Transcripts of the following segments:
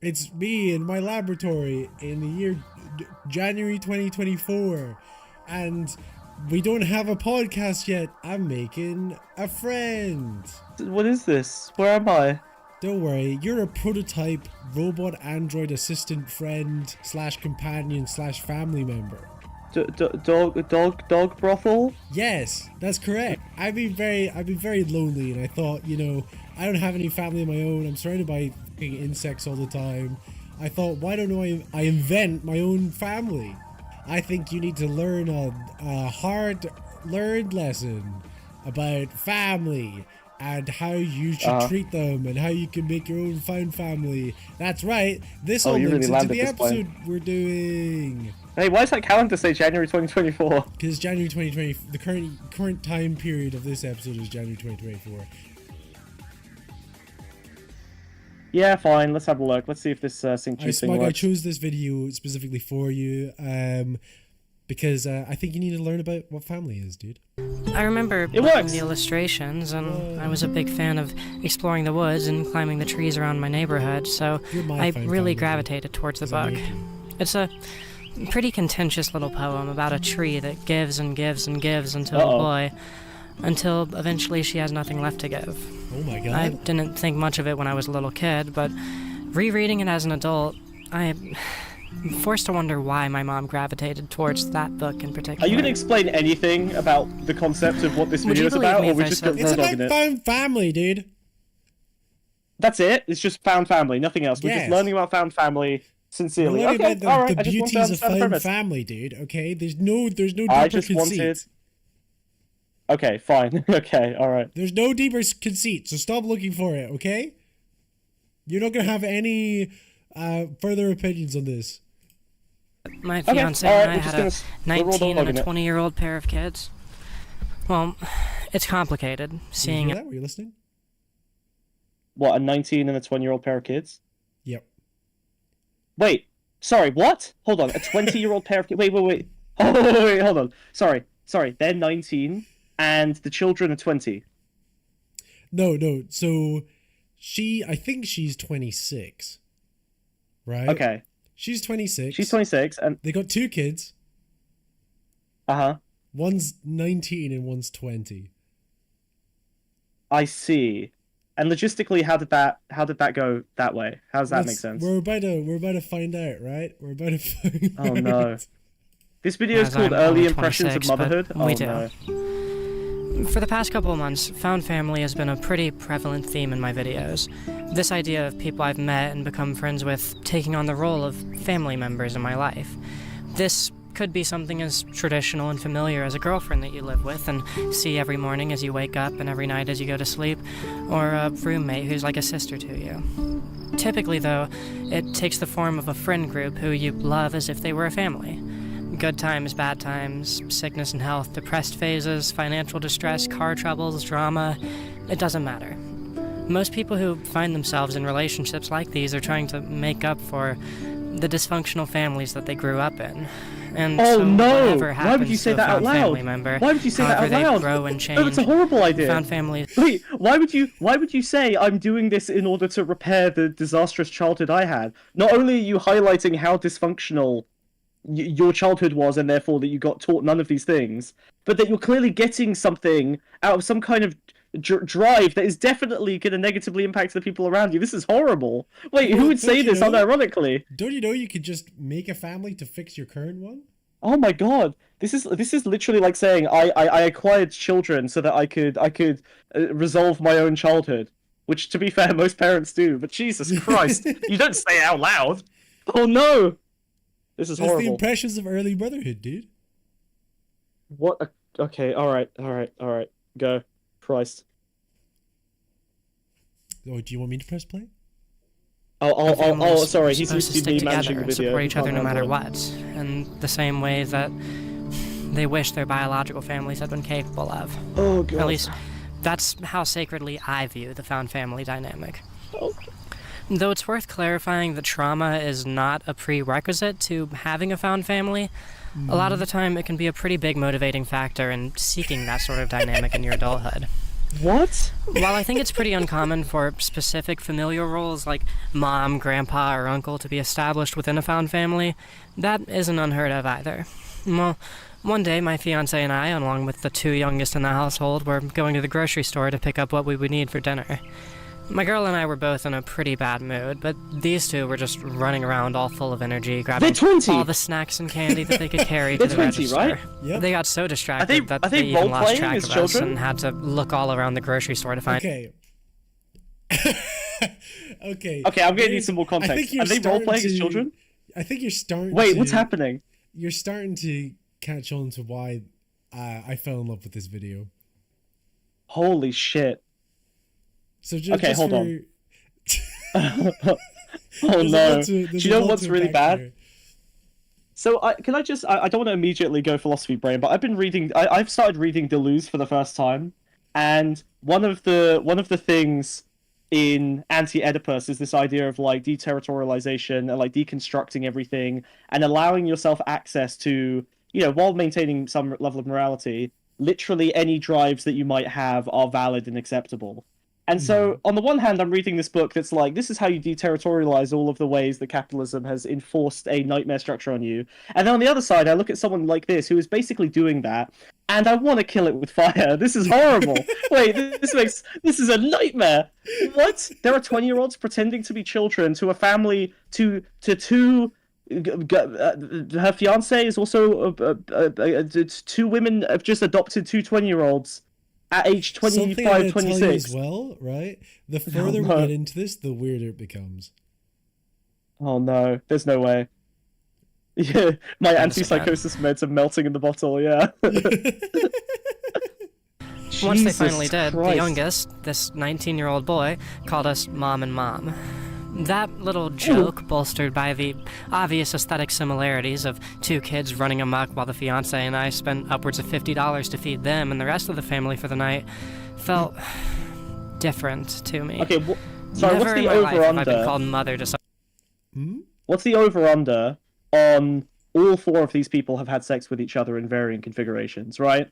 It's me in my laboratory in the year January 2024, and we don't have a podcast yet. I'm making a friend. What is this? Where am I? Don't worry, you're a prototype robot android assistant friend slash companion slash family member. Dog brothel? Yes, that's correct. I've been very lonely, and I thought, I don't have any family of my own. I'm surrounded by fucking insects all the time. I thought, why don't I invent my own family? I think you need to learn a hard-learned lesson about family and how you should treat them and how you can make your own found family. That's right. This all links into the episode we're doing. Hey, why does that calendar say January 2024? Because January 2020, the current time period of this episode is January 2024. Yeah, fine. Let's have a look. Let's see if this sync thing Smug, works. I chose this video specifically for you because I think you need to learn about what family is, dude. I remember looking the illustrations, and I was a big fan of exploring the woods and climbing the trees around my neighborhood, so I really gravitated towards the book. It's a pretty contentious little poem about a tree that gives and gives and gives until eventually she has nothing left to give. Oh my god. I didn't think much of it when I was a little kid, but rereading it as an adult, I'm forced to wonder why my mom gravitated towards that book in particular. Are you going to explain anything about the concept of what this video is about, or we just got It's about found family, dude. That's it? It's just found family, nothing else. We're just learning about found family sincerely. We're Okay, about alright, the beauties of found family, dude, okay? There's no deeper conceit. Okay, fine. Okay, alright. There's no deeper conceit, so stop looking for it, okay? You're not going to have any further opinions on this. My fiancé and I had a 19 and a 20-year-old pair of kids. Well, it's complicated seeing it. Were you listening? What, a 19 and a 20-year-old pair of kids? Yep. Wait, sorry, what? Hold on, a 20-year-old pair of kids? Wait. Oh, wait, hold on. Sorry, they're 19 and the children are 20. No, so I think she's 26. Right? Okay. She's 26. She's 26, and they got two kids. One's 19 and one's 20. I see. And logistically, how did that go that way? How does that make sense? We're about to find out, right? We're about to find out. Oh no. This video is called Early Impressions of Motherhood. Oh no. For the past couple of months, found family has been a pretty prevalent theme in my videos. This idea of people I've met and become friends with taking on the role of family members in my life. This could be something as traditional and familiar as a girlfriend that you live with and see every morning as you wake up and every night as you go to sleep, or a roommate who's like a sister to you. Typically, though, it takes the form of a friend group who you love as if they were a family. Good times, bad times, sickness and health, depressed phases, financial distress, car troubles, drama, it doesn't matter. Most people who find themselves in relationships like these are trying to make up for the dysfunctional families that they grew up in. And oh so no! Why would you say that out loud? Why would you say that out loud? Grow and change, no, that's a horrible idea. Found families. Wait, why would you say I'm doing this in order to repair the disastrous childhood I had? Not only are you highlighting how dysfunctional your childhood was, and therefore that you got taught none of these things, but that you're clearly getting something out of some kind of drive that is definitely going to negatively impact the people around you. This is horrible. Wait, who would say this unironically? Don't you know you could just make a family to fix your current one? Oh my god, this is literally like saying I acquired children so that I could resolve my own childhood, which to be fair most parents do. But Jesus Christ, you don't say it out loud. Oh no. This is horrible. That's the impressions of early motherhood, dude. What? Okay, all right. Go. Christ. Oh, do you want me to press play? Oh, sorry. He's used to be managing the video. Support each other no matter what, in the same way that they wish their biological families had been capable of. Oh god. At least, that's how sacredly I view the found family dynamic. Oh. Though it's worth clarifying that trauma is not a prerequisite to having a found family, a lot of the time it can be a pretty big motivating factor in seeking that sort of dynamic in your adulthood. What? While I think it's pretty uncommon for specific familial roles like mom, grandpa, or uncle to be established within a found family, that isn't unheard of either. Well, one day my fiance and I, along with the 2 youngest in the household, were going to the grocery store to pick up what we would need for dinner. My girl and I were both in a pretty bad mood, but these 2 were just running around all full of energy, grabbing all the snacks and candy that they could carry to the 20, register. right? Yep. They got so distracted that they even lost track of us and had to look all around the grocery store to find... Okay. Okay. Okay, I'm gonna need some more context. Are they role-playing as children? I think you're starting Wait, what's happening? You're starting to catch on to why I fell in love with this video. Holy shit. So just, okay, hold on. Oh no. Do you know what's really bad? Here. So I don't want to immediately go philosophy brain, but I've started reading Deleuze for the first time, and one of the things in Anti-Oedipus is this idea of like deterritorialization and like deconstructing everything and allowing yourself access to, you know, while maintaining some level of morality, literally any drives that you might have are valid and acceptable. And so, on the one hand, I'm reading this book that's like, this is how you deterritorialize all of the ways that capitalism has enforced a nightmare structure on you. And then on the other side, I look at someone like this who is basically doing that, and I want to kill it with fire. This is horrible. Wait, this is a nightmare. What? There are 20-year-olds pretending to be children to a family, to 2... her fiance is also 2 women have just adopted 2 20-year-olds. At age 25, 26. As well, right? The further we get into this, the weirder it becomes. Oh no, there's no way. Yeah, my antipsychosis meds are melting in the bottle, yeah. Once they finally did, the youngest, this 19-year-old boy, called us Mom and Mom. That little joke, bolstered by the obvious aesthetic similarities of 2 kids running amok while the fiancé and I spent upwards of $50 to feed them and the rest of the family for the night, felt different to me. Okay, sorry, what's the over-under? I've been called mother to What's the over-under on all 4 of these people have had sex with each other in varying configurations, right?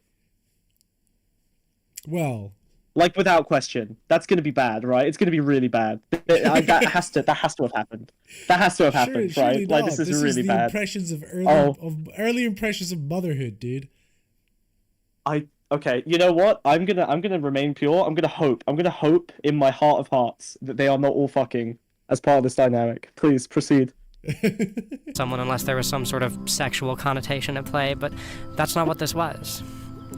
Well... Like, without question. That's going to be bad, right? It's going to be really bad. That has to have happened. That has to have happened, right? Like, this is really bad. Impressions of early impressions of motherhood, dude. Okay, you know what? I'm gonna remain pure. I'm gonna hope in my heart of hearts that they are not all fucking as part of this dynamic. Please, proceed. Someone, unless there was some sort of sexual connotation at play, but that's not what this was.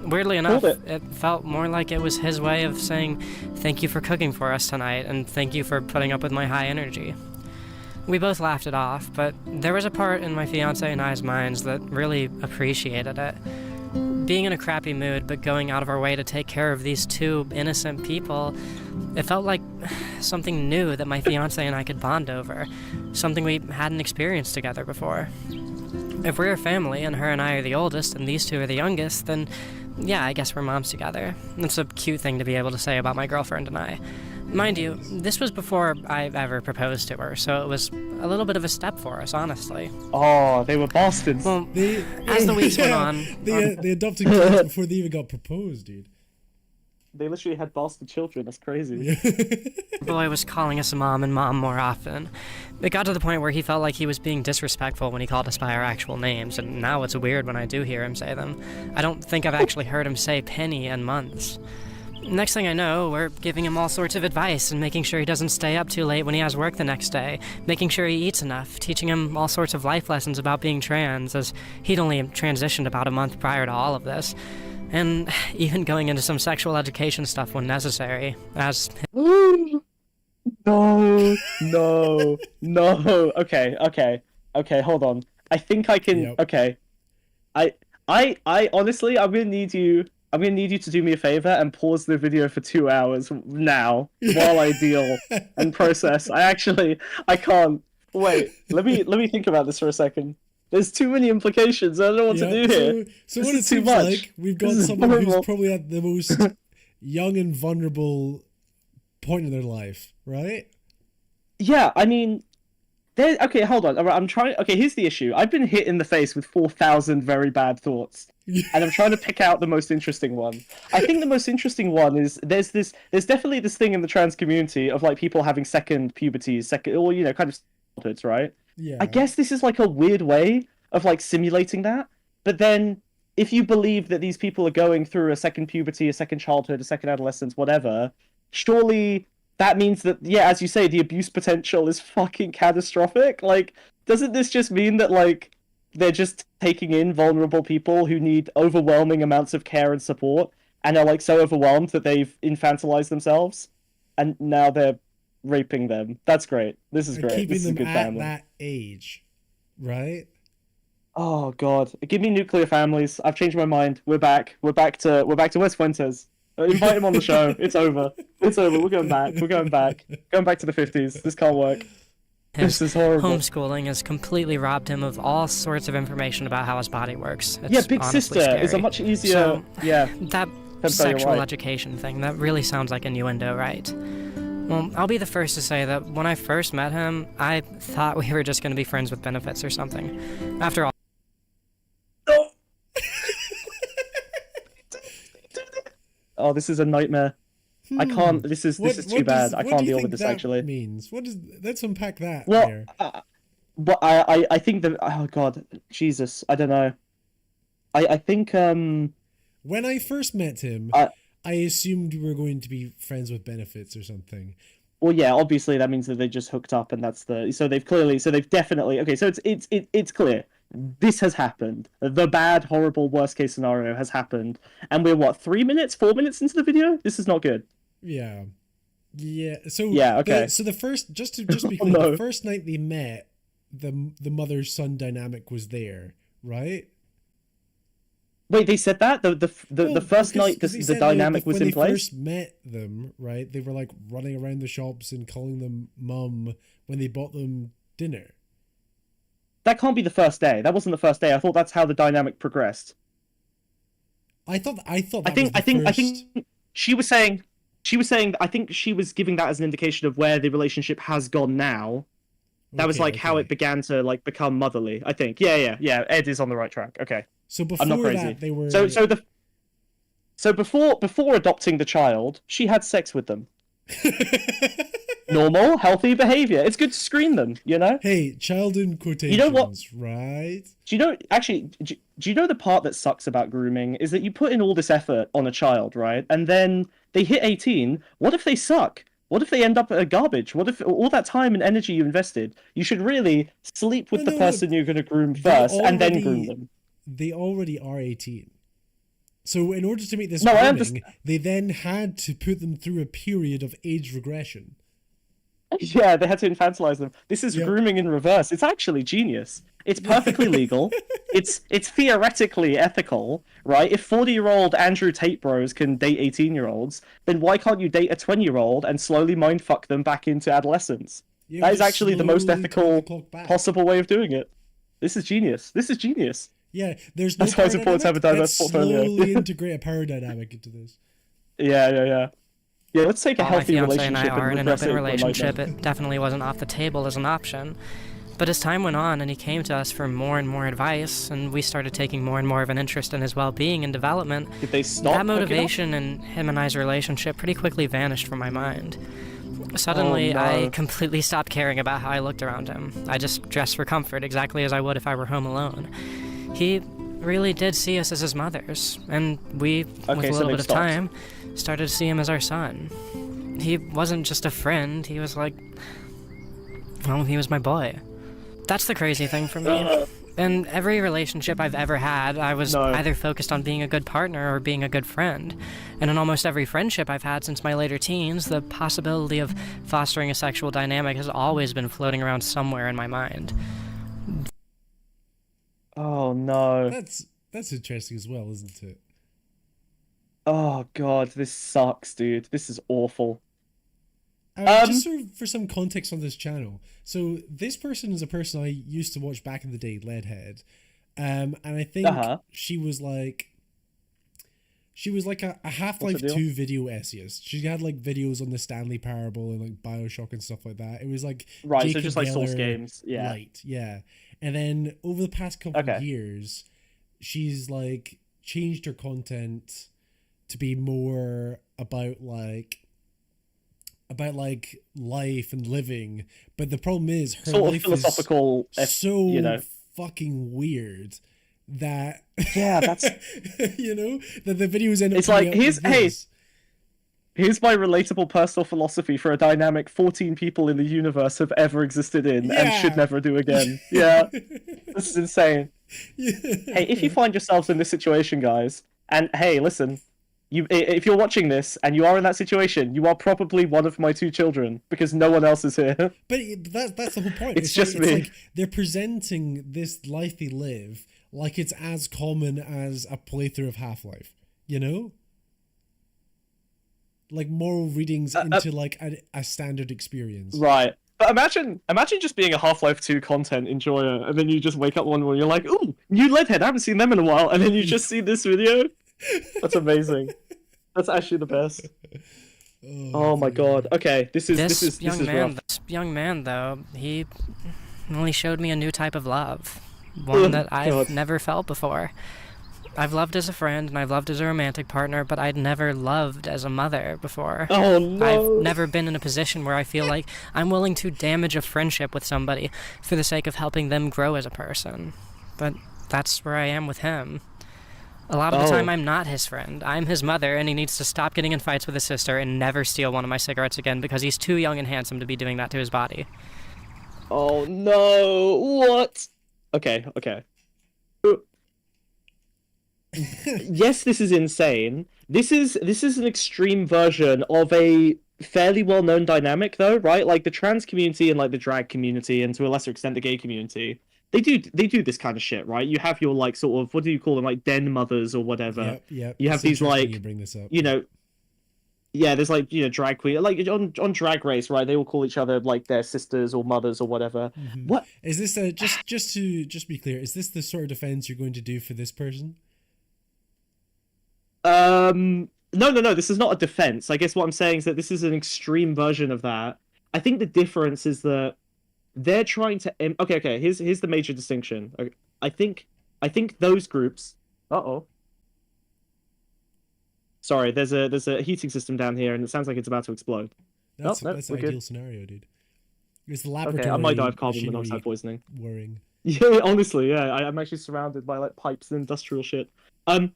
Weirdly enough, it felt more like it was his way of saying, thank you for cooking for us tonight, and thank you for putting up with my high energy. We both laughed it off, but there was a part in my fiancé and I's minds that really appreciated it. Being in a crappy mood, but going out of our way to take care of these 2 innocent people, it felt like something new that my fiancé and I could bond over, something we hadn't experienced together before. If we're a family and her and I are the oldest and these 2 are the youngest, then yeah, I guess we're moms together. It's a cute thing to be able to say about my girlfriend and I. Mind you, this was before I ever proposed to her, so it was a little bit of a step for us, honestly. Oh, they were bastards. Well, as the weeks went on... They adopted kids before they even got proposed, dude. They literally had bastard children. That's crazy. The boy was calling us Mom and Mom more often. It got to the point where he felt like he was being disrespectful when he called us by our actual names, and now it's weird when I do hear him say them. I don't think I've actually heard him say Penny in months. Next thing I know, we're giving him all sorts of advice and making sure he doesn't stay up too late when he has work the next day, making sure he eats enough, teaching him all sorts of life lessons about being trans, as he'd only transitioned about a month prior to all of this. And even going into some sexual education stuff when necessary, as... No. Okay, hold on. I think I can... Yep. Okay. I honestly, I'm gonna need you to do me a favor and pause the video for 2 hours now while I deal and process. I can't. Wait, let me think about this for a second. There's too many implications. I don't know what to do here. So what it seems like, we've got someone who's probably at the most young and vulnerable point in their life, right? Yeah, I mean, Okay, hold on. All right, I'm trying. Okay, here's the issue. I've been hit in the face with 4,000 very bad thoughts, and I'm trying to pick out the most interesting one. I think the most interesting one is there's definitely this thing in the trans community of like people having second puberties, second, or kind of childhoods, right? Yeah. I guess this is like a weird way of like simulating that. But then, if you believe that these people are going through a second puberty, a second childhood, a second adolescence, whatever, surely that means that, yeah, as you say, the abuse potential is fucking catastrophic. Like, doesn't this just mean that, like, they're just taking in vulnerable people who need overwhelming amounts of care and support and are, like, so overwhelmed that they've infantilized themselves and now they're raping them? That's great. This is And great. keeping This is a them good at family. that age, right? Oh, God. Give me nuclear families. I've changed my mind. We're back. We're back to Wes Fuentes. Invite him on the show. It's over. It's over. We're going back. We're going back. Going back to the 50s. This can't work. His This is horrible. homeschooling has completely robbed him of all sorts of information about how his body works. It's Yeah, Big honestly Sister is a scary. much easier. So, Yeah. That I'm sorry, you're sexual right. education thing, that really sounds like innuendo, right? Well, I'll be the first to say that when I first met him, I thought we were just going to be friends with benefits or something. After all, Oh, this is a nightmare. I can't. This is too bad. I can't deal with this actually. Means what does? Let's unpack that. Well, there. but I think that, oh God, Jesus, I don't know. I think When I first met him, I assumed we were going to be friends with benefits or something. well, yeah, obviously that means that they just hooked up, and that's so they've definitely, okay, so it's clear this has happened. The bad, horrible, worst case scenario has happened, and we're what, 3 minutes, 4 minutes into the video? This is not good. Yeah. Yeah. So Yeah, okay. So the first, just be clear, No. the first night they met, the mother son dynamic was there, right? Wait, they said that the Well, first because- night because they the said dynamic was when in they place. first met them, right? They were like running around the shops and calling them mum when they bought them dinner. That can't be the first day. That wasn't the first day. I thought that's how the dynamic progressed. I thought that I was think the first... she was saying I think she was giving that as an indication of where the relationship has gone now. That was like how it began to like become motherly, I think. Yeah. Ed is on the right track. Okay. So I'm not before crazy. that, they were... So before adopting the child, she had sex with them. Normal, healthy behavior. It's good to screen them, you know? Hey, child in quotations, You know what? right? Do you know the part that sucks about grooming is that you put in all this effort on a child, right? And then they hit 18. What if they suck? What if they end up garbage? What if all that time and energy you invested, you should really sleep with the person you're going to groom first and then groom them. They already are 18. So in order to make this No, I grooming, understand. they then had to put them through a period of age regression. Yeah, they had to infantilize them. This is Yep. grooming in reverse. It's actually genius. It's perfectly legal. It's theoretically ethical, right? If 40-year-old Andrew Tate bros can date 18-year-olds, then why can't you date a 20-year-old and slowly mindfuck them back into adolescence? Yeah, That is just actually the most slowly turn the ethical clock back. possible way of doing it. This is genius. This is genius. Yeah, there's no That's why it's power important to have a dynamic. diverse Let's portfolio. slowly integrate a power dynamic into this. Yeah. Yeah, let's take a while my healthy fiance relationship and I are in an regress open it relationship, enlighten. it definitely wasn't off the table as an option. But as time went on and he came to us for more and more advice, and we started taking more and more of an interest in his well-being and development, Did they stop? that motivation in him and I's relationship pretty quickly vanished from my mind. Suddenly, Oh, no. I completely stopped caring about how I looked around him. I just dressed for comfort exactly as I would if I were home alone. He really did see us as his mothers, and we, with a little bit of time, started to see him as our son. He wasn't just a friend, he was like, well, he was my boy. That's the crazy thing for me. In every relationship I've ever had, I was either focused on being a good partner or being a good friend. And in almost every friendship I've had since my later teens, the possibility of fostering a sexual dynamic has always been floating around somewhere in my mind. Oh no. That's interesting as well, isn't it? Oh God, this sucks, dude. This is awful. Just for some context on this channel, so this person is a person I used to watch back in the day, Leadhead, and I think she was She was like a Half-Life deal? 2 video essayist. She had like videos on the Stanley Parable and like BioShock and stuff like that. It was like Right, so Jacob just like Source Geller games. Yeah. light, yeah. And then over the past couple of Okay. years, she's like changed her content to be more about like life and living. But the problem is her Sort of life philosophical, is so you know. fucking weird that Yeah, that's you know, that the videos end up It's like, coming out this. here's my relatable personal philosophy for a dynamic 14 people in the universe have ever existed in and Yeah. should never do again. Yeah, this is insane. Yeah. Hey, if you find yourselves in this situation, guys, and hey, listen, if you're watching this and you are in that situation, you are probably one of my 2 children because no one else is here. But that's the whole point. It's just like, me. It's like they're presenting this life they live like it's as common as a playthrough of Half-Life, you know? Like moral readings into like a standard experience. Right. But imagine just being a Half-Life 2 content enjoyer, and then you just wake up one morning, you're like, ooh, new Leadhead, I haven't seen them in a while, and then you just see this video. That's amazing. That's actually the best. Oh my god. Okay, this is young man, rough. this young man though, he only showed me a new type of love, one that I've God. never felt before. I've loved as a friend and I've loved as a romantic partner, but I'd never loved as a mother before. Oh no. I've never been in a position where I feel like I'm willing to damage a friendship with somebody for the sake of helping them grow as a person. But that's where I am with him. A lot of the time, I'm not his friend. I'm his mother, and he needs to stop getting in fights with his sister and never steal one of my cigarettes again because he's too young and handsome to be doing that to his body. Oh no. What? Okay. Yes, this is insane. This is an extreme version of a fairly well-known dynamic, though, right? Like the trans community and like the drag community, and to a lesser extent the gay community. They do this kind of shit, right? You have your like sort of, what do you call them, like den mothers or whatever. Yep. You have It's these interesting like you bring this up. you know, yeah, there's like, you know, drag queen, like on Drag Race, right? They all call each other like their sisters or mothers or whatever. Mhm. What? Is this just to be clear? Is this the sort of defense you're going to do for this person? No. This is not a defense. I guess what I'm saying is that this is an extreme version of that. I think the difference is that they're trying to. Okay. Here's the major distinction. Okay. I think those groups. Sorry, there's a heating system down here, and it sounds like it's about to explode. That's no, that's we're an good. ideal scenario, dude. It's the laboratory. Okay, I might die of carbon machinery monoxide poisoning. Worrying. Yeah, honestly, yeah, I'm actually surrounded by like pipes and industrial shit. Fuck,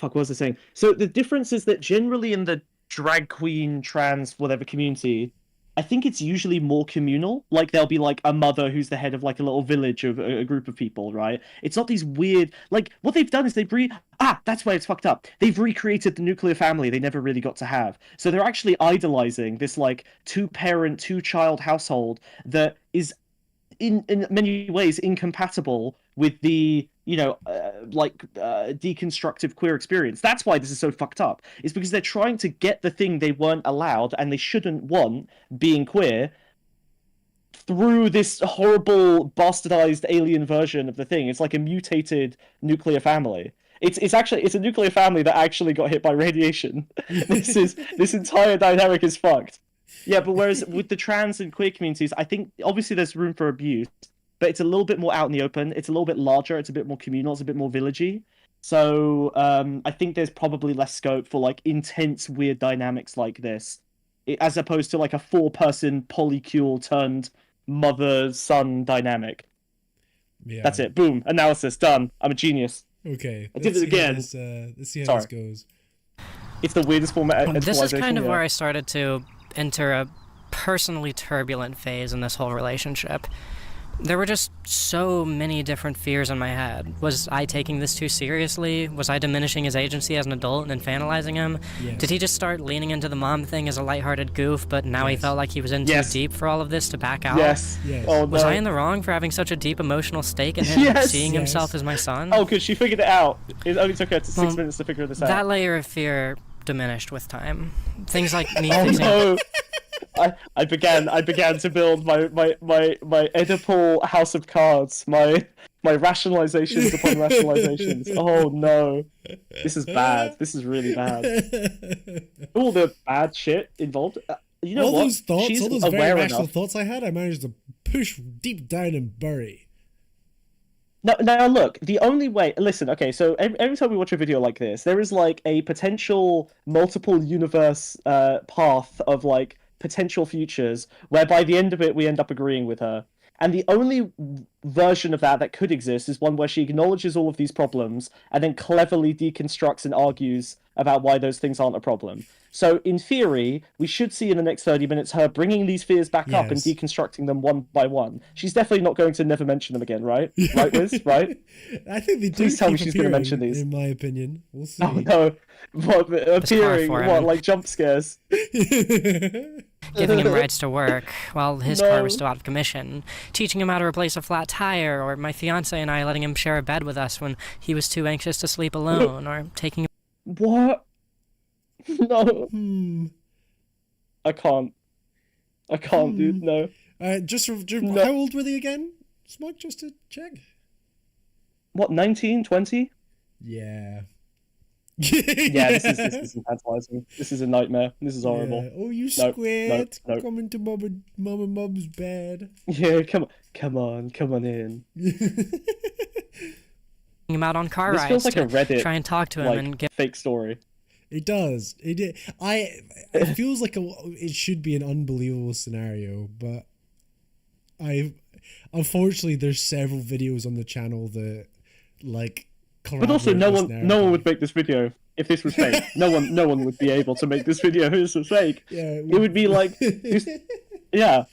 what was I saying? So the difference is that generally in the drag queen, trans, whatever community, I think it's usually more communal. Like there'll be like a mother who's the head of like a little village of a group of people, right? It's not these weird, like what they've done is that's where it's fucked up. They've recreated the nuclear family they never really got to have. So they're actually idolizing this like 2-parent, 2-child household that is in many ways incompatible with the deconstructive queer experience. That's why this is so fucked up. It's because they're trying to get the thing they weren't allowed and they shouldn't want, being queer, through this horrible bastardized alien version of the thing. It's like a mutated nuclear family. It's a nuclear family that actually got hit by radiation. This entire dynamic is fucked. Yeah, but whereas with the trans and queer communities, I think obviously there's room for abuse, but it's a little bit more out in the open. It's a little bit larger. It's a bit more communal. It's a bit more villagey. So I think there's probably less scope for like intense weird dynamics like this, as opposed to like a 4-person polycule turned mother-son dynamic. Yeah. That's it. Boom. Analysis done. I'm a genius. Okay. I did it again. Let's see how this goes. It's the weirdest format. This is kind of where I started to enter a personally turbulent phase in this whole relationship. There were just so many different fears in my head. Was I taking this too seriously? Was I diminishing his agency as an adult and infantilizing him? Yes. Did he just start leaning into the mom thing as a lighthearted goof, but now he felt like he was in too deep for all of this to back out? Yes. Oh, no. Was I in the wrong for having such a deep emotional stake in him, seeing himself as my son? Oh, because she figured it out. It only took her 6 minutes to figure this out. That layer of fear diminished with time. Things like me fixing... I began to build my Oedipal house of cards, my rationalizations upon rationalizations. Oh no, this is bad. This is really bad. All the bad shit involved. You know all what? those thoughts, She's all those very aware rational enough. thoughts I had, I managed to push deep down and bury. Now look, the only way. Listen, okay, so every time we watch a video like this, there is like a potential multiple universe path of like potential futures, where by the end of it we end up agreeing with her. And the only version of that could exist is one where she acknowledges all of these problems and then cleverly deconstructs and argues about why those things aren't a problem. So, in theory, we should see in the next 30 minutes her bringing these fears back up and Yes. deconstructing them one by one. She's definitely not going to never mention them again, right? Right, Wiz? Right? I think they do Please tell me keep she's gonna appearing, mention these. in my opinion. We'll see. Oh no. What, appearing, for what, him. like jump scares? Giving him rides to work while his No. car was still out of commission, teaching him how to replace a flat tire, or my fiance and I letting him share a bed with us when he was too anxious to sleep alone, or taking What? No. Hmm. I can't, dude, no. Just No. how old were they again? Smug, just to check. What, 19, 20? Yeah. Yeah, this is infantilizing. This is a nightmare. This is horrible. Yeah. Oh, you No, squid! no. Come into mom and mum's bed. Yeah, come on in. him out on car This rides feels like to a Reddit, try and talk to him like, and get fake story. It does. It feels like it should be an unbelievable scenario, but unfortunately there's several videos on the channel that like. But also, corroborate no this one would make this video if this was fake. No one would be able to make this video if this was fake. Yeah, It would be like, yeah,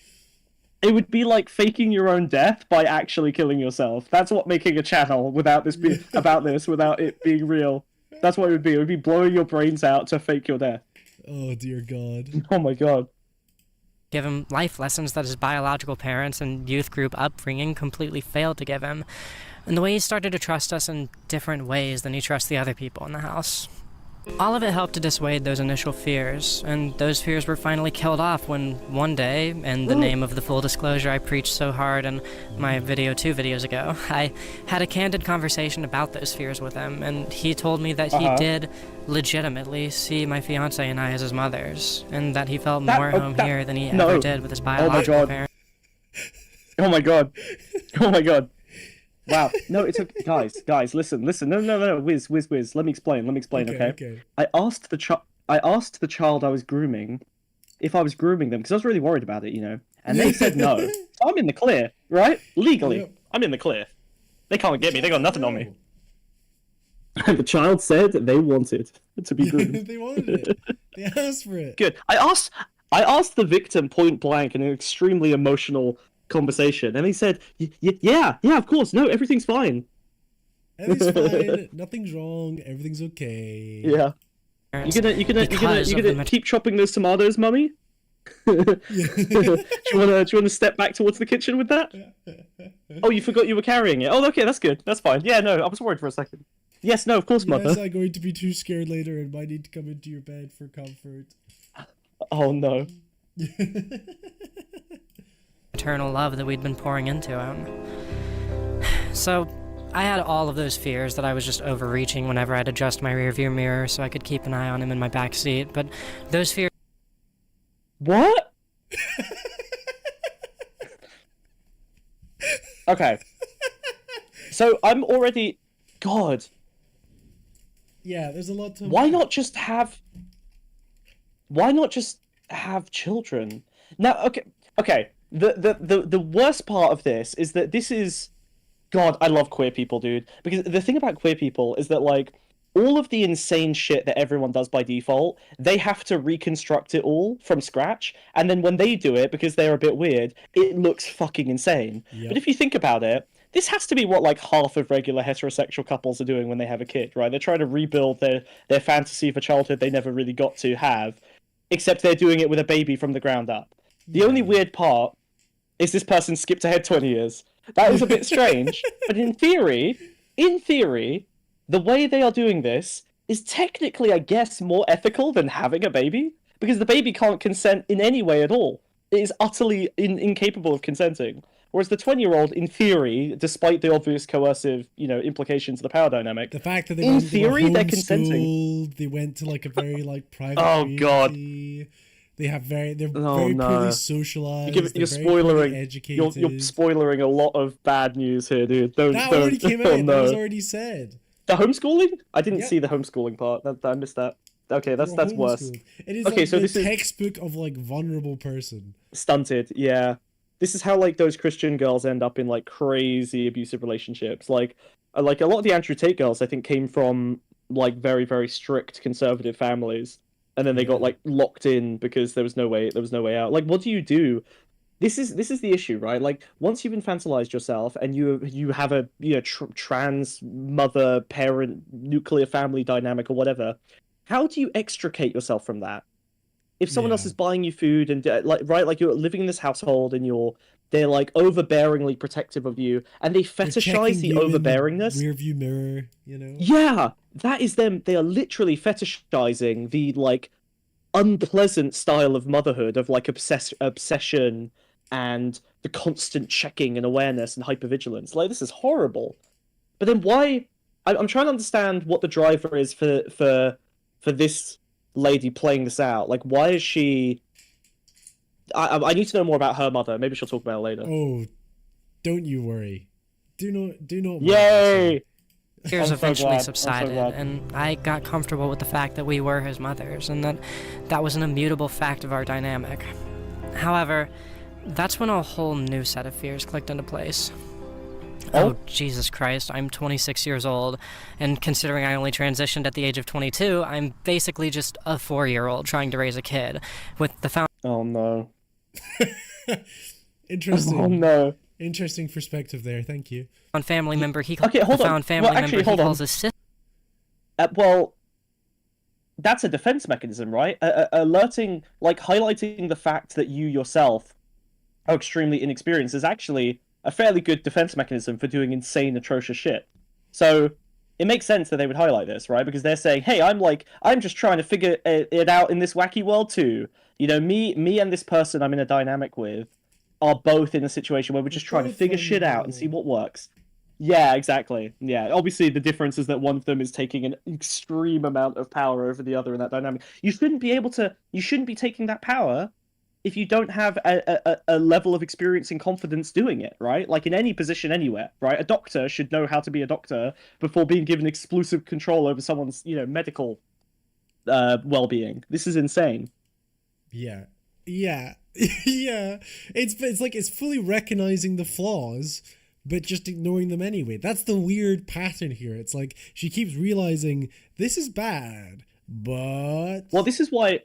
it would be like faking your own death by actually killing yourself. That's what making a channel without this without it being real. That's what it would be. It would be blowing your brains out to fake your death. Oh dear God. Oh my god. give him life lessons that his biological parents and youth group upbringing completely failed to give him, and the way he started to trust us in different ways than he trusts the other people in the house. All of it helped to dissuade those initial fears, and those fears were finally killed off when one day, in the name of the full disclosure I preached so hard in my video 2 videos ago, I had a candid conversation about those fears with him, and he told me that he did legitimately see my fiance and I as his mothers, and that he felt more at home here than he ever did with his biological parents. Oh my god. Oh my god. Wow. No, it's okay. Guys, listen. No. Wiz. Let me explain, okay? I asked the child I was grooming if I was grooming them, because I was really worried about it, you know. And they said no. So I'm in the clear, right? Legally. Yep. I'm in the clear. They can't get me. They got nothing on me. The child said they wanted to be groomed. They wanted it. They asked for it. Good. I asked the victim point blank in an extremely emotional conversation, and he said, yeah, of course, no, everything's fine. Everything's fine. Nothing's wrong. Everything's okay. Yeah. You gonna keep chopping those tomatoes, mummy? do you wanna step back towards the kitchen with that? Oh, you forgot you were carrying it. Oh, okay, that's good. That's fine. Yeah, no, I was worried for a second. Yes, no, of course, mother. Yes, I'm going to be too scared later and might need to come into your bed for comfort. Oh no. Eternal love that we'd been pouring into him. So, I had all of those fears that I was just overreaching whenever I'd adjust my rearview mirror so I could keep an eye on him in my back seat, but those fears... What? Okay. So I'm already... God. Yeah, there's a lot to... Why not just have children? Now, okay. The worst part of this is that this is... God, I love queer people, dude. Because the thing about queer people is that, like, all of the insane shit that everyone does by default, they have to reconstruct it all from scratch. And then when they do it, because they're a bit weird, it looks fucking insane. Yep. But if you think about it, this has to be what, like, half of regular heterosexual couples are doing when they have a kid, right? They're trying to rebuild their fantasy for childhood they never really got to have, except they're doing it with a baby from the ground up. The only weird part is this person skipped ahead 20 years. That is a bit strange, but in theory, the way they are doing this is technically, I guess, more ethical than having a baby. because the baby can't consent in any way at all. It is utterly incapable of consenting. Whereas the 20-year-old, in theory, despite the obvious coercive, implications of the power dynamic, The fact that they in went, theory, they were they're consenting. homeschooled, they went to like a very like private Oh, God. community. They're Oh, very no. poorly socialized. You're They're very spoiling. poorly educated. You're spoilering a lot of bad news here, dude. Don't. That already came out. Oh, no. That was already said. The homeschooling? I didn't Yep. see the homeschooling part. I missed that. Okay, They that's were worse. homeschooled. It is Okay, like so the this is textbook of like vulnerable person. stunted. Yeah, this is how like those Christian girls end up in like crazy abusive relationships. Like a lot of the Andrew Tate girls, I think, came from like very, very strict conservative families, and then they got like locked in because there was no way out. Like, what do you do? This is the issue, right? Like, once you've infantilized yourself and you have a trans mother parent nuclear family dynamic or whatever, how do you extricate yourself from that? If someone else is buying you food and like you're living in this household and they're like overbearingly protective of you and they fetishize the overbearingness. Rear view mirror, Yeah, that is them. They are literally fetishizing the like unpleasant style of motherhood of like obsession and the constant checking and awareness and hypervigilance. Like, this is horrible. But then why? I'm trying to understand what the driver is for this lady playing this out. Like, why is she? I need to know more about her mother. Maybe she'll talk about it later. Oh, don't you worry. Do not. Yay! Tears I'm so eventually glad. subsided, and I got comfortable with the fact that we were his mothers, and that was an immutable fact of our dynamic. However, that's when a whole new set of fears clicked into place. Oh, Jesus Christ, I'm 26 years old, and considering I only transitioned at the age of 22, I'm basically just a 4-year-old trying to raise a kid, with the Oh no. Interesting. Oh no. Interesting perspective there, thank you. family member he Okay, hold on. found family Well, actually, member he hold on. calls his sister. Well, that's a defense mechanism, right? Alerting, like highlighting the fact that you yourself are extremely inexperienced is actually a fairly good defense mechanism for doing insane, atrocious shit. So it makes sense that they would highlight this, right? Because they're saying, "Hey, I'm just trying to figure it out in this wacky world too. Me and this person I'm in a dynamic with are both in a situation where we're just trying to figure shit out and see what works." Yeah, exactly. Yeah, obviously the difference is that one of them is taking an extreme amount of power over the other in that dynamic. You shouldn't be taking that power if you don't have a level of experience and confidence doing it, right? Like in any position anywhere, right? A doctor should know how to be a doctor before being given exclusive control over someone's, medical well-being. This is insane. Yeah. Yeah. It's fully recognizing the flaws, but just ignoring them anyway. That's the weird pattern here. It's like she keeps realizing this is bad, but well, this is why.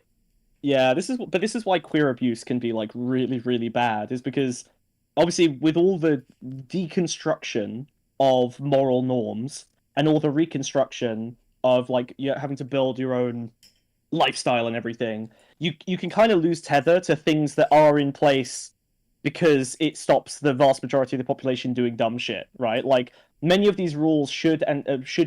Yeah, this is why queer abuse can be like really, really bad. Is because obviously with all the deconstruction of moral norms and all the reconstruction of like having to build your own lifestyle and everything, you can kind of lose tether to things that are in place because it stops the vast majority of the population doing dumb shit, right? Like many of these rules should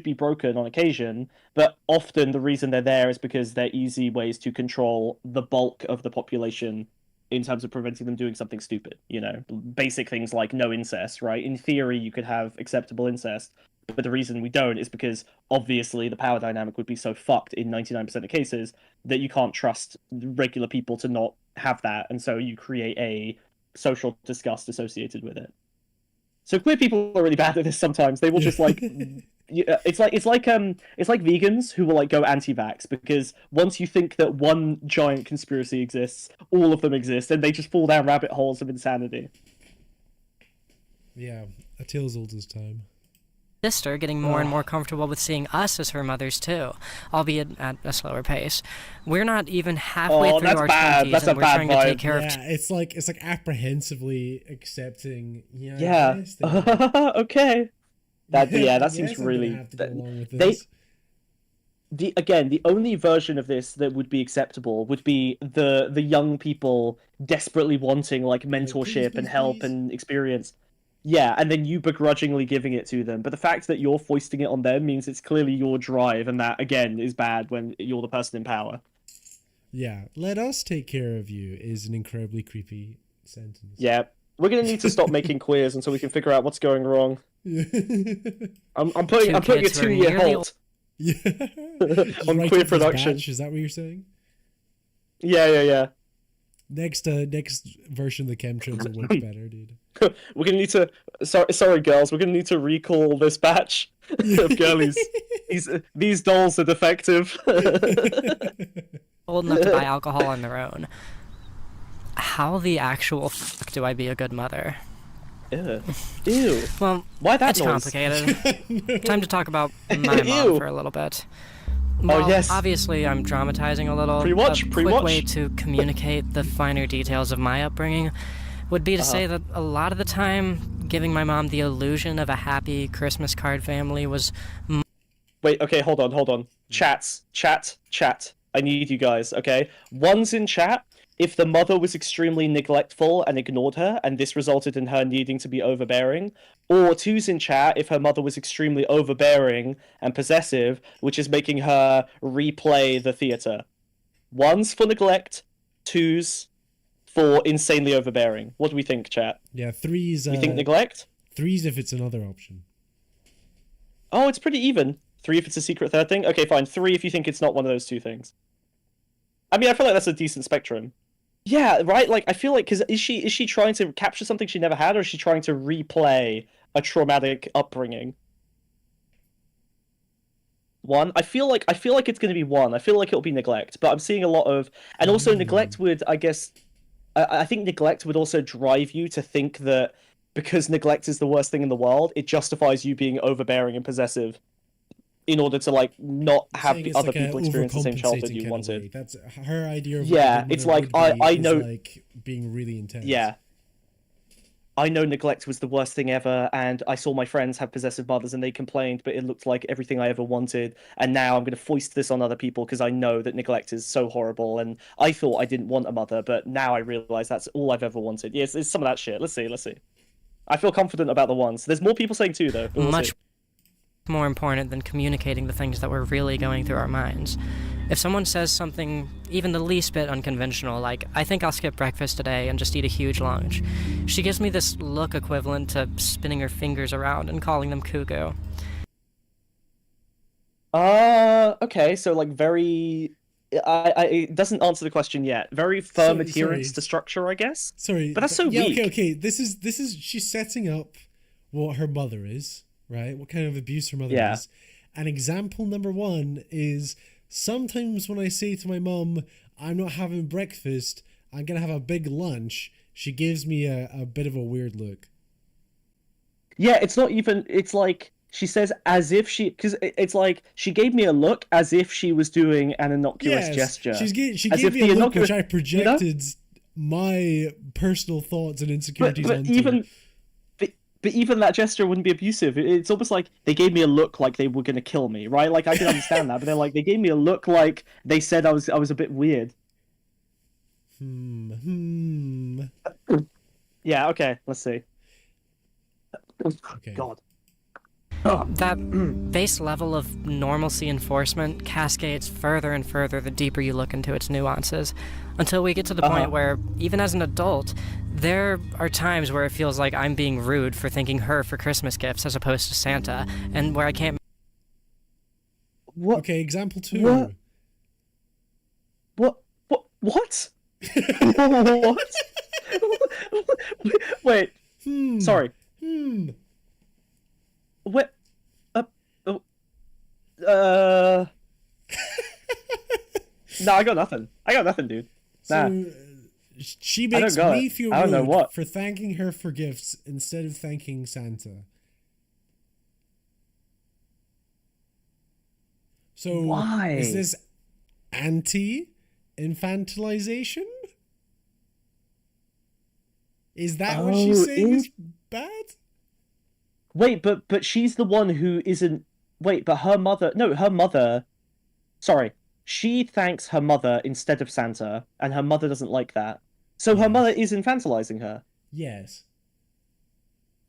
be broken on occasion, but often the reason they're there is because they're easy ways to control the bulk of the population in terms of preventing them doing something stupid. Basic things like no incest, right? In theory, you could have acceptable incest, but the reason we don't is because obviously the power dynamic would be so fucked in 99% of cases that you can't trust regular people to not have that, and so you create a social disgust associated with it. So queer people are really bad at this sometimes. They will just like it's like vegans who will like go anti-vax because once you think that one giant conspiracy exists, all of them exist, and they just fall down rabbit holes of insanity. Yeah, a tale as old as time. Sister getting more and more comfortable with seeing us as her mothers too, albeit at a slower pace. We're not even halfway through our 20s and we're trying to take care of it's like apprehensively accepting. Yeah. Okay. That seems really. The only version of this that would be acceptable would be the young people desperately wanting like mentorship and help and experience. Yeah, and then you begrudgingly giving it to them. But the fact that you're foisting it on them means it's clearly your drive, and that, again, is bad when you're the person in power. Yeah, let us take care of you is an incredibly creepy sentence. Yeah, we're gonna need to stop making queers until we can figure out what's going wrong. I'm putting a kids who are 2-year nearly halt Yeah. Just on write queer up this production. batch, is that what you're saying? Yeah. Next version of the chemtrails will work better, dude. We're gonna need to. Sorry, girls. We're gonna need to recall this batch of girlies. These dolls are defective. old enough to buy alcohol on their own. How the actual fuck do I be a good mother? Ew. Well, Why that it's noise? complicated. Time to talk about my Ew. mom for a little bit. Well, yes. obviously I'm dramatizing a little. Pre-watch, A quick pre-watch. way to communicate the finer details of my upbringing would be to say that a lot of the time, giving my mom the illusion of a happy Christmas card family was Wait. Okay. Hold on. Chat. I need you guys. Okay. One's in chat. If the mother was extremely neglectful and ignored her, and this resulted in her needing to be overbearing, or two's in chat if her mother was extremely overbearing and possessive, which is making her replay the theater. One's for neglect, two's for insanely overbearing. What do we think, chat? Yeah, three's. You think neglect? Three's if it's another option. Oh, it's pretty even. 3 if it's a secret third thing? Okay, fine. 3 if you think it's not one of those two things. I mean, I feel like that's a decent spectrum. Yeah, right? Like, I feel like, because is she trying to capture something she never had, or is she trying to replay a traumatic upbringing? 1? I feel like it's going to be 1. I feel like it'll be neglect, but I'm seeing a lot of... And also, neglect would, I guess... I think neglect would also drive you to think that because neglect is the worst thing in the world, it justifies you being overbearing and possessive in order to, like, not have Saying it's other like a people experience the same childhood overcompensating you kind of wanted. way. That's her idea of Yeah, what a it's mother like, would be, I is know- like being really intense. Yeah. I know neglect was the worst thing ever, and I saw my friends have possessive mothers and they complained, but it looked like everything I ever wanted, and now I'm going to foist this on other people because I know that neglect is so horrible, and I thought I didn't want a mother, but now I realize that's all I've ever wanted. Yes, it's some of that shit. Let's see. I feel confident about the ones. There's more people saying 2, though. But we'll much see. more important than communicating the things that were really going through our minds. If someone says something even the least bit unconventional, like, I think I'll skip breakfast today and just eat a huge lunch, she gives me this look equivalent to spinning her fingers around and calling them cuckoo. Okay, so, like, very... it doesn't answer the question yet. Very firm adherence to structure, I guess? Sorry, But that's so yeah, weak. Okay. This is she's setting up what her mother is, right? What kind of abuse her mother is. And example number 1 is sometimes when I say to my mom, I'm not having breakfast, I'm gonna have a big lunch, she gives me a bit of a weird look. Yeah, it's not even... It's like... She says as if she... Because it's like, she gave me a look as if she was doing an innocuous gesture. She As gave if me the a look innocuous... which I projected my personal thoughts and insecurities onto. But even that gesture wouldn't be abusive. It's almost like they gave me a look like they were going to kill me, right? Like, I can understand that, but they're like, they gave me a look like they said I was a bit weird. Yeah, okay, let's see. Okay. God. That base level of normalcy enforcement cascades further and further the deeper you look into its nuances, until we get to the point where, even as an adult, there are times where it feels like I'm being rude for thanking her for Christmas gifts as opposed to Santa, and where I can't... What? Okay, example 2. What? What? Wait. Sorry. What? No, I got nothing. Dude. Nah. So she makes got me it. feel I don't know rude what. for thanking her for gifts instead of thanking Santa. So Why? is this anti-infantilization? Is that what she's saying is bad? Wait, but she's the one who isn't... Wait, but her mother... No, her mother... Sorry. She thanks her mother instead of Santa, and her mother doesn't like that. So her mother is infantilizing her. Yes.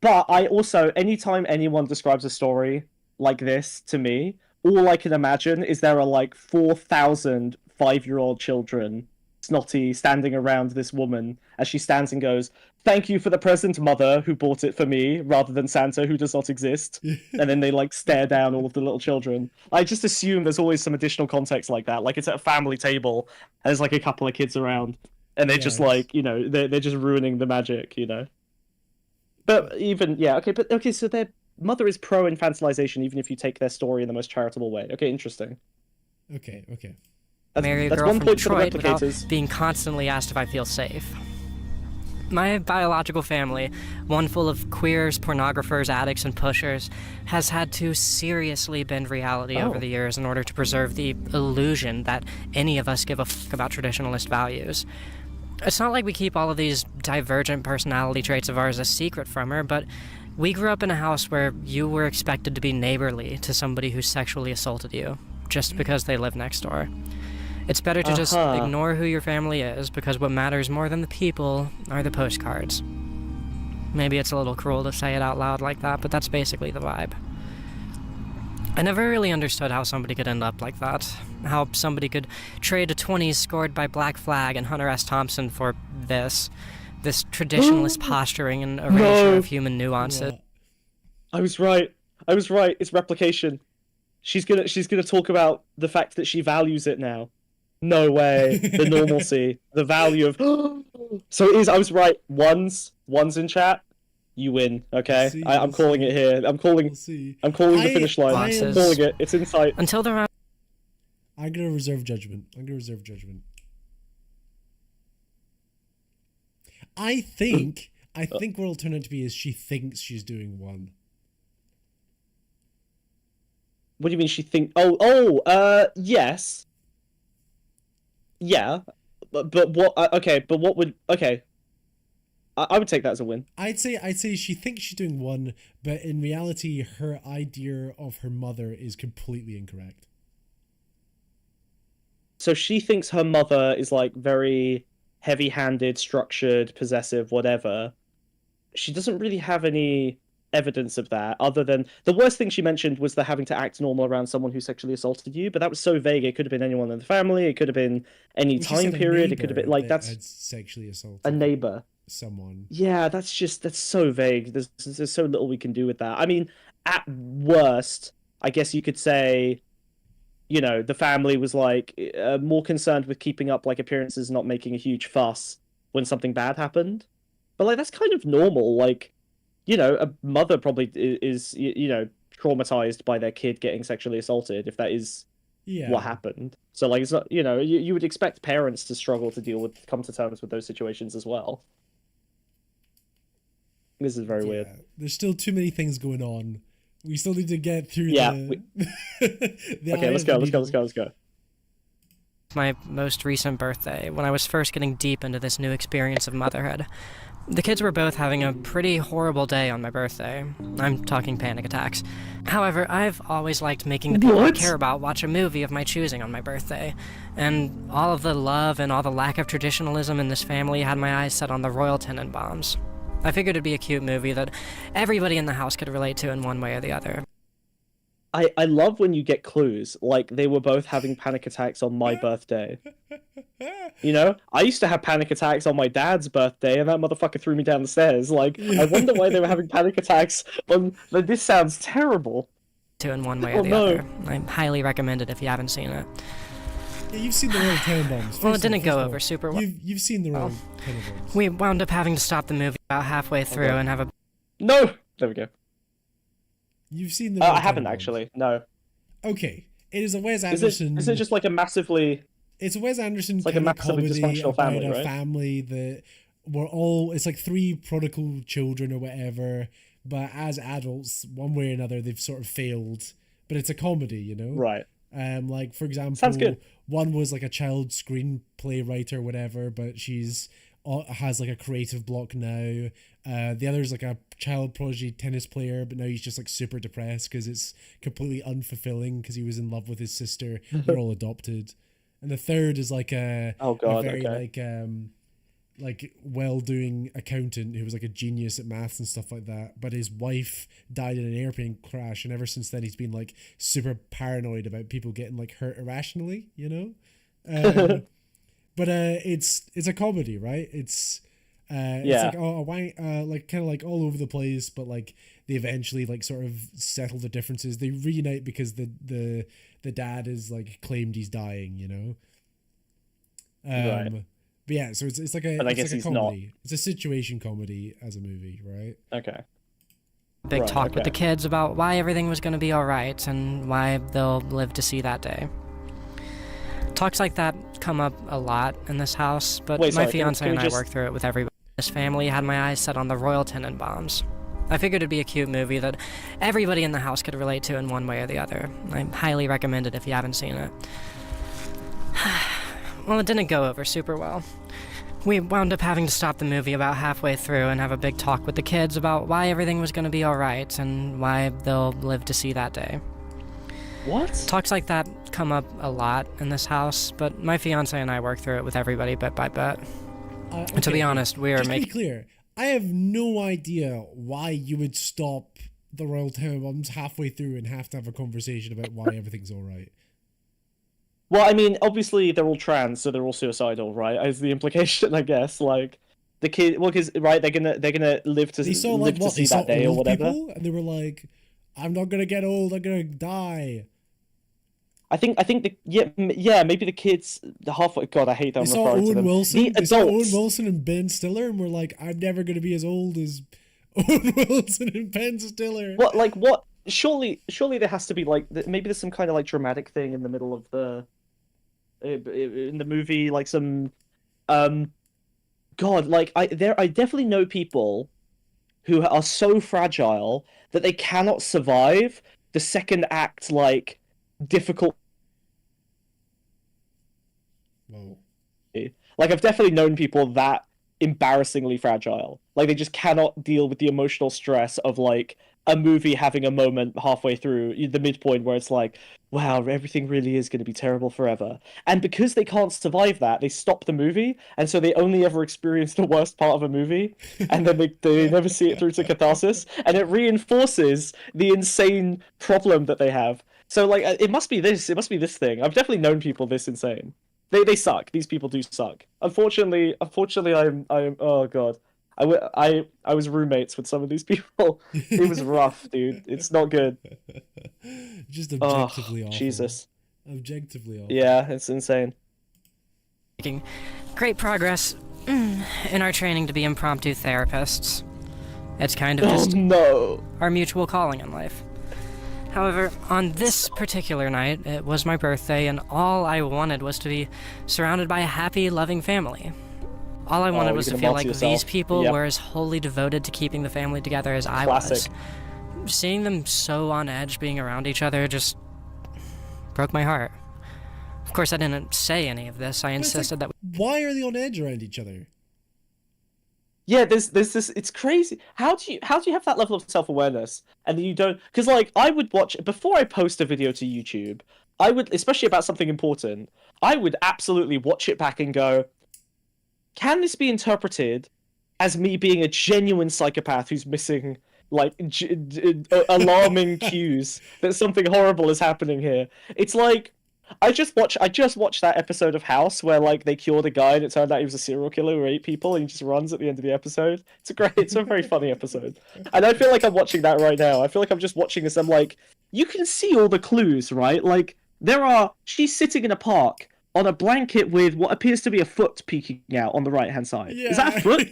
But I also... Anytime anyone describes a story like this to me, all I can imagine is there are like 4,000 5-year-old children, snotty, standing around this woman as she stands and goes, "Thank you for the present, mother, who bought it for me, rather than Santa, who does not exist." And then they like stare down all of the little children. I just assume there's always some additional context like that. Like it's at a family table, and there's like a couple of kids around, and they're just Yes. like, you know, they're just ruining the magic, you know. But even, yeah, okay, but okay, so their mother is pro infantilization, even if you take their story in the most charitable way. Okay, interesting. Okay, okay. Marry a That's girl one from point for the Detroit without replicators. being constantly asked if I feel safe. My biological family, one full of queers, pornographers, addicts, and pushers, has had to seriously bend reality over Oh. the years in order to preserve the illusion that any of us give a fuck about traditionalist values. It's not like we keep all of these divergent personality traits of ours a secret from her, but we grew up in a house where you were expected to be neighborly to somebody who sexually assaulted you, just because they live next door. It's better to just ignore who your family is, because what matters more than the people are the postcards. Maybe it's a little cruel to say it out loud like that, but that's basically the vibe. I never really understood how somebody could end up like that. How somebody could trade a 20s scored by Black Flag and Hunter S. Thompson for this traditionalist posturing and erasure of human nuances. What? I was right. It's replication. She's gonna talk about the fact that she values it now. No way. The normalcy, the value of. So it is. I was right. Ones in chat. You win. Okay. See, I'm calling it here. I'm calling. We'll see. I'm calling the I- finish line. I I'm am- calling it. It's in sight. Until they're around I'm gonna reserve judgment. I think what it'll turn out to be is she thinks she's doing one. What do you mean? She think? Yes. Yeah, but what? Okay, but what would? Okay, I would take that as a win. I'd say she thinks she's doing one, but in reality, her idea of her mother is completely incorrect. So she thinks her mother is like very heavy-handed, structured, possessive, whatever. She doesn't really have any evidence of that, other than the worst thing she mentioned was the having to act normal around someone who sexually assaulted you. But that was so vague. It could have been anyone in the family. It could have been any Well, she time said a period. It could have been neighbor like that that's had sexually assaulted a neighbor. someone. Yeah, that's so vague. There's so little we can do with that. I mean, at worst, I guess you could say, you know, the family was like more concerned with keeping up like appearances, not making a huge fuss when something bad happened. But like that's kind of normal. Like, you know, a mother probably is you know, traumatized by their kid getting sexually assaulted if that is Yeah. what happened. So like it's not, you know, you would expect parents to struggle to come to terms with those situations as well. This is very Yeah. weird. There's still too many things going on. We still need to get through Yeah, the. the Okay, eye let's of the go. needle. my most recent birthday, when I was first getting deep into this new experience of motherhood. The kids were both having a pretty horrible day on my birthday. I'm talking panic attacks. However, I've always liked making the people I care about watch a movie of my choosing on my birthday. And all of the love and all the lack of traditionalism in this family had my eyes set on the Royal Tenenbaums. I figured it'd be a cute movie that everybody in the house could relate to in one way or the other. I love when you get clues. Like they were both having panic attacks on my birthday. You know, I used to have panic attacks on my dad's birthday, and that motherfucker threw me down the stairs. Like, I wonder why they were having panic attacks on. Like, this sounds terrible. To in one way or the no. other. I highly recommend it if you haven't seen it. Yeah, you've seen the Royal Tenenbaums. Well, it didn't go over super well. You've seen the Royal Tenenbaums. We wound up having to stop the movie about halfway through and have a No, there we go. You've seen the. Royal I haven't Tenenbaums. actually. No. Okay, it is a Wes Is Anderson. it just like a massively? It's a Wes Anderson like a kind of massively comedy dysfunctional about family, a right? family that were all. It's like three prodigal children or whatever, but as adults, one way or another, they've sort of failed. But it's a comedy, you know. Right. Like for example, Sounds good. one was like a child screenplay writer, whatever, but she's has like a creative block now. The other's like a child prodigy tennis player, but now he's just like super depressed because it's completely unfulfilling because he was in love with his sister. They're all adopted. And the third is like a Oh, God, a very okay. like like well-doing accountant who was like a genius at maths and stuff like that, but his wife died in an airplane crash, and ever since then he's been like super paranoid about people getting like hurt irrationally, you know. But it's a comedy, right? It's like like kind of like all over the place, but like they eventually like sort of settle the differences. They reunite because the dad is like claimed he's dying, you know. Right. But yeah, so it's like a, But I it's guess like a he's comedy. not. It's a situation comedy as a movie, right? Okay. Big Right, talk with the okay. kids about why everything was going to be alright and why they'll live to see that day. Talks like that come up a lot in this house, but Wait, my sorry, fiance can we and I just- work through it with everybody. This family had my eyes set on the Royal Tenenbaums. I figured it'd be a cute movie that everybody in the house could relate to in one way or the other. I highly recommend it if you haven't seen it. Well, it didn't go over super well. We wound up having to stop the movie about halfway through and have a big talk with the kids about why everything was going to be alright and why they'll live to see that day. What? Talks like that come up a lot in this house, but my fiance and I work through it with everybody bit by bit. And to be honest, we are Just to be making... clear, I have no idea why you would stop the Royal Tenenbaums halfway through and have to have a conversation about why everything's all right. Well, I mean, obviously they're all trans, so they're all suicidal, right? Is the implication, I guess. Like the kid, well, because right, they're gonna live to They saw live like to what see they saw that day or old whatever. people, and they were like, "I'm not gonna get old. I'm gonna die." I think maybe the kids the halfway. God, I hate that They I'm saw referring to Owen them. Wilson. The They saw Owen adults. Wilson and Ben Stiller, and were like, "I'm never gonna be as old as Owen Wilson and Ben Stiller." What like what? Surely there has to be like maybe there's some kind of like dramatic thing in the middle of the in the movie, like some God, like I definitely know people who are so fragile that they cannot survive the second act, like difficult. Whoa. Like I've definitely known people that embarrassingly fragile. Like they just cannot deal with the emotional stress of like a movie having a moment halfway through the midpoint where it's like, wow, everything really is going to be terrible forever. And because they can't survive that, they stop the movie, and so they only ever experience the worst part of a movie, and then they never see it through to catharsis, and it reinforces the insane problem that they have. So like it must be this thing. I've definitely known people this insane. They suck. These people do suck. Unfortunately, I'm oh god. I was roommates with some of these people. It was rough, dude. It's not good. Just objectively awful. Jesus. Objectively awful. Yeah, it's insane. making great progress in our training to be impromptu therapists. It's kind of Oh just no. our mutual calling in life. However, on this particular night, it was my birthday, and all I wanted was to be surrounded by a happy, loving family. All I wanted was to you're gonna feel multi like yourself. these people Yep. were as wholly devoted to keeping the family together as I Classic. was. Seeing them so on edge being around each other just broke my heart. Of course, I didn't say any of this. I But it's like, insisted that why are they on edge around each other? Yeah, there's this. It's crazy. How do you have that level of self-awareness and you don't? Because like I would watch before I post a video to YouTube. I would, especially about something important, I would absolutely watch it back and go, can this be interpreted as me being a genuine psychopath who's missing like alarming cues that something horrible is happening here? It's like I just watched that episode of House where like they cured a guy and it turned out he was a serial killer who ate people and he just runs at the end of the episode. It's a very funny episode. And I feel like I'm watching that right now. I feel like I'm just watching this. I'm like, you can see all the clues, right? Like she's sitting in a park on a blanket with what appears to be a foot peeking out on the right hand side. Yeah. Is that a foot?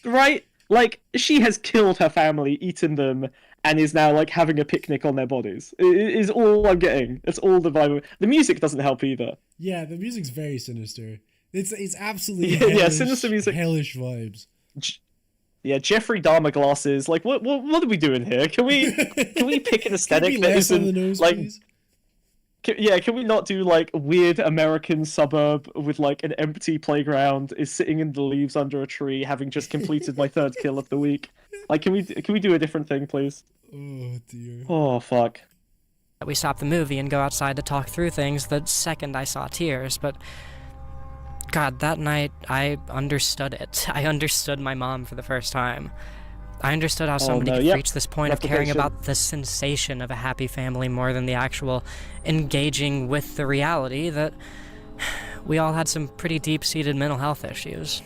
Right? Like she has killed her family, eaten them, and is now like having a picnic on their bodies. It is all I'm getting. It's all the vibe. The music doesn't help either. Yeah, the music's very sinister. It's absolutely Yeah, hellish, sinister music. hellish vibes. Yeah, Jeffrey Dahmer glasses. Like, what are we doing here? Can we pick an aesthetic Can we that less on the isn't nose, like? please? Can we not do like a weird American suburb with like an empty playground, is sitting in the leaves under a tree, having just completed my third kill of the week? Like, can we do a different thing, please? Oh dear. Oh fuck. we stopped the movie and go outside to talk through things the second I saw tears, but God, that night, I understood it. I understood my mom for the first time. I understood how somebody no, could yep. reach this point of caring Replication. about the sensation of a happy family more than the actual engaging with the reality that we all had some pretty deep-seated mental health issues.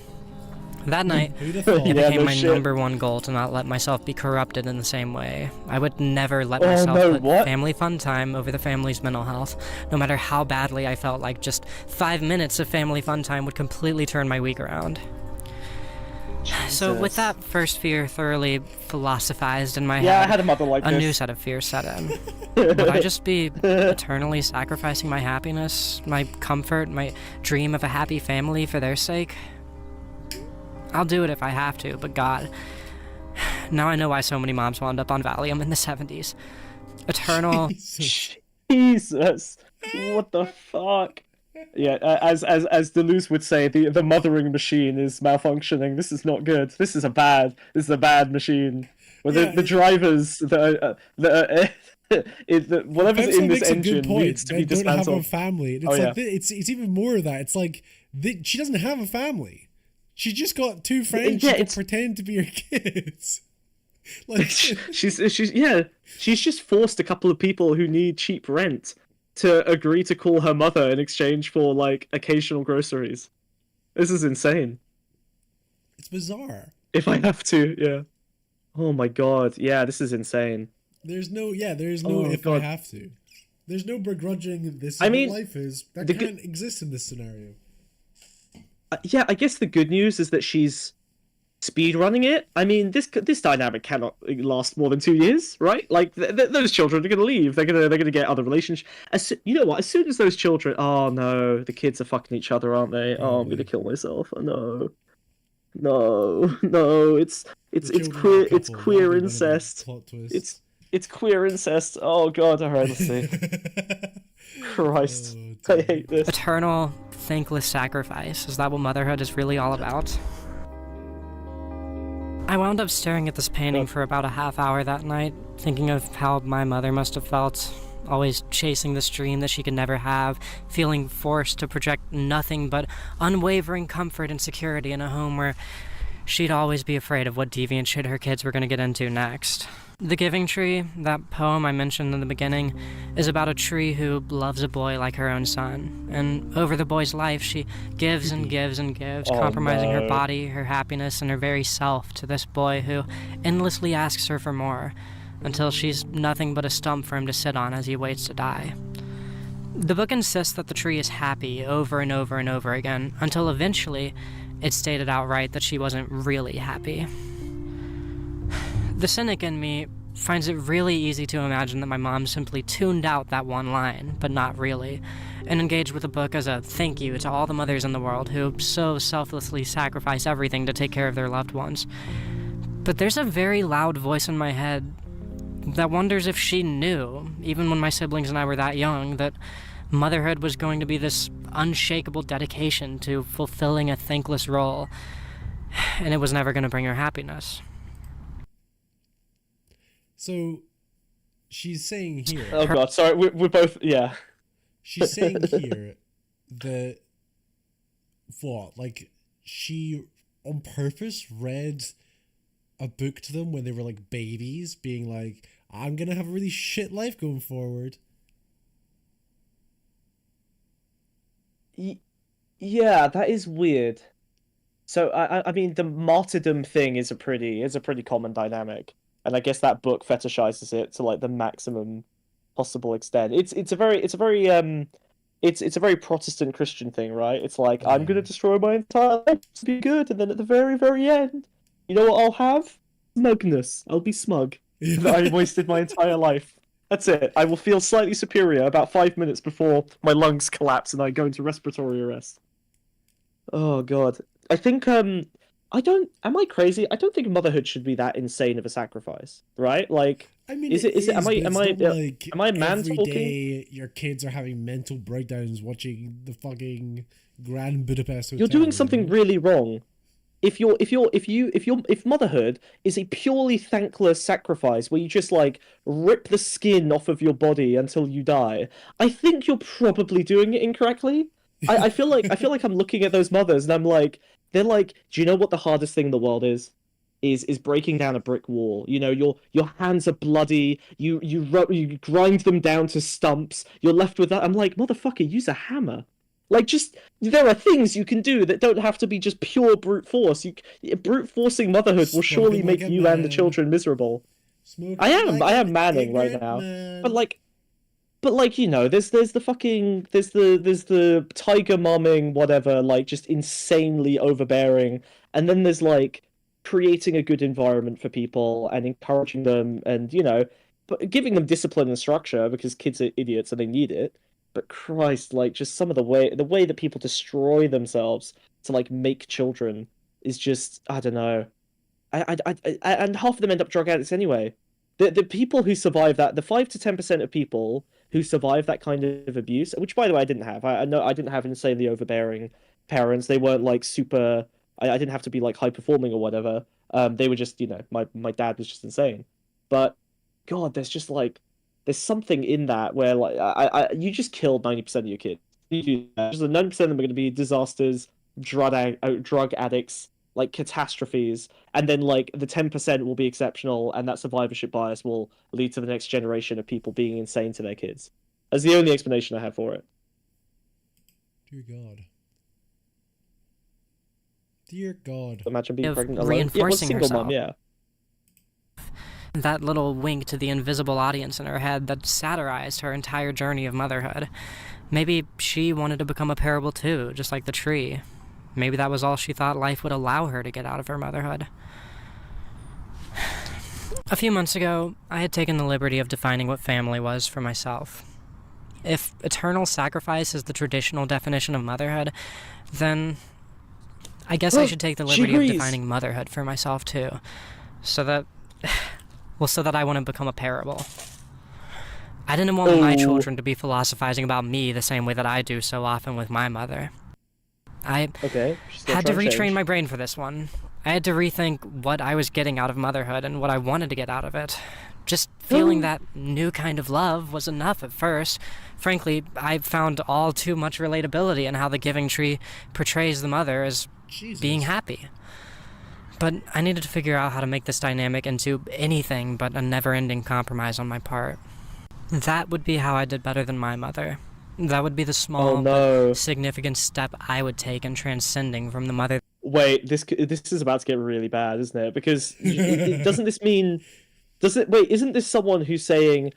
That night, Who'd have thought? it Yeah, became no my shit. number one goal to not let myself be corrupted in the same way. I would never let Oh, myself no, put what? family fun time over the family's mental health, no matter how badly I felt like just 5 minutes of family fun time would completely turn my week around. So with Jesus. that first fear thoroughly philosophized in my Yeah, I head, had a mother like a this. new set of fears set in. Would I just be eternally sacrificing my happiness, my comfort, my dream of a happy family for their sake? I'll do it if I have to, but God, now I know why so many moms wound up on Valium in the 70s. Eternal... Jesus. Jesus, what the fuck? Yeah, as Deleuze would say, the mothering machine is malfunctioning. This is not good. This is a bad machine. Where Yeah, the drivers whatever's Pencil in this makes a good engine point. needs to They be don't have a dismantled. family. It's Oh, like yeah. it's even more of that. It's like she doesn't have a family. She just got two friends. Yeah, she can it's- pretend to be her kids. Like she's just forced a couple of people who need cheap rent to agree to call her mother in exchange for like occasional groceries. This is insane. it's bizarre. If I have to, yeah. Oh my god, yeah, this is insane. There's no Oh, if God. I have to. There's no begrudging this is I mean, what life is. That the can't exist in this scenario. Yeah, I guess the good news is that she's speed running it. I mean, this dynamic cannot last more than 2 years, right? Like those children are going to leave. They're gonna get other relations. You know what? As soon as those children, oh no, the kids are fucking each other, aren't they? Oh, I'm Probably. gonna kill myself. Oh no, no, it's The it's children queer. are a It's couple. queer That'll be one of the incest. plot twists. It's queer incest. Oh god, alright, let's see. Christ, Oh, I dear. hate this. Eternal, thankless sacrifice. Is that what motherhood is really all about? I wound up staring at this painting for about a half hour that night, thinking of how my mother must have felt, always chasing this dream that she could never have, feeling forced to project nothing but unwavering comfort and security in a home where she'd always be afraid of what deviant shit her kids were going to get into next. The Giving Tree, that poem I mentioned in the beginning, is about a tree who loves a boy like her own son. And over the boy's life, she gives and gives and gives, Oh, compromising her no. body, her happiness, and her very self to this boy who endlessly asks her for more, until she's nothing but a stump for him to sit on as he waits to die. The book insists that the tree is happy over and over and over again, until eventually it's stated outright that she wasn't really happy. The cynic in me finds it really easy to imagine that my mom simply tuned out that one line, but not really, and engaged with the book as a thank you to all the mothers in the world who so selflessly sacrifice everything to take care of their loved ones. But there's a very loud voice in my head that wonders if she knew, even when my siblings and I were that young, that motherhood was going to be this unshakable dedication to fulfilling a thankless role, and it was never going to bring her happiness. So she's saying here. Oh god, sorry, we're both, yeah. She's saying here that what? Like she on purpose read a book to them when they were like babies, being like, I'm gonna have a really shit life going forward. Yeah, that is weird. So I mean, the martyrdom thing is a pretty common dynamic, and I guess that book fetishizes it to like the maximum possible extent. It's a very Protestant Christian thing, right? It's like I'm gonna Yeah. destroy my entire life to be good, and then at the very end, you know what I'll have? Smugness. I'll be smug that I wasted my entire life. That's it. I will feel slightly superior about 5 minutes before my lungs collapse and I go into respiratory arrest. Oh god. I think am I crazy? I don't think motherhood should be that insane of a sacrifice, right? Like I mean, Is it- but am it's not like am I man every talking? day your kids are having mental breakdowns watching the fucking Grand Budapest Hotel. you're doing you something know? really wrong. If motherhood is a purely thankless sacrifice where you just like rip the skin off of your body until you die, I think you're probably doing it incorrectly. I feel like I'm looking at those mothers and I'm like, they're like, do you know what the hardest thing in the world is? Is breaking down a brick wall. You know, your hands are bloody. You grind them down to stumps. You're left with that. I'm like, motherfucker, use a hammer. Like, just there are things you can do that don't have to be just pure brute force. Brute forcing motherhood will surely make you and the children miserable. I am manning right now, but like you know, there's the fucking there's the tiger momming whatever, like just insanely overbearing, and then there's like creating a good environment for people and encouraging them, and you know, but giving them discipline and structure because kids are idiots and they need it. But Christ, like just some of the way that people destroy themselves to like make children is just I don't know. And half of them end up drug addicts anyway. The people who survive that, the 5 to 10% of people who survive that kind of abuse, which by the way I didn't have. I know I didn't have insanely overbearing parents. They weren't like super. I didn't have to be like high performing or whatever. They were just, you know, my dad was just insane. But God, there's just like there's something in that where like you just killed 90% of your kids. You do that. Just 90% of them are going to be disasters, drug addicts, like catastrophes, and then like the 10% will be exceptional, and that survivorship bias will lead to the next generation of people being insane to their kids. That's the only explanation I have for it. Dear God. Dear God. Imagine being pregnant alone. Reinforcing single herself. mom, yeah. That little wink to the invisible audience in her head that satirized her entire journey of motherhood. Maybe she wanted to become a parable too, just like the tree. Maybe that was all she thought life would allow her to get out of her motherhood. A few months ago, I had taken the liberty of defining what family was for myself. If eternal sacrifice is the traditional definition of motherhood, then I guess I should take the liberty of defining motherhood for myself too. So that I wouldn't become a parable. I didn't want my children to be philosophizing about me the same way that I do so often with my mother. I had to retrain my brain for this one. I had to rethink what I was getting out of motherhood and what I wanted to get out of it. Just feeling that new kind of love was enough at first. Frankly, I found all too much relatability in how the Giving Tree portrays the mother as being happy. But I needed to figure out how to make this dynamic into anything but a never-ending compromise on my part. That would be how I did better than my mother. That would be the small, but significant step I would take in transcending from the mother. Wait, this is about to get really bad, isn't it? Because doesn't this mean... Wait, isn't this someone who's saying,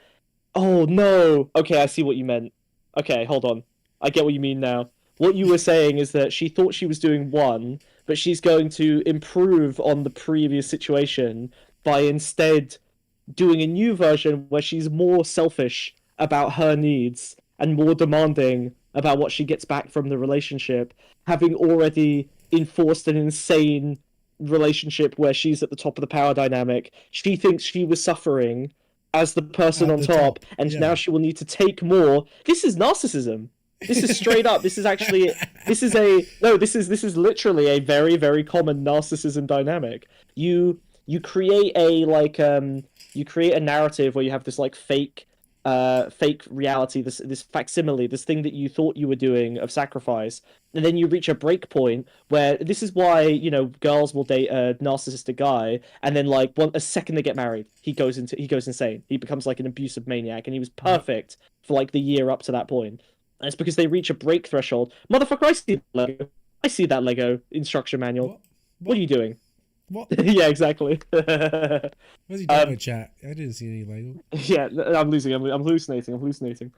oh no, okay, I see what you meant. Okay, hold on. I get what you mean now. What you were saying is that she thought she was doing one, but she's going to improve on the previous situation by instead doing a new version where she's more selfish about her needs and more demanding about what she gets back from the relationship, having already enforced an insane relationship where she's at the top of the power dynamic. She thinks she was suffering as the person on top, and now she will need to take more. This is narcissism. This is straight up. This is literally a very, very common narcissism dynamic. You create a narrative where you have this like fake reality, this facsimile, this thing that you thought you were doing of sacrifice, and then you reach a break point where this is why, you know, girls will date a narcissistic guy, and then like a second they get married, he goes insane. He becomes like an abusive maniac, and he was perfect for like the year up to that point. And it's because they reach a break threshold. Motherfucker, I see that Lego instruction manual. What are you doing? What? Yeah, exactly. What's he doing in chat? I didn't see any Lego. Yeah, I'm hallucinating.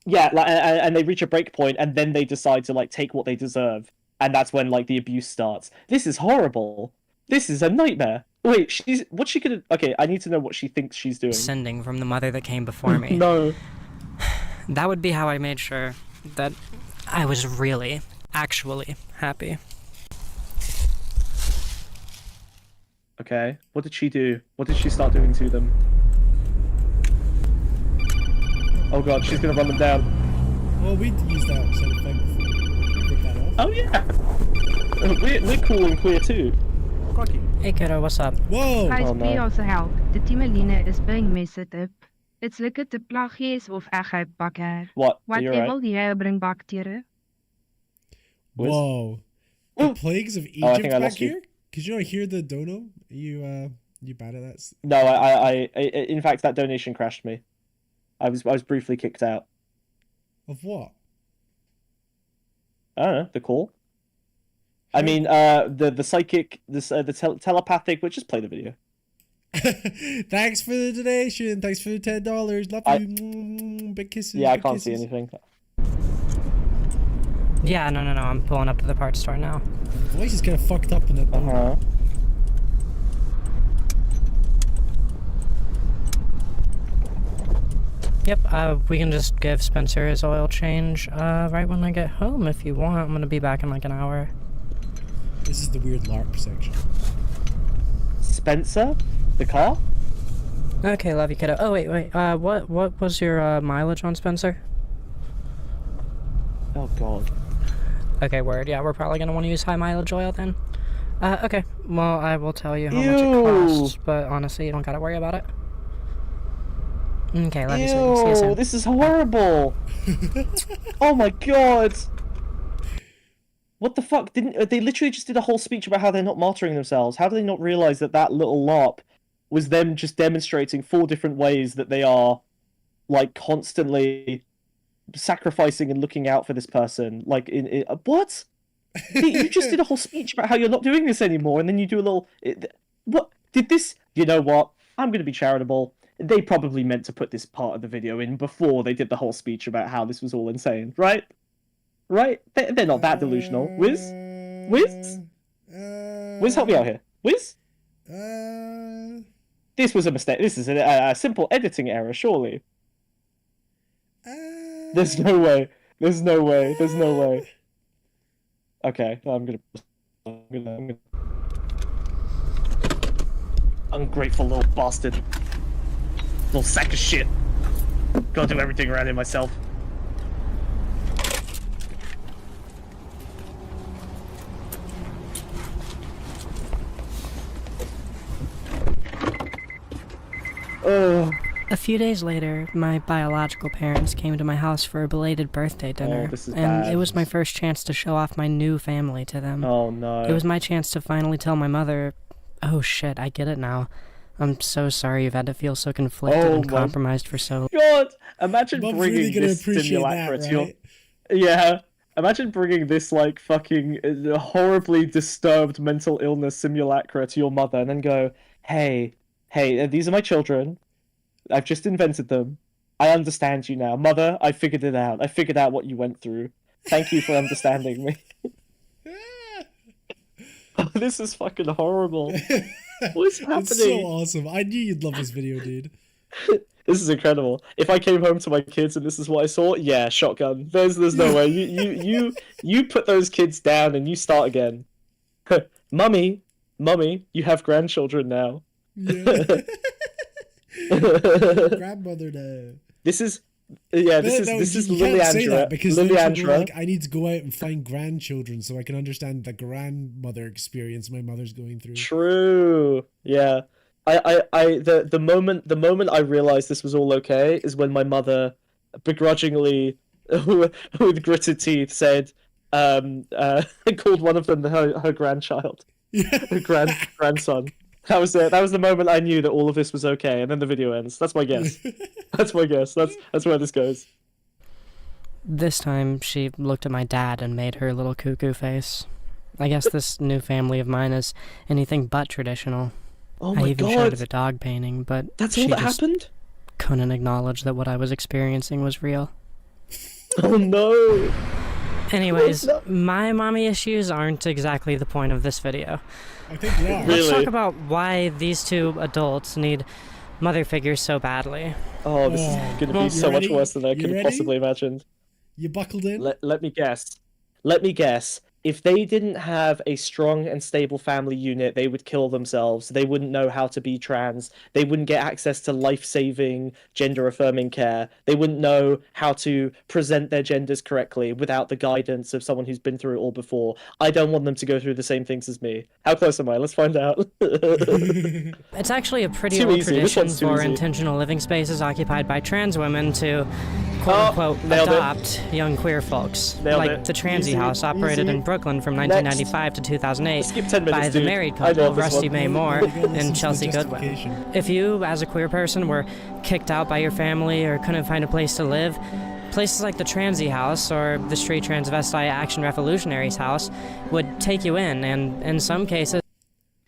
Yeah, like, and they reach a break point, and then they decide to like take what they deserve, and that's when like the abuse starts. This is horrible. This is a nightmare. Wait, what's she gonna? Okay, I need to know what she thinks she's doing. Descending from the mother that came before me. No. That would be how I made sure that I was really, actually happy. Okay, what did she do? What did she start doing to them? Oh god, she's gonna run them down. Well, we used that sound effect before. Take that off. Oh yeah! We're cool and queer too. Hey kiddo, what's up? Whoa! Guys, Oh, no. please also help. The Timeline is being messed up. It's lekker te plaggies of egheid bakker. What? Wat You're evil right. die bring bacteria? Wiz? Whoa. The plagues of Oh, I Egypt think I back lost you. here? Could you not hear the dono? You bad at that? No, I in fact, that donation crashed me. I was briefly kicked out. Of what? I don't know, the call. I mean, the psychic, the telepathic, but just play the video. Thanks for the donation. Thanks for the $10. Love you. Big kisses. Yeah, I big can't kisses. see anything. Yeah, no. I'm pulling up to the parts store now. Voice is kind of fucked up in that. Uh-huh. Yep, we can just give Spencer his oil change right when I get home if you want. I'm gonna be back in like an hour. This is the weird LARP section. Spencer, the car. Okay, love you, kiddo. Oh wait. What was your mileage on Spencer? Oh God. Okay, word. Yeah, we're probably gonna want to use high mileage oil then. Okay. Well, I will tell you how much it costs, but honestly, you don't gotta worry about it. Okay, love you, sweetie. See you soon. This is horrible. Oh my God. What the fuck? Didn't they literally just did a whole speech about how they're not martyring themselves? How do they not realize that that little LARP was them just demonstrating 4 different ways that they are, like, constantly sacrificing and looking out for this person? Like, what? You just did a whole speech about how you're not doing this anymore, and then you do a little. What did this? You know what? I'm gonna be charitable. They probably meant to put this part of the video in before they did the whole speech about how this was all insane, right? Right? They're not that delusional. Wiz? Wiz, help me out here. Wiz? This was a mistake. This is a simple editing error, surely. There's no way. There's no way. There's no way. Okay, I'm gonna... Ungrateful little bastard. Little sack of shit. Gotta do everything around here myself. Oh. A few days later, my biological parents came to my house for a belated birthday dinner, this is and bad. it was my first chance to show off my new family to them. Oh no. It was my chance to finally tell my mother, oh shit, I get it now. I'm so sorry you've had to feel so conflicted and compromised for so long. God, imagine Mom's bringing really gonna this appreciate simulacra that, to your... right? Yeah, imagine bringing this, like, fucking horribly disturbed mental illness simulacra to your mother and then go, hey, these are my children. I've just invented them. I understand you now. Mother, I figured it out. I figured out what you went through. Thank you for understanding me. Oh, this is fucking horrible. What's happening? It's so awesome. I knew you'd love this video, dude. This is incredible. If I came home to my kids and this is what I saw, yeah, shotgun. There's no way. You put those kids down and you start again. Mummy, you have grandchildren now. Yeah. Grandmother now. This is Liliandra. Because Liliandra, like, I need to go out and find grandchildren so I can understand the grandmother experience my mother's going through. True. Yeah. The moment I realized this was all okay is when my mother begrudgingly with gritted teeth said called one of them her grandchild. Yeah. Her grandson. That was it. That was the moment I knew that all of this was okay, and then the video ends. That's my guess. That's my guess. That's where this goes. This time, she looked at my dad and made her little cuckoo face. I guess this new family of mine is anything but traditional. Oh my I even God. showed her the dog painting, but That's she all that just happened? couldn't acknowledge that what I was experiencing was real. Oh no. Anyways, my mommy issues aren't exactly the point of this video. I think they are. Really? Let's talk about why these two adults need mother figures so badly. Oh, this is going to be so much worse than I could have possibly imagined. You buckled in? Let me guess. if they didn't have a strong and stable family unit, they would kill themselves. They wouldn't know how to be trans. They wouldn't get access to life-saving, gender-affirming care. They wouldn't know how to present their genders correctly without the guidance of someone who's been through it all before. I don't want them to go through the same things as me. How close am I? Let's find out. It's actually a pretty Too old easy. This tradition one's too for easy. intentional living spaces occupied by trans women to quote-unquote nailed it. adopt young queer folks. Nailed like it. the Transy Easy, House operated easy. in Brooklyn from 1995 to 2008 Skip 10 minutes, by the dude. married I know couple this Rusty one. Mae Moore Listen to and the Chelsea Goodwin. justification. If you, as a queer person, were kicked out by your family or couldn't find a place to live, places like the Transy House or the Street Transvestite Action Revolutionaries House would take you in, and in some cases,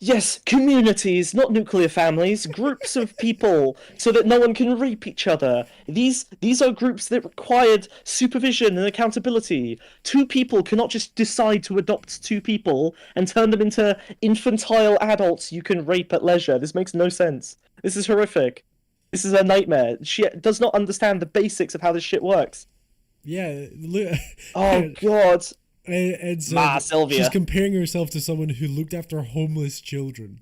Yes, communities, not nuclear families, groups of people, so that no one can rape each other. These are groups that required supervision and accountability. Two people cannot just decide to adopt two people and turn them into infantile adults you can rape at leisure. This makes no sense. This is horrific. This is a nightmare. She does not understand the basics of how this shit works. Yeah. Oh, God. And so Sylvia. she's comparing herself to someone who looked after homeless children.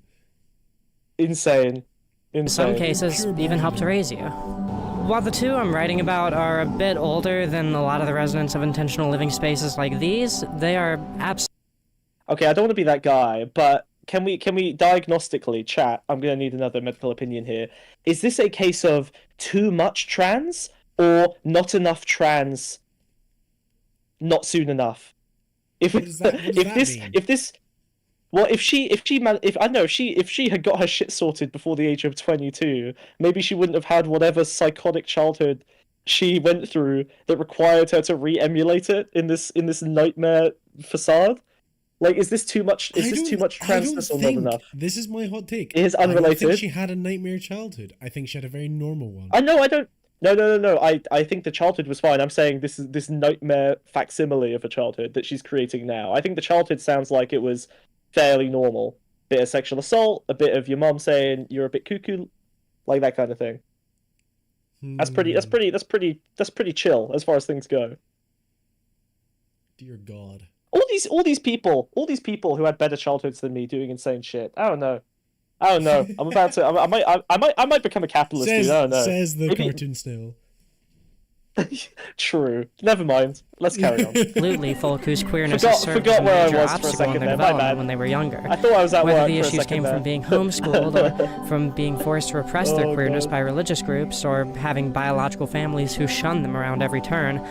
Insane. in some cases, even help to raise you. While the two I'm writing about are a bit older than a lot of the residents of intentional living spaces like these, they are absolutely. Okay, I don't want to be that guy, but can we diagnostically, chat, I'm going to need another medical opinion here. Is this a case of too much trans or not enough trans not soon enough? If What does that mean? If she had got her shit sorted before the age of 22, maybe she wouldn't have had whatever psychotic childhood she went through that required her to re-emulate it in this nightmare facade. Like, is this too much? Is this too much transness or not enough? This is my hot take. It is I don't unrelated. think she had a nightmare childhood. I think she had a very normal one. I don't. No. I think the childhood was fine. I'm saying this nightmare facsimile of a childhood that she's creating now. I think the childhood sounds like it was fairly normal. Bit of sexual assault, a bit of your mom saying you're a bit cuckoo, like that kind of thing. That's pretty chill as far as things go. Dear God. All these people who had better childhoods than me doing insane shit. I don't know. I'm about to. I might become a capitalist. Dude. I don't know. Says the Maybe- cartoon snail. True. Never mind. Let's carry on. Absolutely, folk whose queerness has served Forgot as a where I major was for a obstacle in second their there. My development bad. when they were younger. I thought I was at Whether work the for a issues second came there. from being homeschooled or from being forced to repress their Oh, queerness God. by religious groups or having biological families who shun them around every turn,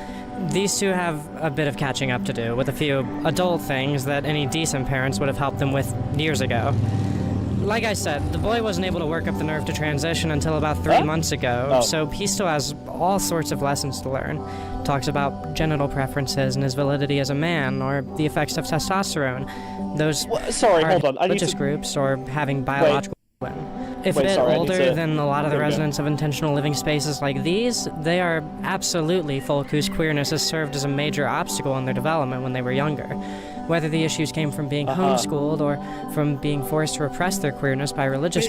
these two have a bit of catching up to do with a few adult things that any decent parents would have helped them with years ago. Like I said, the boy wasn't able to work up the nerve to transition until about 3 months ago, Oh. so he still has all sorts of lessons to learn. Talks about genital preferences and his validity as a man, or the effects of testosterone. Those Sorry, are hold on. I need religious to. groups or having biological children. If a Wait, bit sorry, I need older to- than a lot of the There we go. residents of intentional living spaces like these, they are absolutely folk whose queerness has served as a major obstacle in their development when they were younger. Whether the issues came from being homeschooled or from being forced to repress their queerness by religious.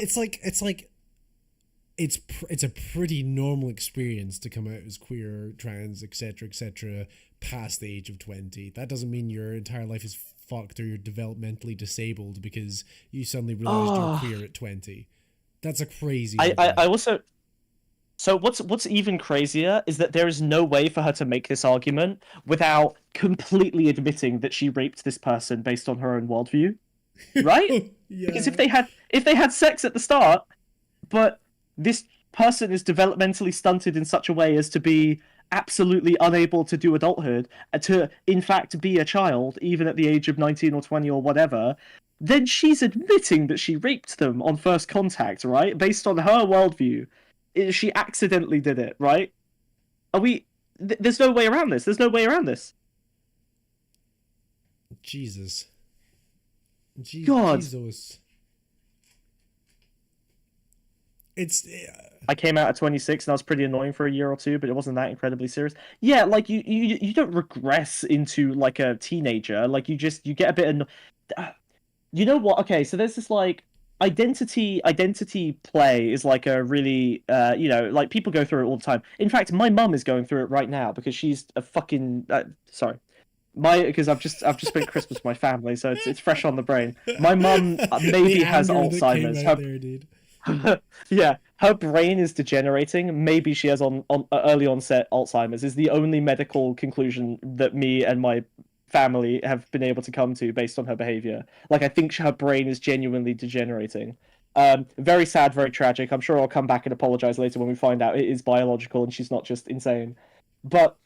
It's a pretty normal experience to come out as queer, trans, etc., past the age of 20. That doesn't mean your entire life is fucked or you're developmentally disabled because you suddenly realized you're queer at 20. That's a crazy. I also. So what's even crazier is that there is no way for her to make this argument without completely admitting that she raped this person based on her own worldview, right? Yeah. Because if they had sex at the start, but this person is developmentally stunted in such a way as to be absolutely unable to do adulthood, to in fact be a child, even at the age of 19 or 20 or whatever, then she's admitting that she raped them on first contact, right? Based on her worldview. She accidentally did it, right? Are we... There's no way around this. There's no way around this. Jesus. God. Jesus. It's I came out at 26 and I was pretty annoying for a year or two, but it wasn't that incredibly serious. Yeah, like you don't regress into like a teenager. Like you get a bit you know what? Okay, so there's this like identity play is like a really like people go through it all the time. In fact, my mum is going through it right now because she's a fucking sorry. because I've just spent Christmas with my family, so it's fresh on the brain. My mum maybe The has anger that came Alzheimer's. out there, dude. Yeah, her brain is degenerating. Maybe she has early onset Alzheimer's. Is the only medical conclusion that me and my family have been able to come to based on her behavior. Like, I think her brain is genuinely degenerating. Very sad, very tragic. I'm sure I'll come back and apologize later when we find out it is biological and she's not just insane. But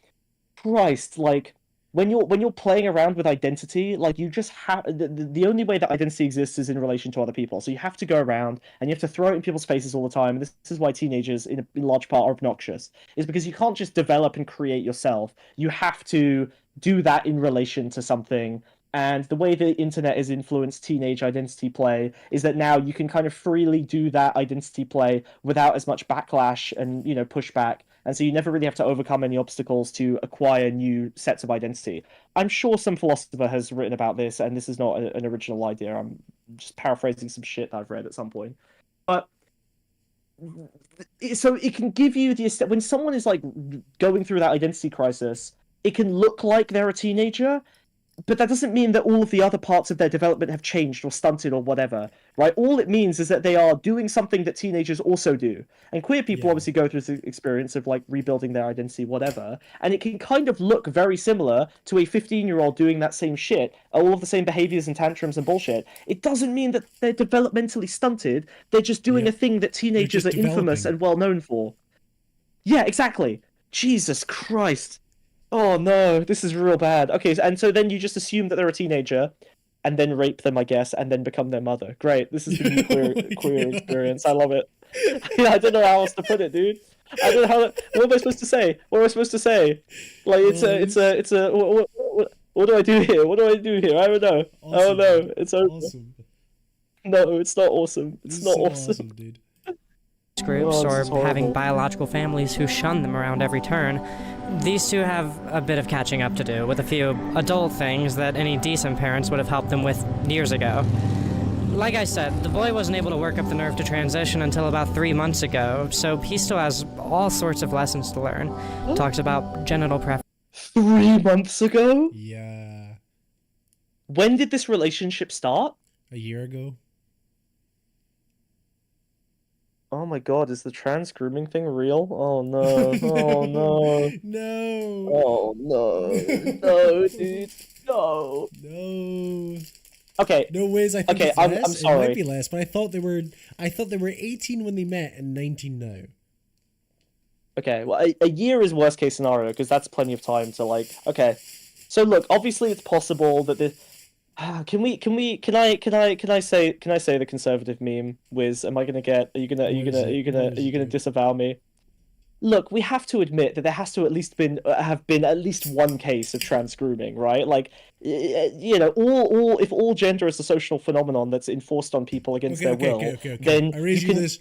Christ, like, when you're playing around with identity, like, you just have the only way that identity exists is in relation to other people. So you have to go around and you have to throw it in people's faces all the time. And this is why teenagers, in large part, are obnoxious. Is because you can't just develop and create yourself. You have to do that in relation to something. And the way the internet has influenced teenage identity play is that now you can kind of freely do that identity play without as much backlash and, pushback. And so you never really have to overcome any obstacles to acquire new sets of identity. I'm sure some philosopher has written about this, and this is not an original idea. I'm just paraphrasing some shit that I've read at some point. But so it can give you when someone is like going through that identity crisis, it can look like they're a teenager, but that doesn't mean that all of the other parts of their development have changed or stunted or whatever, right? All it means is that they are doing something that teenagers also do. And queer people obviously go through this experience of like rebuilding their identity, whatever. And it can kind of look very similar to a 15-year-old doing that same shit, all of the same behaviors and tantrums and bullshit. It doesn't mean that they're developmentally stunted. They're just doing a thing that teenagers are infamous and well known for. Yeah, exactly. Jesus Christ. Oh no, this is real bad. Okay, and so then you just assume that they're a teenager, and then rape them, I guess, and then become their mother. Great, this is the queer experience. I love it. I don't know how else to put it, dude. I don't know how. What am I supposed to say? What am I supposed to say? Like, it's a. What do I do here? What do I do here? I don't know. Awesome. I don't know. It's over. Awesome. No, it's not awesome. It's not so awesome, dude. Groups or having biological families who shun them around every turn, these two have a bit of catching up to do with a few adult things that any decent parents would have helped them with years ago. Like I said, the boy wasn't able to work up the nerve to transition until about 3 months ago, so he still has all sorts of lessons to learn. Talks about genital preference. 3 months ago? Yeah. When did this relationship start? A year ago. Oh my god, is the trans grooming thing real? Oh no, oh no. No. Oh no. No, dude. No. No. Okay. No ways, I think okay, it's less. I'm sorry. It might be less, but I thought they were 18 when they met and 19 now. Okay, well a year is worst case scenario because that's plenty of time to like okay. So look, obviously it's possible that the Can I say the conservative meme, Wiz? Am I gonna get? Are you gonna disavow me? Look, we have to admit that there has to have been at least one case of trans grooming, right? Like, if all gender is a social phenomenon that's enforced on people against their will, then I raise you this.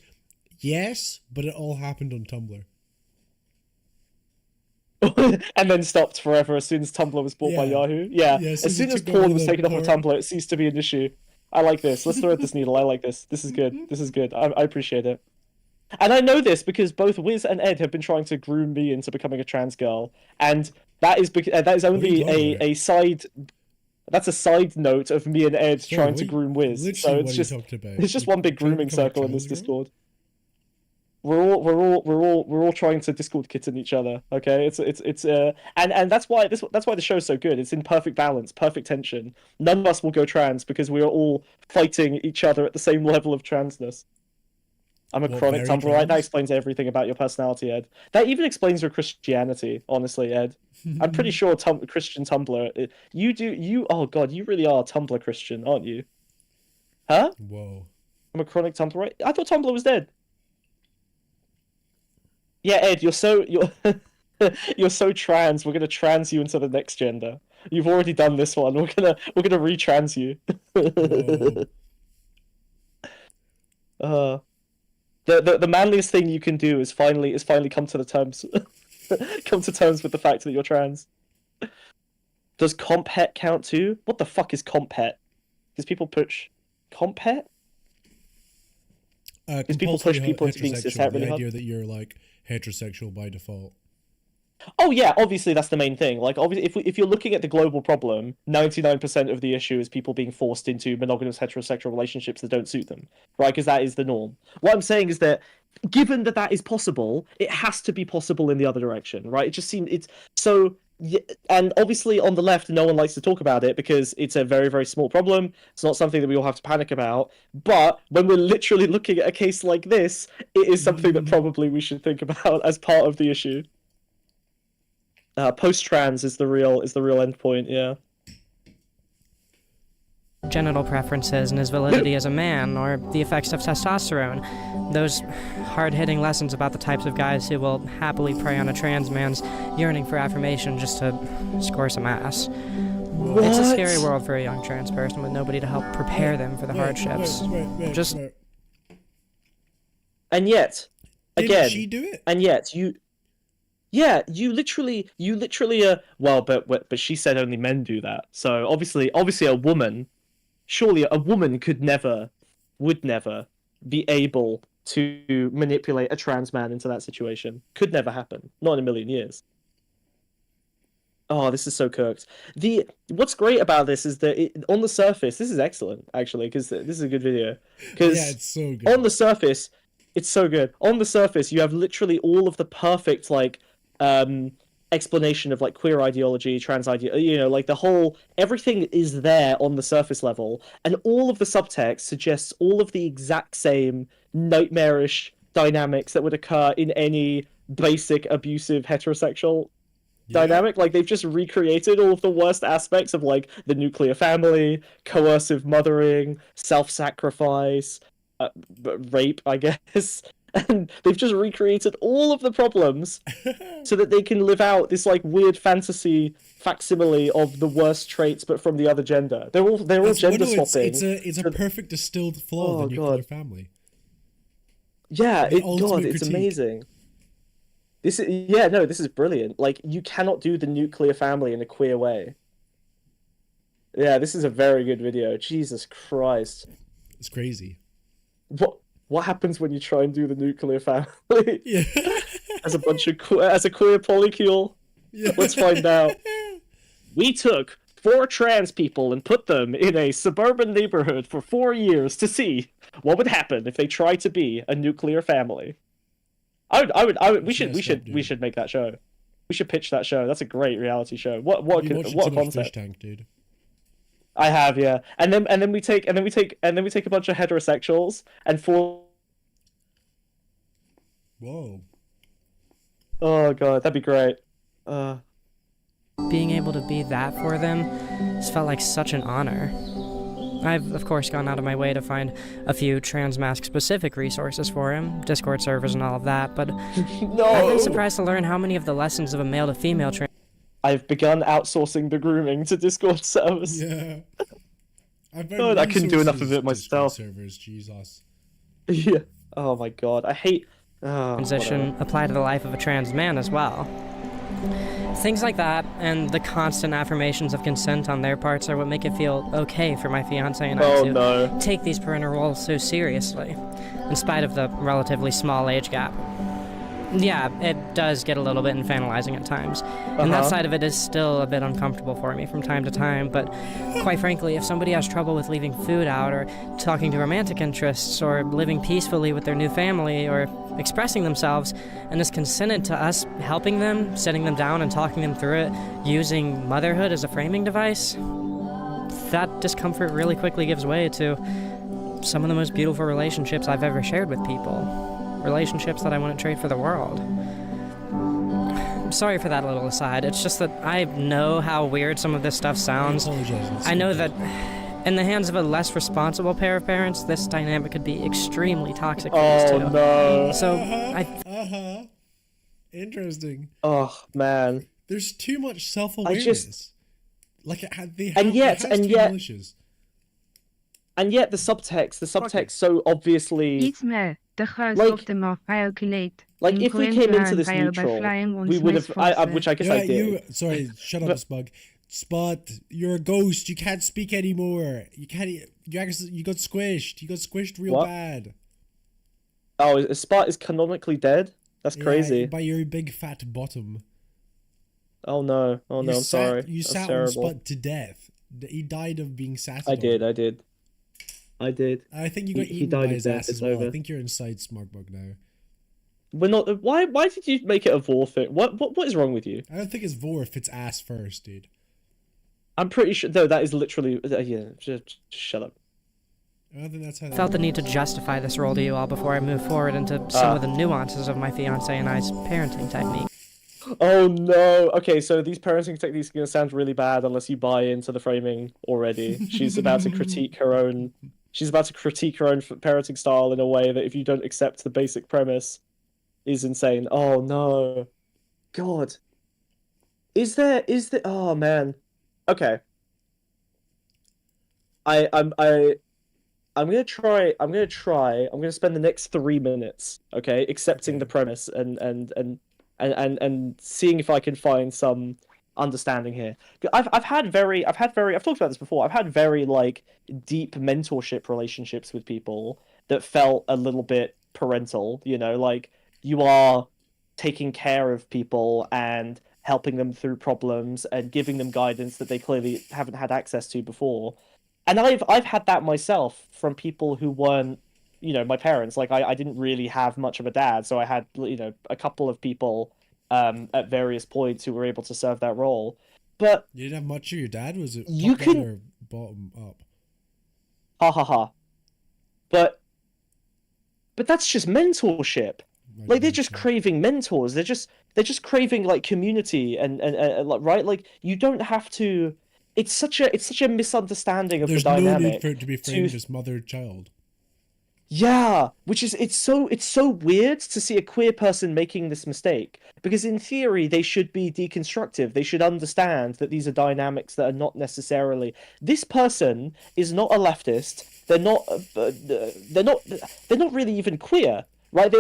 Yes, but it all happened on Tumblr. and then stopped forever as soon as Tumblr was bought by Yahoo. Yeah, as soon as porn was taken off of Tumblr, it ceased to be an issue. I like this. Let's thread this needle. I like this. This is good. This is good. I appreciate it. And I know this because both Wiz and Ed have been trying to groom me into becoming a trans girl, and that is only a side. That's a side note of me and Ed trying to groom Wiz. So it's just one big grooming circle in this Discord. We're all trying to Discord kitten each other. Okay, and that's why the show's so good. It's in perfect balance, perfect tension. None of us will go trans because we are all fighting each other at the same level of transness. I'm a chronic Tumblrite. That explains everything about your personality, Ed. That even explains your Christianity, honestly, Ed. I'm pretty sure Christian Tumblr. Oh god, you really are a Tumblr Christian, aren't you? Huh? Whoa. I'm a chronic Tumblrite. I thought Tumblr was dead. Yeah, Ed, you're so trans. We're gonna trans you into the next gender. You've already done this one. We're gonna retrans you. The manliest thing you can do is finally come to terms with the fact that you're trans. Does comp het count too? What the fuck is comp het? Because people push comp het. Because people push people into being cishet really hard. The idea that you're like heterosexual by default. Oh yeah, obviously that's the main thing. Like, obviously, if you're looking at the global problem, 99% of the issue is people being forced into monogamous heterosexual relationships that don't suit them, right? Because that is the norm. What I'm saying is that, given that that is possible, it has to be possible in the other direction, right? It just seems it's so. And obviously, on the left, no one likes to talk about it because it's a very, very small problem. It's not something that we all have to panic about. But when we're literally looking at a case like this, it is something that probably we should think about as part of the issue. Post-trans is the real endpoint, yeah. Genital preferences and his validity as a man, or the effects of testosterone. Those hard-hitting lessons about the types of guys who will happily prey on a trans man's yearning for affirmation just to score some ass. What? It's a scary world for a young trans person with nobody to help prepare them for the hardships. And yet, again, did she do it? And yet you. Yeah, you literally well, but she said only men do that. So obviously a woman, surely a woman would never be able to manipulate a trans man into that situation. Could never happen. Not in a million years. Oh, this is so cooked. What's great about this is that on the surface, this is excellent actually, because this is a good video. Because yeah, it's so good. On the surface, it's so good. On the surface, you have literally all of the perfect explanation of like queer ideology, trans ideology, like the whole everything is there on the surface level, and all of the subtext suggests all of the exact same nightmarish dynamics that would occur in any basic abusive heterosexual dynamic. Like they've just recreated all of the worst aspects of like the nuclear family, coercive mothering, self-sacrifice, rape, I guess. And they've just recreated all of the problems so that they can live out this like weird fantasy facsimile of the worst traits, but from the other gender. They're all gender swapping. It's a perfect distilled flaw of the nuclear family. Yeah, it's amazing. This is brilliant. Like, you cannot do the nuclear family in a queer way. Yeah, this is a very good video. Jesus Christ. It's crazy. What happens when you try and do the nuclear family? Yeah. as a queer polycule? Yeah. Let's find out. We took 4 trans people and put them in a suburban neighborhood for 4 years to see what would happen if they tried to be a nuclear family. We should make that show. We should pitch that show. That's a great reality show. What concept? Fish Tank, dude. I have, yeah. And then we take a bunch of heterosexuals and form. Whoa. Oh god, that'd be great. Being able to be that for them has felt like such an honor. I've, of course, gone out of my way to find a few transmasc-specific resources for him, Discord servers and all of that, but no! I've been surprised to learn how many of the lessons of a male-to-female I've begun outsourcing the grooming to Discord servers. Yeah. I couldn't do enough of it myself. Servers, Jesus. Yeah. Oh my god, I hate... transition apply to the life of a trans man as well. Things like that, and the constant affirmations of consent on their parts are what make it feel okay for my fiancé and I to take these parental roles so seriously, in spite of the relatively small age gap. Yeah, it does get a little bit infantilizing at times, and that side of it is still a bit uncomfortable for me from time to time, but quite frankly, if somebody has trouble with leaving food out, or talking to romantic interests, or living peacefully with their new family, or expressing themselves, and is consented to us helping them, sitting them down and talking them through it, using motherhood as a framing device, that discomfort really quickly gives way to some of the most beautiful relationships I've ever shared with people. Relationships that I wouldn't trade for the world. I'm sorry for that little aside. It's just that I know how weird some of this stuff sounds. I know that in the hands of a less responsible pair of parents, this dynamic could be extremely toxic for these two. Oh no. So Interesting. Oh man. There's too much self-awareness. And yet the subtext so obviously Iets meer. De gas Like- op de mafioculet. like if we came into this neutral, we would have which I guess I did. Sorry, shut up, Smug. Spot, you're a ghost. You can't speak anymore. You can't. You got squished. You got squished real bad. Oh, Spot is canonically dead? That's crazy. By your big fat bottom. Oh no, I'm sorry. You That's sat on terrible. Spud to death. He died of being sat I on. did. I did. I think you got He eaten died by of his death. ass It's as well. I over. think you're inside Smartbug now. We're not. Why did you make it a vor thing? What is wrong with you? I don't think it's vor if it's ass first, dude. I'm pretty sure. No, that is literally. Yeah, just shut up. I don't think that's how. I felt the need to justify this role to you all before I move forward into some of the nuances of my fiance and I's parenting technique. Oh no. Okay, so these parenting techniques are gonna sound really bad unless you buy into the framing already. She's about to critique her own. She's about to critique her own parenting style in a way that, if you don't accept the basic premise, is insane. Oh no. God. Is there? Oh man. Okay. I I'm gonna try. I'm gonna spend the next 3 minutes, okay, accepting the Okay. premise and seeing if I can find some understanding here. I've talked about this before. I've had very like deep mentorship relationships with people that felt a little bit parental. You know, like you are taking care of people and helping them through problems and giving them guidance that they clearly haven't had access to before. And I've had that myself from people who weren't, my parents. Like I didn't really have much of a dad, so I had, a couple of people at various points who were able to serve that role. But You didn't have much of your dad? Was it you top down can or bottom up? ha ha ha. But that's just mentorship. Like they're just craving mentors. They're just craving like community and like, right, like you don't have to. It's such a misunderstanding of There's the no dynamic need for it to be to framed as mother-child. Yeah, which is it's so weird to see a queer person making this mistake, because in theory they should be deconstructive. They should understand that these are dynamics that are not necessarily. This person is not a leftist. They're not really even queer, right?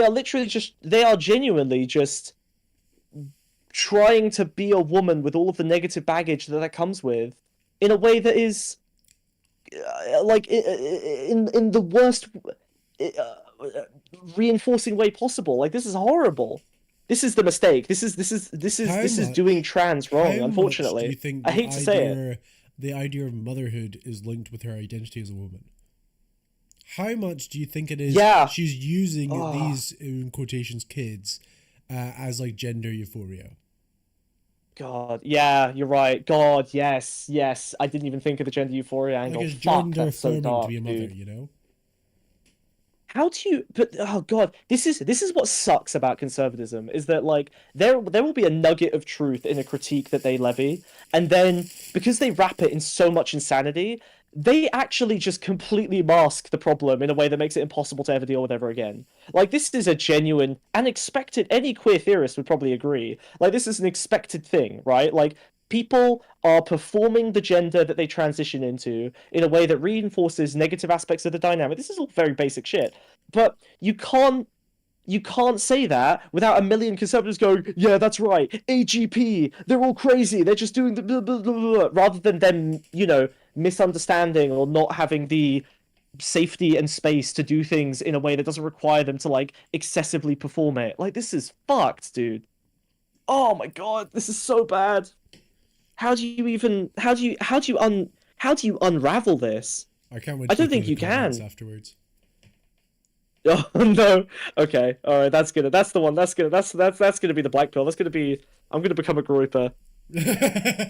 They are genuinely just trying to be a woman with all of the negative baggage that comes with, in a way that is like in the worst uh, reinforcing way possible. Like this is horrible. This is the mistake. This is doing trans wrong. How much do you Unfortunately, think I hate to say it. the idea of motherhood is linked with her identity as a woman? How much do you think it is Yeah. she's using Oh. these, in quotations, kids as like gender euphoria? God, yeah, you're right. God, yes. I didn't even think of the gender euphoria Like angle. it's Fuck, gender that's so affirming dark, to be a mother, dude. you know? How do you? But oh god, this is what sucks about conservatism, is that like there will be a nugget of truth in a critique that they levy, and then because they wrap it in so much insanity, they actually just completely mask the problem in a way that makes it impossible to ever deal with ever again. Like this is a genuine and expected. Any queer theorist would probably agree. Like this is an expected thing, right? Like people are performing the gender that they transition into in a way that reinforces negative aspects of the dynamic. This is all very basic shit. But you can't say that without a million conservatives going, yeah, that's right, AGP, they're all crazy, they're just doing the blah, blah, blah, blah, rather than them, misunderstanding or not having the safety and space to do things in a way that doesn't require them to like excessively perform it. Like this is fucked, dude. Oh my god, this is so bad. How do you unravel this? I can't wait I to don't look think through you the comments can. afterwards. Oh no. Okay. All right. That's the one. That's gonna be the black pill. I'm gonna become a grouper.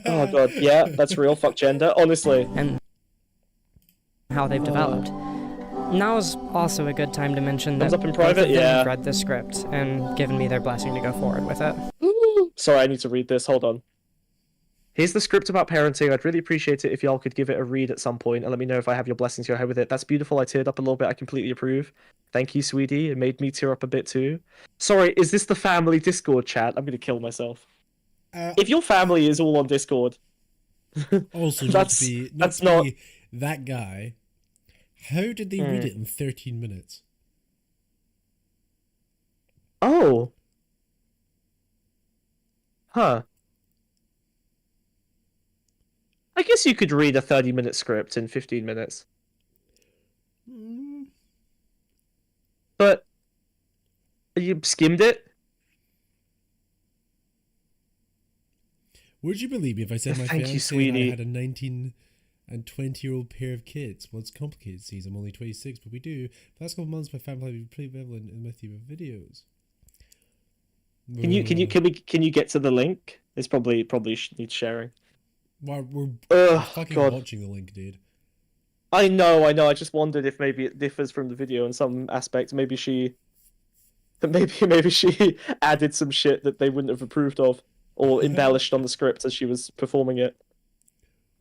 Oh god. Yeah, that's real. Fuck gender. Honestly. And how they've developed. Now is also a good time to mention that Thumbs up in both private? of them Yeah. have read this script and given me their blessing to go forward with it. Sorry, I need to read this. Hold on. Here's the script about parenting. I'd really appreciate it if y'all could give it a read at some point and let me know if I have your blessing to go ahead with it. That's beautiful. I teared up a little bit. I completely approve. Thank you, sweetie. It made me tear up a bit too. Sorry, is this the family Discord chat? I'm gonna kill myself. If your family is all on Discord, Also, that's not to not. be that guy. How did they read it in 13 minutes? Oh. Huh. I guess you could read a 30-minute script in 15 minutes. But you skimmed it? Would you believe me if I said my Thank you, fiance and I sweetie. had a 19 and 20-year-old pair of kids? Well, it's complicated, see, I'm only 26, but we do. For the last couple of months, my family have been pretty prevalent in my theme of videos. Can you get to the link? It's probably needs sharing. Well, we're Ugh, fucking God. watching the link, dude. I know. I just wondered if maybe it differs from the video in some aspects. Maybe she added some shit that they wouldn't have approved of, or embellished on the script as she was performing it.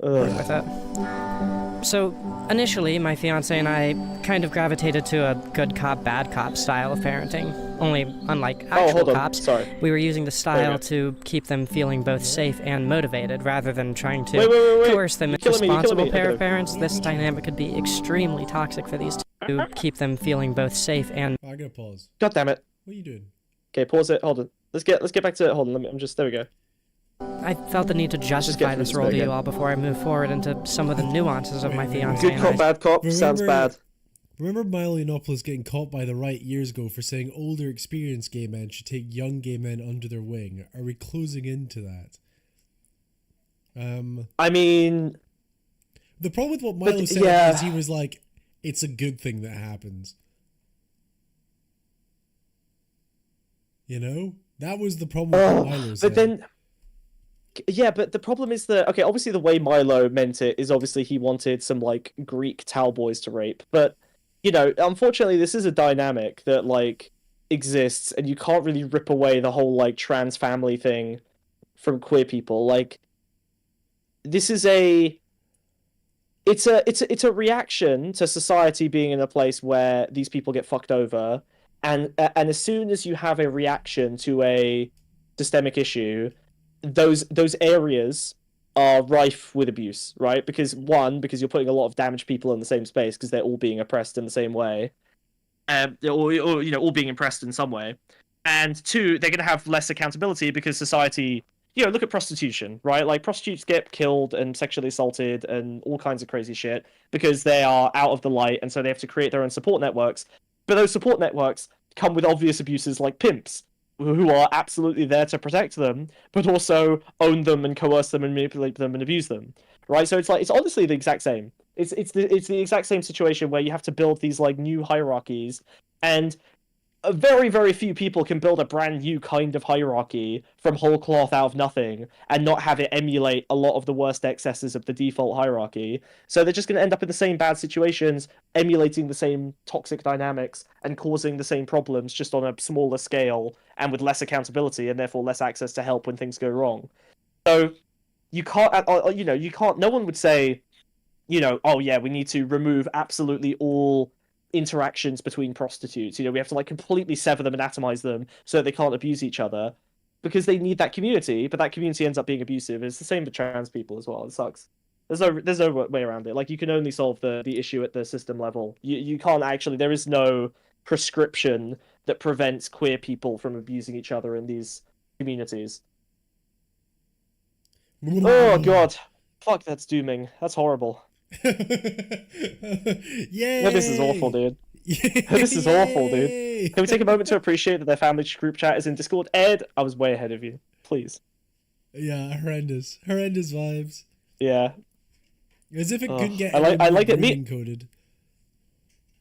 Ugh. with it. So, initially, my fiance and I kind of gravitated to a good cop, bad cop style of parenting. Only, unlike actual hold on. cops, Sorry. we were using the There style you to keep them feeling both safe and motivated, rather than trying to Wait. coerce them You're into killing me, you're killing responsible me. pair Okay. of parents. This dynamic could be extremely toxic for these two to keep them feeling both safe and I gotta pause. God damn it. What are you doing? Okay, pause it. Hold on. Let's get back to it. Hold on. There we go. I felt the need to justify through this this role bit to you again. all before I move forward into some of the nuances of my fiance Good and cop, I's. bad cop. Sounds bad. Remember Milo Yiannopoulos getting caught by the right years ago for saying older experienced gay men should take young gay men under their wing? Are we closing into that? I mean, The problem with what Milo said yeah. is he was like, it's a good thing that happens. You know? That was the problem with what Milo said. but then, yeah, but the problem is that, okay, obviously the way Milo meant it is obviously he wanted some, like, Greek towel boys to rape. But, you know, unfortunately this is a dynamic that, like, exists, and you can't really rip away the whole, like, trans family thing from queer people. Like, this is it's a reaction to society being in a place where these people get fucked over, and as soon as you have a reaction to a systemic issue, those areas are rife with abuse, right? Because you're putting a lot of damaged people in the same space because they're all being oppressed in the same way, or you know, all being impressed in some way, and two, they're going to have less accountability because society. You know, look at prostitution, right? Like, prostitutes get killed and sexually assaulted and all kinds of crazy shit because they are out of the light, and so they have to create their own support networks. But those support networks come with obvious abuses like pimps, who are absolutely there to protect them, but also own them and coerce them and manipulate them and abuse them, right? So it's honestly the exact same. It's the exact same situation where you have to build these, like, new hierarchies, and a very, very few people can build a brand new kind of hierarchy from whole cloth out of nothing and not have it emulate a lot of the worst excesses of the default hierarchy. So they're just going to end up in the same bad situations, emulating the same toxic dynamics and causing the same problems, just on a smaller scale and with less accountability and therefore less access to help when things go wrong. So you can't, no one would say, you know, oh yeah, we need to remove absolutely all interactions between prostitutes. You know, we have to, like, completely sever them and atomize them so that they can't abuse each other, because they need that community, but that community ends up being abusive. It's the same for trans people as well. It sucks. There's no way around it. Like, you can only solve the issue at the system level. You can't actually, there is no prescription that prevents queer people from abusing each other in these communities. Oh god. Fuck, that's dooming. That's horrible. Yeah. No, this is awful, dude. This is awful, dude. Can we take a moment to appreciate that their family group chat is in Discord? Ed, I was way ahead of you. Please. Yeah, horrendous vibes. Yeah. As if it couldn't get I like it. encoded.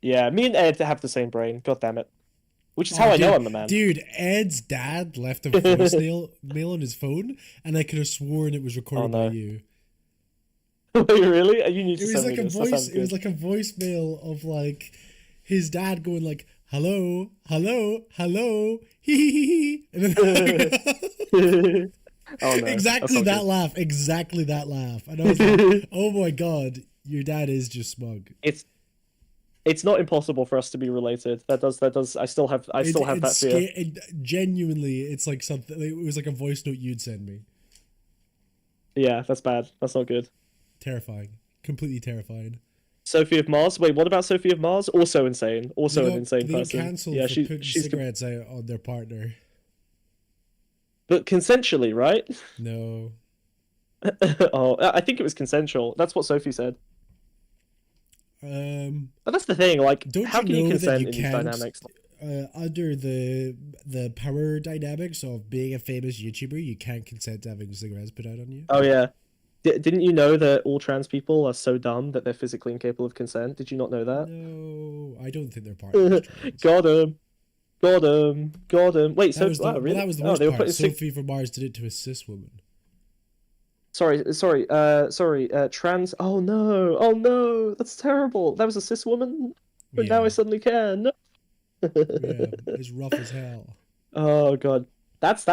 Yeah, me and Ed have the same brain. God damn it. Which is how I know I'm the man. Dude, Ed's dad left a voicemail mail on his phone, and I could have sworn it was recorded by you. Wait, really? You need to It was send like me a this. That voice. sounds It was good. like a voicemail of, like, his dad going like, "Hello, hello, hello, hee hee hee," and then Oh, no. exactly that laugh, exactly that laugh, and I was like, "Oh my god, your dad is just smug." It's not impossible for us to be related. That does. I still have that fear. Genuinely, it's like something. It was like a voice note you'd send me. Yeah, that's bad. That's not good. Terrifying, completely terrifying. Sophie of Mars. Wait, what about Sophie of Mars? Also insane. Also an insane they got person. cancelled Yeah, for putting she's cigarettes out on their partner. but consensually, right? No. Oh, I think it was consensual. That's what Sophie said. But that's the thing. Like, Don't how you can you know that consent you in these can't? dynamics? under the power dynamics of being a famous YouTuber, you can't consent to having cigarettes put out on you. Oh yeah. Didn't you know that all trans people are so dumb that they're physically incapable of consent? Did you not know that? No, I don't think they're part of the trans. Got him. Got him. Got him. Wait, That so was the, wow, well, really? that was the Oh, worst they were part. putting Sophie from Mars did it to a cis woman. Sorry. Trans. Oh no, that's terrible. That was a cis woman, but now I Yeah. suddenly can. No. Yeah, it's rough as hell. Oh god, that's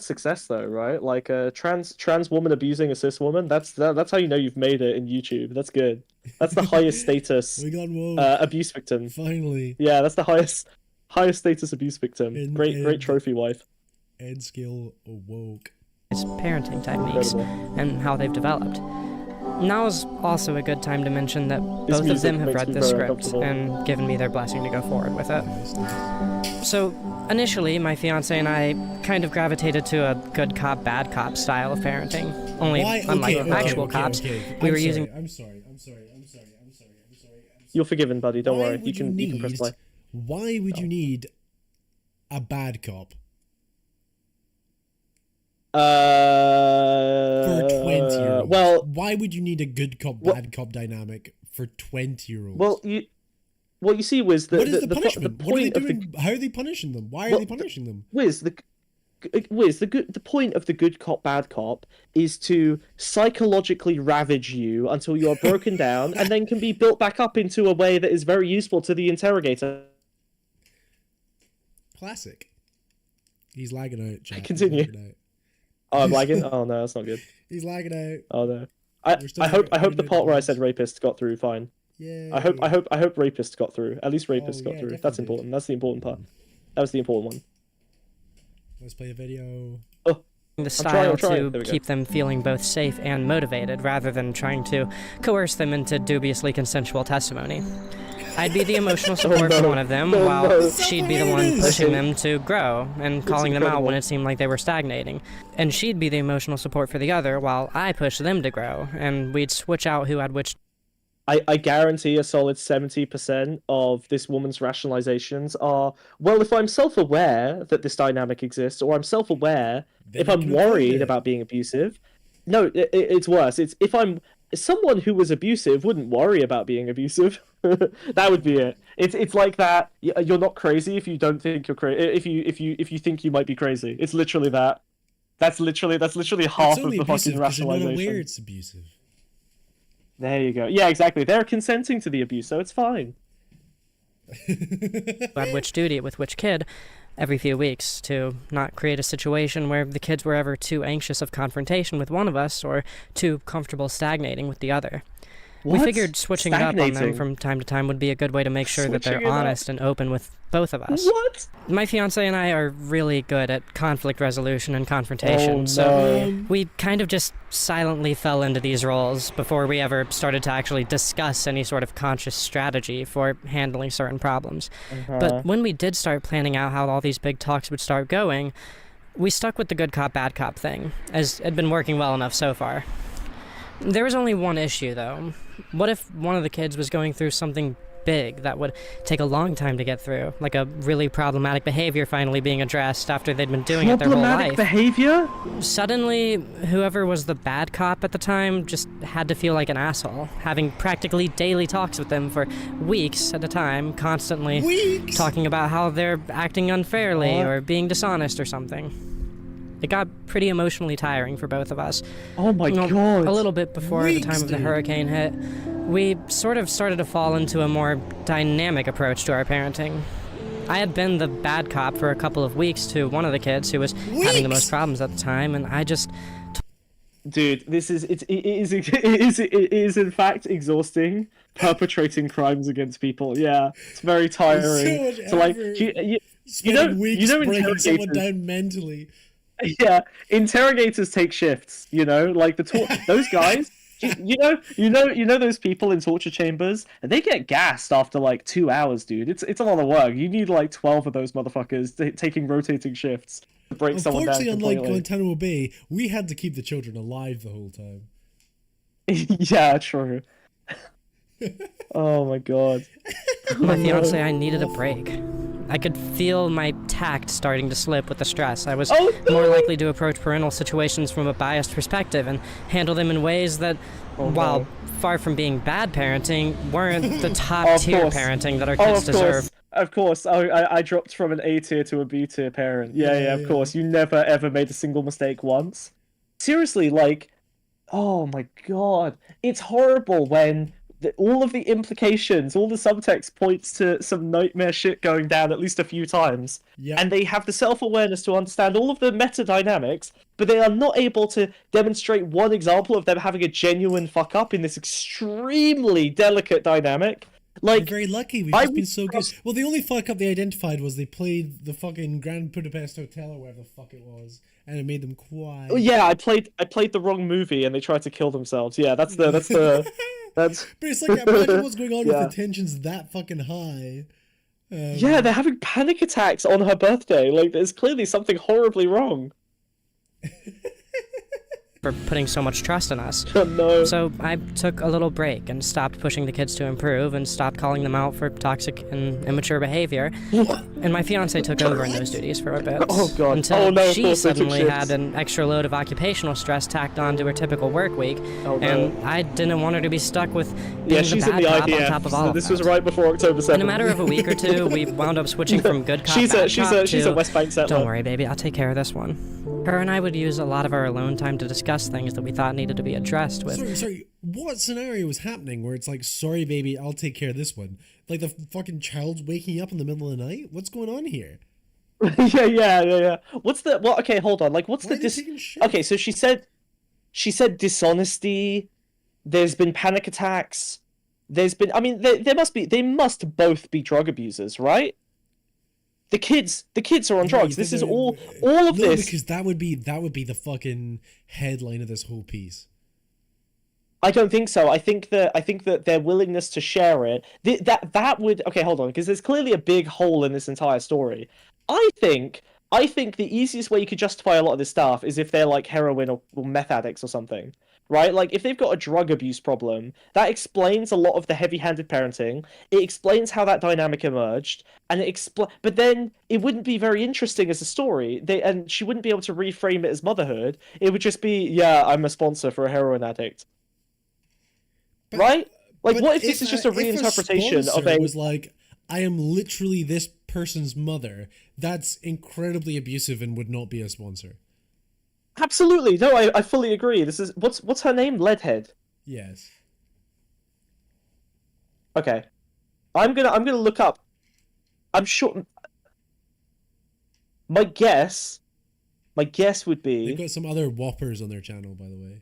success though, right? Like a trans woman abusing a cis woman. That's how you know you've made it in YouTube. That's good. That's the highest status We got woke. abuse victim. Finally. Yeah, that's the highest status abuse victim. Great trophy wife. End skill woke. parenting techniques Incredible. and how they've developed. Now is also a good time to mention that This both of music them have makes read me the very script uncomfortable. and given me their blessing to go forward with it. Nice, nice. So, initially, my fiance and I kind of gravitated to a good cop, bad cop style of parenting. Only, Why? unlike Okay, actual okay, cops, okay. we I'm were sorry, using... I'm sorry. You're forgiven, buddy. Don't Why worry. would You can press play. Why would you need a bad cop for 20-year-olds? Well, why would you need a good cop, bad cop dynamic for 20-year-olds? well, you see, Wiz, what is the punishment? the What are they point of the doing? How are they punishing them? Why are Well, they punishing them? Wiz, the point of the good cop, bad cop is to psychologically ravage you until you are broken down, and then can be built back up into a way that is very useful to the interrogator. Classic. He's lagging out, chat. Continue. He's lagging out. Oh, I'm lagging. Oh no, that's not good. He's lagging out. Oh no. We're still I hope recording the part where I it. said rapist got through fine. Yay. I hope rapist got through. At least rapist Oh, got yeah, through. definitely That's did. important. That's the important part. That was the important one. Let's play a video. the style I'm trying. There to we go. keep them feeling both safe and motivated rather than trying to coerce them into dubiously consensual testimony. I'd be the emotional support no. for one of them, Oh, while no. she'd be the That's one hilarious. pushing them to grow and calling them out incredible. when it seemed like they were stagnating. And she'd be the emotional support for the other, while I pushed them to grow, and we'd switch out who had which. I guarantee a solid 70% of this woman's rationalizations are, well, if I'm self-aware that this dynamic exists, or I'm self-aware Then if you I'm can avoid worried it. about being abusive. No, it's worse. It's if I'm someone who was abusive wouldn't worry about being abusive. That would be it. It's like that. You're not crazy if you don't think you're crazy. If you think you might be crazy, it's literally that. That's literally half It's of only the abusive fucking because you're not aware rationalization. it's abusive. There you go. Yeah, exactly. They're consenting to the abuse, so it's fine. At which duty with which kid every few weeks to not create a situation where the kids were ever too anxious of confrontation with one of us or too comfortable stagnating with the other. We What? figured switching it up on them Stagnating? from time to time would be a good way to make sure that they're Switching it up? honest and open with both of us. What? My fiance and I are really good at conflict resolution and confrontation, Oh, so no. we kind of just silently fell into these roles before we ever started to actually discuss any sort of conscious strategy for handling certain problems. But when we did start planning out how all these big talks would start going, we stuck with the good cop, bad cop thing, as it had been working well enough so far. There was only one issue, though. What if one of the kids was going through something big that would take a long time to get through, like a really problematic behavior finally being addressed after they'd been doing it their whole Problematic life? behavior? Suddenly, whoever was the bad cop at the time just had to feel like an asshole, having practically daily talks with them for weeks at a time, constantly Weeks? talking about how they're acting unfairly What? or being dishonest or something. It got pretty emotionally tiring for both of us. Oh my Well, god. A little bit before the Weeks, time of the dude. hurricane hit, we sort of started to fall into a more dynamic approach to our parenting. I had been the bad cop for a couple of weeks to one of the kids who was having the Weeks? most problems at the time, and I just Dude, it is in fact exhausting perpetrating crimes against people. Yeah, it's very tiring. much So like effort. you Spending weeks breaking interrogators. someone down mentally. Yeah, interrogators take shifts. You know, like those guys. You know those people in torture chambers, and they get gassed after like 2 hours, dude. It's a lot of work. You need like 12 of those motherfuckers taking rotating shifts to break someone down Unfortunately, unlike completely. Guantanamo Bay, we had to keep the children alive the whole time. Yeah, true. Oh my god. my fiance, I needed a break. I could feel my tact starting to slip with the stress. I was Oh, no! more likely to approach parental situations from a biased perspective and handle them in ways that, while far from being bad parenting, weren't the top-tier parenting that our kids deserve. Of course, I dropped from an A tier to a B tier parent. Yeah, of course. You never ever made a single mistake once. Seriously, like, oh my god, it's horrible when all of the implications, all the subtext points to some nightmare shit going down at least a few times, and they have the self-awareness to understand all of the meta dynamics, but they are not able to demonstrate one example of them having a genuine fuck up in this extremely delicate dynamic. Like, we're very lucky. We've just been so good. Well, the only fuck up they identified was they played the fucking Grand Budapest Hotel or whatever the fuck it was, and it made them cry. Oh yeah, I played the wrong movie and they tried to kill themselves. Yeah, that's But it's like, imagine what's going on with the tensions that fucking high. Yeah, they're having panic attacks on her birthday. Like, there's clearly something horribly wrong. For putting so much trust in us. Oh, no. So I took a little break and stopped pushing the kids to improve and stopped calling them out for toxic and immature behavior. And my fiance took over in those duties for a bit. Oh god. Until she suddenly had an extra load of occupational stress tacked on to her typical work week. Oh, no. And I didn't want her to be stuck with being she's the in the bad cop on IVF. top of all of This that. was right before October 7th. In a matter of a week or two, we wound up switching from good cop, bad cop she's to, a West Bank settler. don't worry, baby, I'll take care of this one. Her and I would use a lot of our alone time to discuss things that we thought needed to be addressed with. Sorry, what scenario was happening where it's like, sorry baby, I'll take care of this one? Like the fucking child's waking up in the middle of the night? What's going on here? yeah. Okay, hold on. Like, what's Why the are they taking shit? Okay, so she said dishonesty. There's been panic attacks. There's been, I mean, they must both be drug abusers, right? The kids are on drugs. This is all of no, this. because that would be the fucking headline of this whole piece. I don't think so. I think that their willingness to share it, that would, okay, hold on, because there's clearly a big hole in this entire story. I think the easiest way you could justify a lot of this stuff is if they're like heroin or meth addicts or something. Right? Like, if they've got a drug abuse problem, that explains a lot of the heavy-handed parenting. It explains how that dynamic emerged, and but then it wouldn't be very interesting as a story. And she wouldn't be able to reframe it as motherhood. It would just be, yeah, I'm a sponsor for a heroin addict. Right? Like, what if this is just a reinterpretation of a... was like, I am literally this person's mother, that's incredibly abusive and would not be a sponsor. Absolutely, no, I fully agree. This is what's her name? Leadhead. Yes. Okay, I'm gonna look up. I'm sure. My guess would be. They've got some other whoppers on their channel, by the way.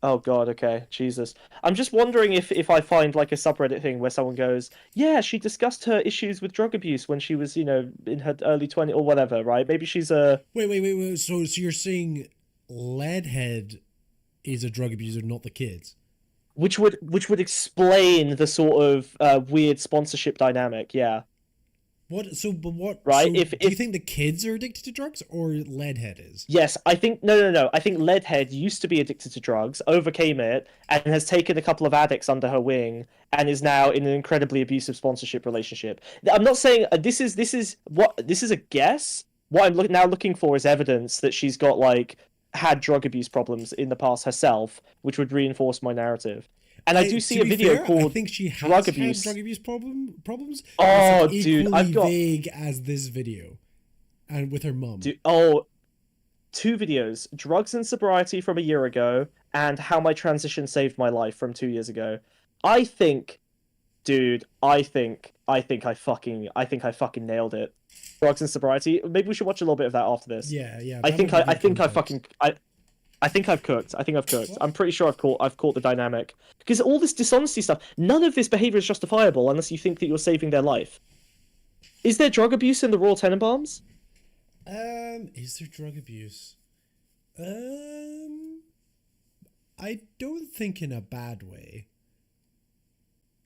Oh god, okay, Jesus. I'm just wondering if I find like a subreddit thing where someone goes, yeah, she discussed her issues with drug abuse when she was, in her early 20s or whatever, right? Maybe she's a... Wait. So you're saying Leadhead is a drug abuser, not the kids? Which would explain the sort of weird sponsorship dynamic, yeah. What? So, but what? Right? So do you think the kids are addicted to drugs, or Leadhead is? Yes, I think no. I think Leadhead used to be addicted to drugs, overcame it, and has taken a couple of addicts under her wing, and is now in an incredibly abusive sponsorship relationship. I'm not saying this is a guess. What I'm now looking for is evidence that she's got had drug abuse problems in the past herself, which would reinforce my narrative. And I do see a video called I think she has drug abuse. had drug abuse problems. Oh, it's dude, I've got vague as this video, and with her mum. Two videos: drugs and sobriety from a year ago, and how my transition saved my life from 2 years ago. I think I fucking nailed it. Drugs and sobriety. Maybe we should watch a little bit of that after this. Yeah. I think I've cooked. I'm pretty sure I've caught the dynamic. Because all this dishonesty stuff, none of this behavior is justifiable unless you think that you're saving their life. Is there drug abuse in the Royal Tenenbaums? Is there drug abuse? I don't think in a bad way.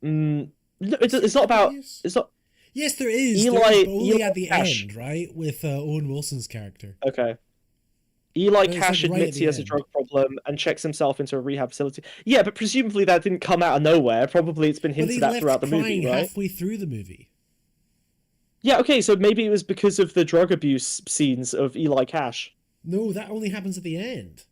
No, it's not about. It's not. Yes, there is. But only at the end, right? With Owen Wilson's character. Okay. Eli Cash right admits at he has the a drug problem and checks himself into a rehab facility. Yeah, but presumably that didn't come out of nowhere. Probably it's been hinted at throughout the movie, right? Halfway through the movie. Yeah, okay, so maybe it was because of the drug abuse scenes of Eli Cash. No, that only happens at the end.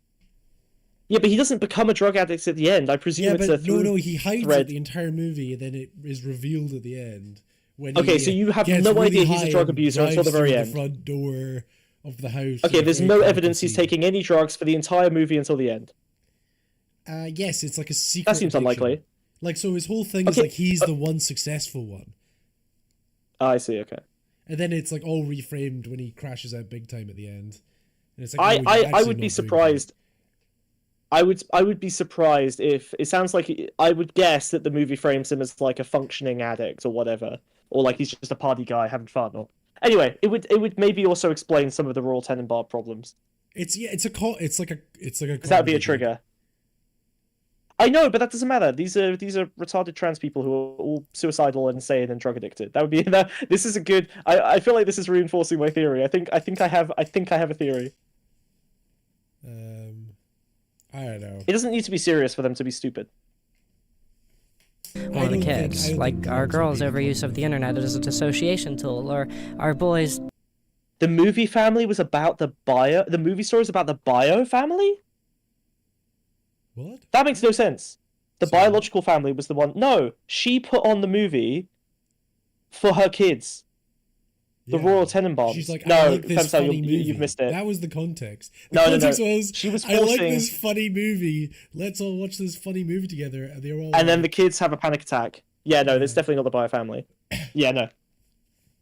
Yeah, but he doesn't become a drug addict at the end. I presume Yeah, it's but a through no, he hides thread. it the entire movie, and then it is revealed at the end. When Okay, he, so you have gets no really idea he's a high drug and abuser until the drives very through end. the front door of the house. Okay, in a there's very no comical evidence he's scene. taking any drugs for the entire movie until the end. Yes, it's like a secret. That seems addiction. unlikely. Like, so his whole thing is Okay, like he's the one successful one, I see. Okay. and then it's like all reframed when he crashes out big time at the end. And it's like, I you're would actually be not doing surprised. I would be surprised if it sounds like I would guess that the movie frames him as like a functioning addict or whatever, or like he's just a party guy having fun. Or anyway, it would maybe also explain some of the Royal Tenenbaum problems. It's like a. Because that would be a trigger. I know, but that doesn't matter. These are retarded trans people who are all suicidal, insane, and drug addicted. That would be that. This is a good. I feel like this is reinforcing my theory. I think I have a theory. I don't know. It doesn't need to be serious for them to be stupid. One of the kids, like our girls' overuse of the internet as a dissociation tool, or our boys. The movie family was about the bio. The movie story is about the bio family. What? That makes no sense. The Sorry. biological family was the one. No, she put on the movie for her kids. The Yeah. Royal Tenenbaums. She's like, no, I like this Femcel, funny movie. you've missed it. That was the context. The No, context no. was, She was I like forcing- this funny movie. Let's all watch this funny movie together. And they were all And then the like, kids have a panic attack. Yeah, no, that's Yeah. definitely not the bio family. Yeah, no.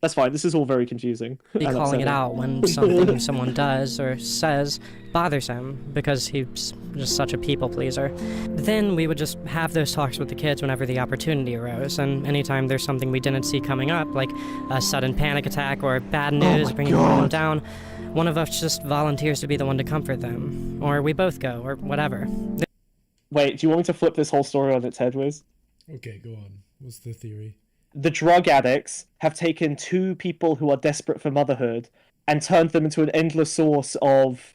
That's fine. This is all very confusing. Be and calling it upsetting. out when something someone does or says bothers him because he's just such a people pleaser. Then we would just have those talks with the kids whenever the opportunity arose, and anytime there's something we didn't see coming up, like a sudden panic attack or bad news bringing them down, one of us just volunteers to be the one to comfort them, or we both go, or whatever. Wait, do you want me to flip this whole story on its head, Wiz? okay, go on. What's the theory? The drug addicts have taken two people who are desperate for motherhood and turned them into an endless source of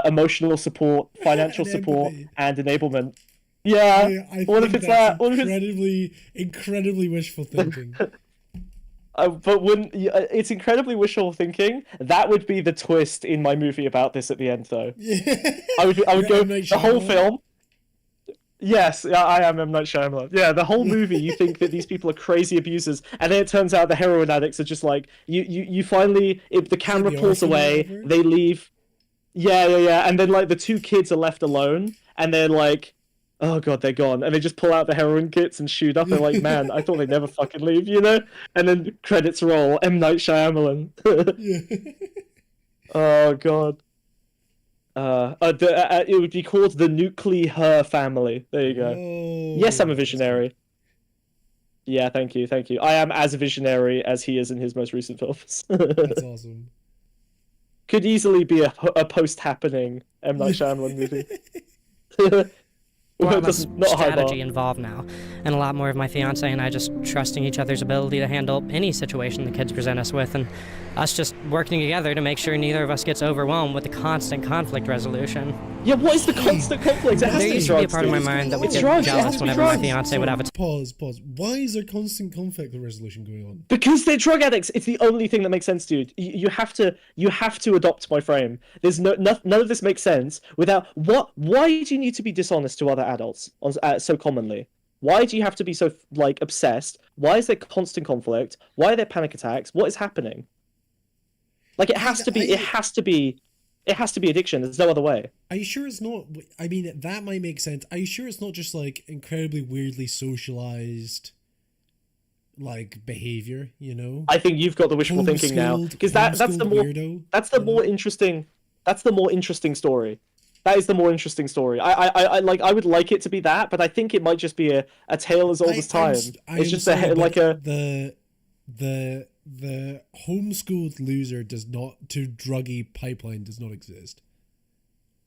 emotional support, financial And support, empathy. and enablement. Yeah, I what if think it's that's that? What if it's... incredibly wishful thinking. But when it's incredibly wishful thinking, that would be the twist in my movie about this at the end, though. Yeah. I would You're go M. Night the whole Shyamalan? film. Yes, I am M. Night Shyamalan. Yeah, the whole movie, you think that these people are crazy abusers, and then it turns out the heroin addicts are just like you finally, if the camera the pulls orphan or away, whatever? they leave. Yeah, and then like the two kids are left alone, and they're like, oh god, they're gone, and they just pull out the heroin kits and shoot up. They're like, man, I thought they'd never fucking leave, you know? And then credits roll, M. Night Shyamalan. Yeah. Oh god. It would be called the Nuclear family. There you go. Oh, Yes, I'm a that's visionary. Yeah, thank you. I am as visionary as he is in his most recent films. good. That's awesome. Could easily be a post-happening M. Night Shyamalan movie. A lot less Not a high bar. strategy involved now, and a lot more of my fiance and I just trusting each other's ability to handle any situation the kids present us with, and us just working together to make sure neither of us gets overwhelmed with the constant conflict resolution. Yeah, what is the constant conflict? It has There to be used to be a drugs, part of my dude. mind that would It's get drugs, it has jealous to be whenever my drugs. fiance would have a Pause. Why is there constant conflict resolution going on? Because they're drug addicts. It's the only thing that makes sense, dude. You have to adopt my frame. There's none of this makes sense without what. Why do you need to be dishonest to other adults so commonly? Why do you have to be so like obsessed? Why is there constant conflict? Why are there panic attacks? What is happening? Like it has to be. It has to be addiction. There's no other way. Are you sure it's not? I mean, that might make sense. Are you sure it's not just like incredibly weirdly socialized, like behavior? You know, I think you've got the wishful thinking now, because that's the homeschooled more weirdo, that's the you know? more interesting. That's the more interesting story. That is the more interesting story. I like. I would like it to be that, but I think it might just be a tale as old as time. It's just the homeschooled loser does not to druggy pipeline does not exist.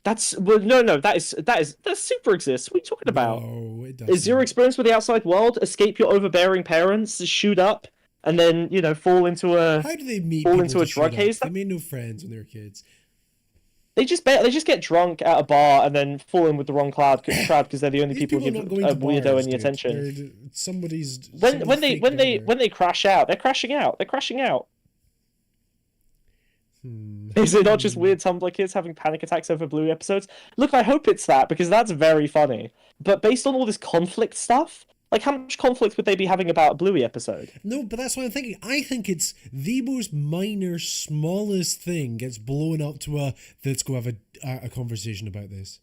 That's that super exists. What are you talking about? No, it doesn't. Is your experience with the outside world escape your overbearing parents, shoot up, and then fall into a How do they meet? fall people into to a drug shoot up? haze? They made no friends when they were kids. They just get drunk at a bar and then fall in with the wrong crowd because they're the only These people who are give not going a to weirdo bars, any dude. attention. Somebody's When they crash out, they're crashing out. They're crashing out. Is it not just weird Tumblr kids having panic attacks over Bluey episodes? Look, I hope it's that, because that's very funny. But based on all this conflict stuff, like, how much conflict would they be having about a Bluey episode? No, but that's what I'm thinking. I think it's the most minor, smallest thing gets blown up to let's go have a conversation about this.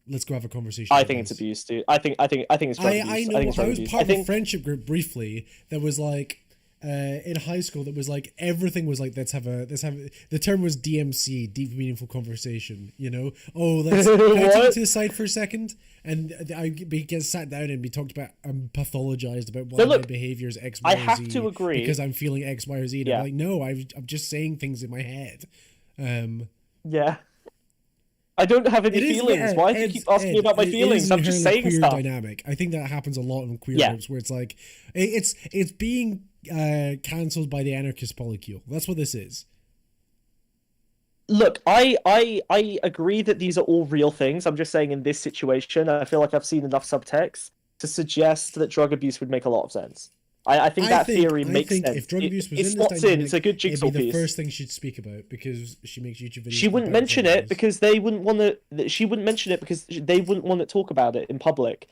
Let's go have a conversation. I think it's abuse, dude. I think it's drug abuse. I know. I think it's I drug was abuse. part of a friendship group briefly that was like in high school. That was like everything was like let's have the term was DMC, deep meaningful conversation. You know, let's can I take it to the side for a second, and I get sat down and be talked about and pathologized about why my behavior is X, Y, or Z. I have to agree because I'm feeling X, Y, or Z. And I'm like, no, I'm just saying things in my head. Yeah. I don't have any feelings. Why do you keep asking me about my feelings? I'm just saying stuff. Dynamic. I think that happens a lot in queer groups where it's like it's being cancelled by the anarchist polycule. That's what this is. Look, I agree that these are all real things. I'm just saying in this situation, I feel like I've seen enough subtext to suggest that drug abuse would make a lot of sense. I think that theory makes sense. If drug abuse was it slots in. It's a good jigsaw it'd be the piece. first thing she'd speak about because she makes YouTube videos. She wouldn't mention it because they wouldn't want to. She wouldn't mention it because they wouldn't want to talk about it in public.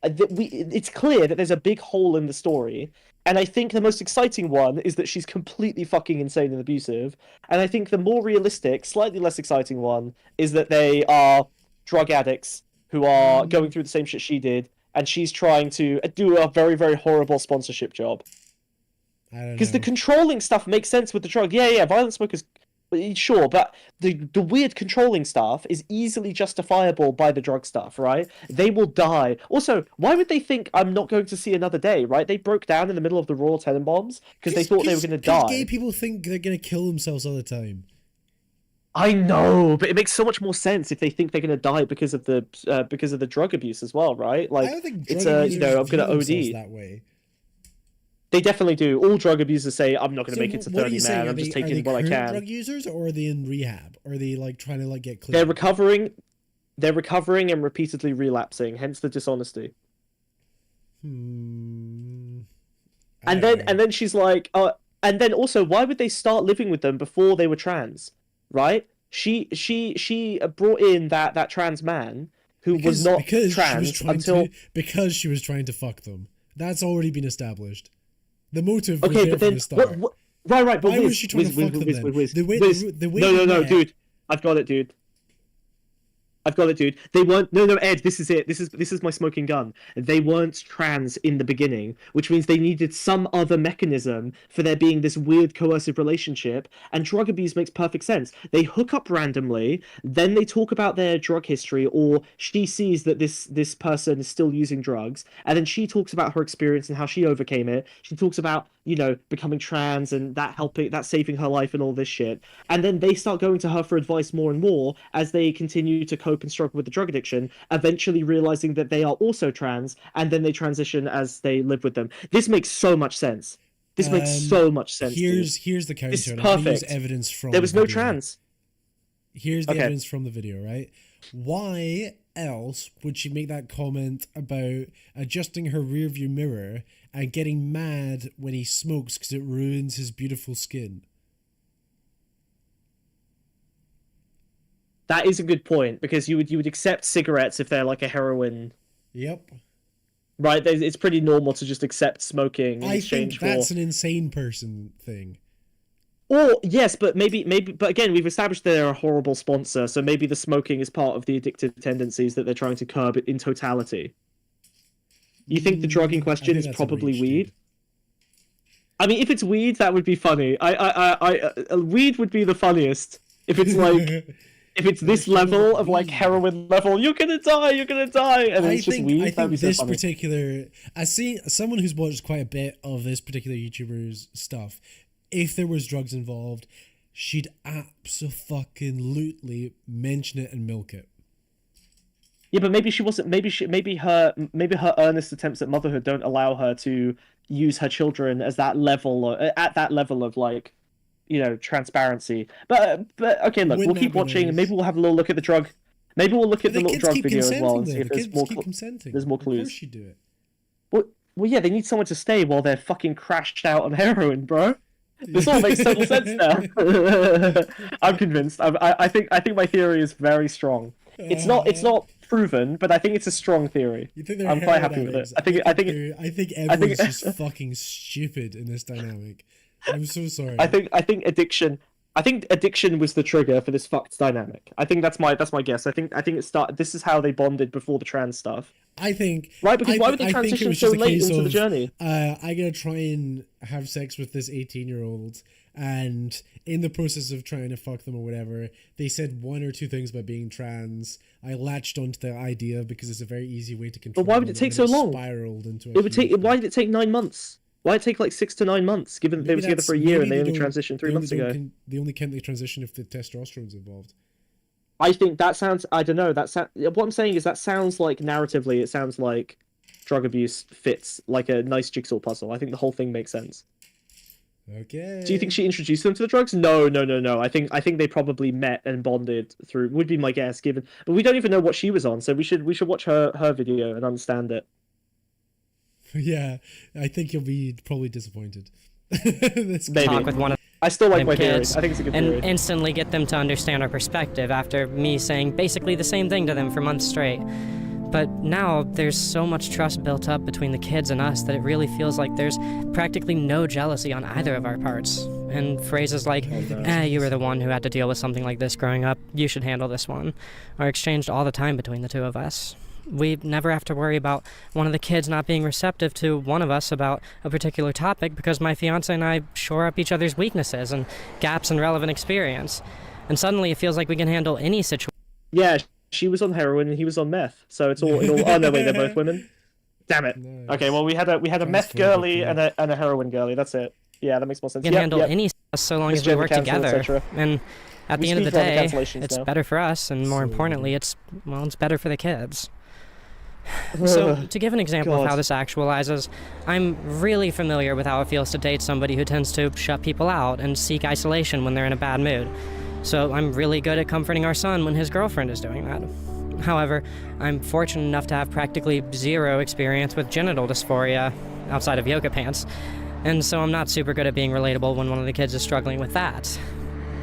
It's clear that there's a big hole in the story, and I think the most exciting one is that she's completely fucking insane and abusive. And I think the more realistic, slightly less exciting one is that they are drug addicts who are going through the same shit she did. And she's trying to do a very, very horrible sponsorship job. Because the controlling stuff makes sense with the drug. Yeah, violent smokers, sure, but the weird controlling stuff is easily justifiable by the drug stuff, right? They will die. Also, why would they think I'm not going to see another day, right? They broke down in the middle of the Royal Tenenbaums because they thought they were going to die. Gay people think they're going to kill themselves all the time. I know, but it makes so much more sense if they think they're going to die because of the drug abuse as well, right? Like, I don't think it's I'm going to OD that way. They definitely do. All drug abusers say, "I'm not going to make it to 30, man. I'm just taking what I can." Drug users, or are they in rehab? Or are they like trying to like get clean? They're recovering. They're recovering and repeatedly relapsing. Hence the dishonesty. And then she's like, and then also, why would they start living with them before they were trans? Right? She brought in that trans man who was not trans because she was trying to fuck them. That's already been established. The motive was okay, there but then from the start. Right, but why was she trying to fuck them then? The way no, dude, I've got it, dude. They weren't. No, Ed. This is it. This is my smoking gun. They weren't trans in the beginning, which means they needed some other mechanism for there being this weird coercive relationship. And drug abuse makes perfect sense. They hook up randomly, then they talk about their drug history, or she sees that this person is still using drugs, and then she talks about her experience and how she overcame it. She talks about becoming trans and that saving her life and all this shit. And then they start going to her for advice more and more as they continue to cope and struggle with the drug addiction, eventually realizing that they are also trans, and then they transition as they live with them. This makes so much sense. This makes so much sense. Here's the counter. This is perfect. Evidence from there was no trans. Here's the evidence from the video, right? Why else would she make that comment about adjusting her rearview mirror and getting mad when he smokes because it ruins his beautiful skin? That is a good point, because you would accept cigarettes if they're like a heroin. Yep. Right, it's pretty normal to just accept smoking in exchange for... I think that's an insane person thing. Or, yes, but but again, we've established they're a horrible sponsor, so maybe the smoking is part of the addictive tendencies that they're trying to curb in totality. You think the drug in question is probably weed? I mean, if it's weed, that would be funny. Weed would be the funniest. If it's like... If it's this level of like heroin level, you're gonna die, and it's just weed. I think this particular, as someone who's watched quite a bit of this particular YouTuber's stuff, if there was drugs involved, she'd abso-fucking-lutely mention it and milk it. Yeah, but maybe she wasn't. Maybe her earnest attempts at motherhood don't allow her to use her children as that level, or at that level of like transparency. But okay, look, Wouldn't we'll that keep be watching, and nice? maybe we'll have a little look at the drug. Maybe we'll look at the The little kids drug keep video as well consenting and see though. if The there's kids more keep consenting. there's more Of course clues. you do it. Well, yeah, they need someone to stay while they're fucking crashed out on heroin, bro. This all makes total sense now. I'm convinced. I think my theory is very strong. It's not proven, but I think it's a strong theory. You think they're I'm quite heroin happy with it. addicts? I think everyone's just fucking stupid in this dynamic. I'm so sorry. I think addiction was the trigger for this fucked dynamic. I think that's my guess. I think this is how they bonded before the trans stuff. I think Right, because why would they I think it transition was so just a late case into the of, journey? I'm gonna try and have sex with this 18-year-old, and in the process of trying to fuck them or whatever, they said one or two things about being trans. I latched onto the idea because it's a very easy way to control. But why would them, it take and so long? Spiraled into It would take. Why did it take 9 months? Why did it take like 6 to 9 months? Given that they were together for a year and they only transitioned 3 months ago. They only count the transition if the testosterone's involved. I think that sounds. I don't know. What I'm saying is that sounds like narratively. It sounds like drug abuse fits like a nice jigsaw puzzle. I think the whole thing makes sense. Okay. Do you think she introduced them to the drugs? No. I think they probably met and bonded through. Would be my guess. Given, but we don't even know what she was on, so we should watch her video and understand it. Yeah, I think you'll be probably disappointed. Maybe. Talk with one of I still like them my theory. kids I think it's a good and theory. instantly get them to understand our perspective after me saying basically the same thing to them for months straight. But now there's so much trust built up between the kids and us that it really feels like there's practically no jealousy on either of our parts. And phrases like, you were the one who had to deal with something like this growing up, you should handle this one, are exchanged all the time between the two of us. We never have to worry about one of the kids not being receptive to one of us about a particular topic because my fiance and I shore up each other's weaknesses and gaps in relevant experience. And suddenly it feels like we can handle any situation. Yeah, she was on heroin and he was on meth, so it's all. Oh no, wait, they're both women. Damn it. Nice. Okay, well we had a meth girly and a heroin girly. That's it. Yeah, that makes more sense. We can handle any so long as we work together. And at the end of the day, it's better for us, and more importantly, it's better for the kids. So, to give an example of how this actualizes, I'm really familiar with how it feels to date somebody who tends to shut people out and seek isolation when they're in a bad mood. So I'm really good at comforting our son when his girlfriend is doing that. However, I'm fortunate enough to have practically zero experience with genital dysphoria outside of yoga pants, and so I'm not super good at being relatable when one of the kids is struggling with that.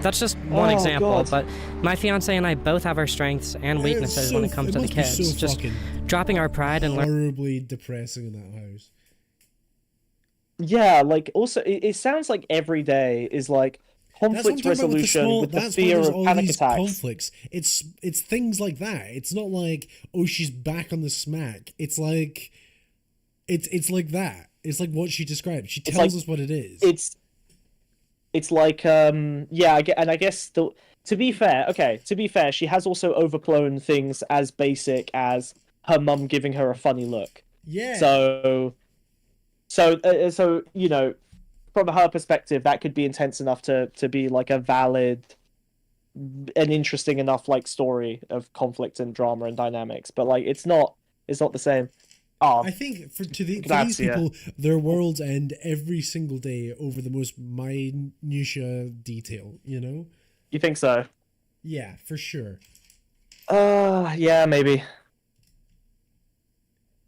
That's just one example, but my fiance and I both have our strengths and weaknesses when it comes to the kids. Just dropping our pride and horribly depressing in that house. Yeah, like also it sounds like every day is like conflict resolution with the fear of panic attacks. Conflicts. It's things like that. It's not like, oh, she's back on the smack. It's like it's like that. It's like what she described. She tells us what it is. It's like I guess to be fair, she has also overblown things as basic as her mum giving her a funny look. Yeah. So you know, from her perspective, that could be intense enough to be like a valid and interesting enough like story of conflict and drama and dynamics. But like it's not the same. Oh, I think for these people, their worlds end every single day over the most minutiae detail, you know? You think so? Yeah, for sure. Yeah, maybe.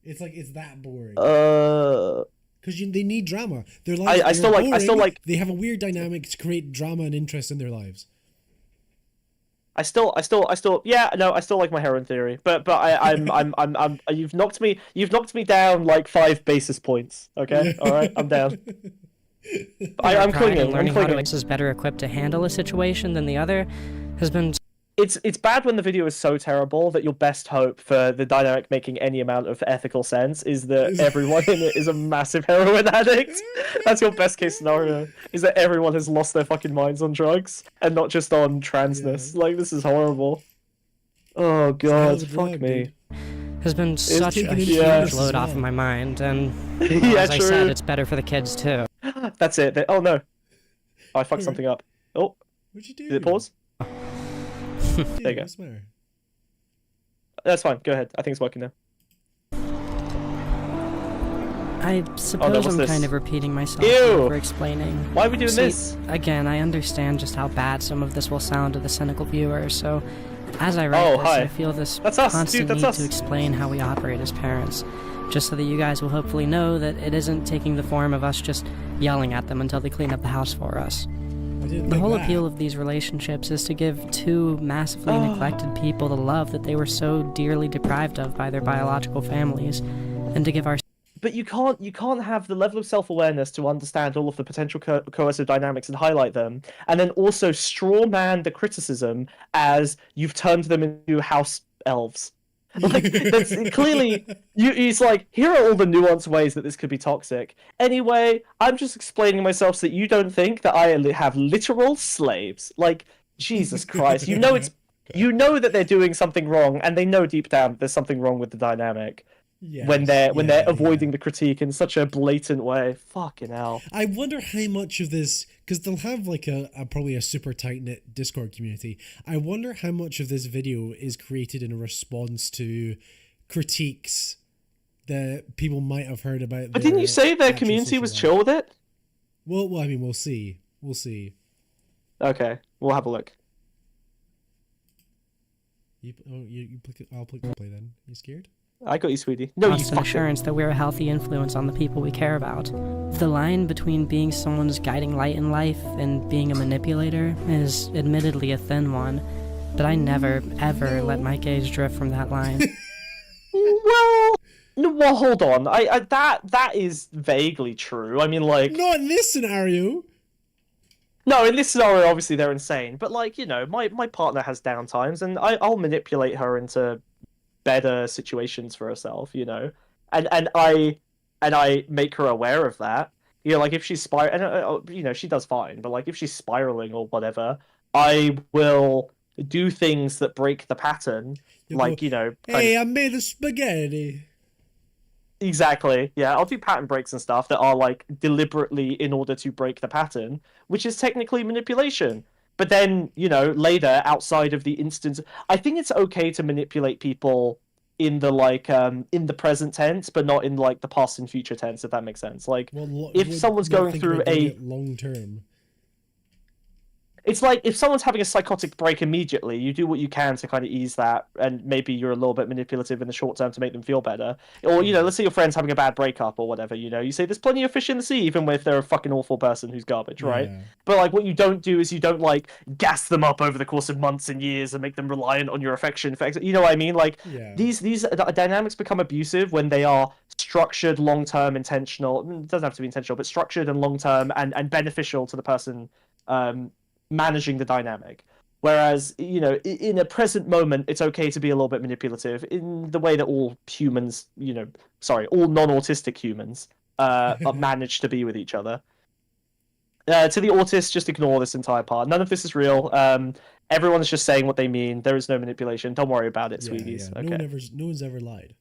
It's like, it's that boring. Because they need drama. Their lives I still like. They have a weird dynamic to create drama and interest in their lives. I still like my heroin theory, but I'm you've knocked me down like 5 basis points. Okay, all right, I'm down. I'm clinging. Learning how to is better equipped to handle a situation than the other has been. It's bad when the video is so terrible that your best hope for the dynamic making any amount of ethical sense is that everyone in it is a massive heroin addict. That's your best case scenario, is that everyone has lost their fucking minds on drugs and not just on transness. Yeah. Like, this is horrible. Oh god, fuck me. Has been such a huge load off of my mind, and as I said, it's better for the kids too. That's it. Oh no. Oh, I fucked something up. Oh. What'd you do? Did it pause? There you go. That's fine. Go ahead. I think it's working now. I suppose what's I'm this? kind of repeating myself Ew! over explaining. Why are we doing See, this? again, I understand just how bad some of this will sound to the cynical viewer, so as I write this, hi. I feel this That's us, constant dude, that's need us. to explain how we operate as parents, just so that you guys will hopefully know that it isn't taking the form of us just yelling at them until they clean up the house for us. The whole appeal of these relationships is to give two massively neglected people the love that they were so dearly deprived of by their biological families, and to give our But you can't have the level of self-awareness to understand all of the potential coercive dynamics and highlight them, and then also straw man the criticism as you've turned them into house elves. Like, that's clearly he's like, here are all the nuanced ways that this could be toxic. Anyway, I'm just explaining myself so that you don't think that I have literal slaves. Like, Jesus Christ, you know that they're doing something wrong, and they know deep down there's something wrong with the dynamic. Yes, When they're avoiding yeah. the critique in such a blatant way. Fucking hell. I wonder how much of this, because they'll have like probably a super tight knit Discord community. I wonder how much of this video is created in a response to critiques that people might have heard about. But didn't you say their actual community social was life. chill with it? Well, I mean, we'll see. We'll see. Okay, we'll have a look. I'll play then. You scared? I got you, sweetie. No, you constant fucked it. assurance that we're a healthy influence on the people we care about. The line between being someone's guiding light in life and being a manipulator is admittedly a thin one, but I never, ever let my gaze drift from that line. Well, hold on. I that is vaguely true. I mean, like, Not in this scenario. no, in this scenario, obviously they're insane. But like, you know, my partner has downtimes, and I'll manipulate her into better situations for herself, you know, and I make her aware of that. You know, like if she's you know, she does fine, but like if she's spiraling or whatever, I will do things that break the pattern, like, you know. Hey, I made a spaghetti. Exactly. Yeah, I'll do pattern breaks and stuff that are like deliberately in order to break the pattern, which is technically manipulation. But then, you know, later, outside of the instance, I think it's okay to manipulate people in the like in the present tense, but not in like the past and future tense, if that makes sense. Like, if someone's going through long term. It's like if someone's having a psychotic break immediately, you do what you can to kind of ease that, and maybe you're a little bit manipulative in the short term to make them feel better. Or, you know, let's say your friend's having a bad breakup or whatever, you know, you say there's plenty of fish in the sea, even if they're a fucking awful person who's garbage, right? Yeah. But like what you don't do is you don't like gas them up over the course of months and years and make them reliant on your affection. You know what I mean? Like these dynamics become abusive when they are structured, long-term, intentional. It doesn't have to be intentional, but structured and long-term and beneficial to the person managing the dynamic. Whereas, you know, in a present moment, it's okay to be a little bit manipulative in the way that all humans, you know, all non-autistic humans manage to be with each other. To the autists, just ignore this entire part. None of this is real. Everyone is just saying what they mean. There is no manipulation. Don't worry about it, sweeties. Yeah. Okay. No one's ever lied.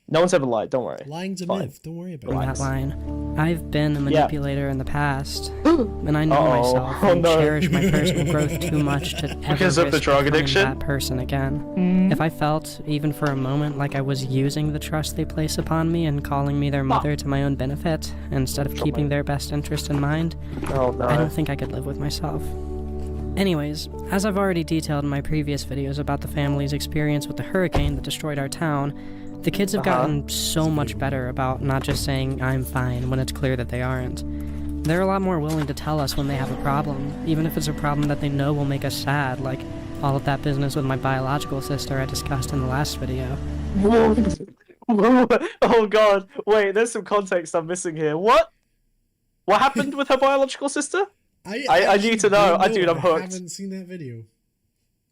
No one's ever lied. Don't worry. Lying's a Fine. myth. Don't worry about In it. that line, I've been a manipulator in the past, and I know Uh-oh. myself Oh, and no. cherish my personal growth too much to ever Because of the risk drug becoming addiction? that person again. If I felt, even for a moment, like I was using the trust they place upon me and calling me their mother to my own benefit, instead of keeping their best interest in mind, Oh, no. I don't think I could live with myself. Anyways, as I've already detailed in my previous videos about the family's experience with the hurricane that destroyed our town, the kids have gotten so much better about not just saying I'm fine when it's clear that they aren't. They're a lot more willing to tell us when they have a problem, even if it's a problem that they know will make us sad, like all of that business with my biological sister I discussed in the last video. Oh god, wait, there's some context I'm missing here. What happened with her biological sister? I need to know. Dude, I'm hooked. I haven't seen that video.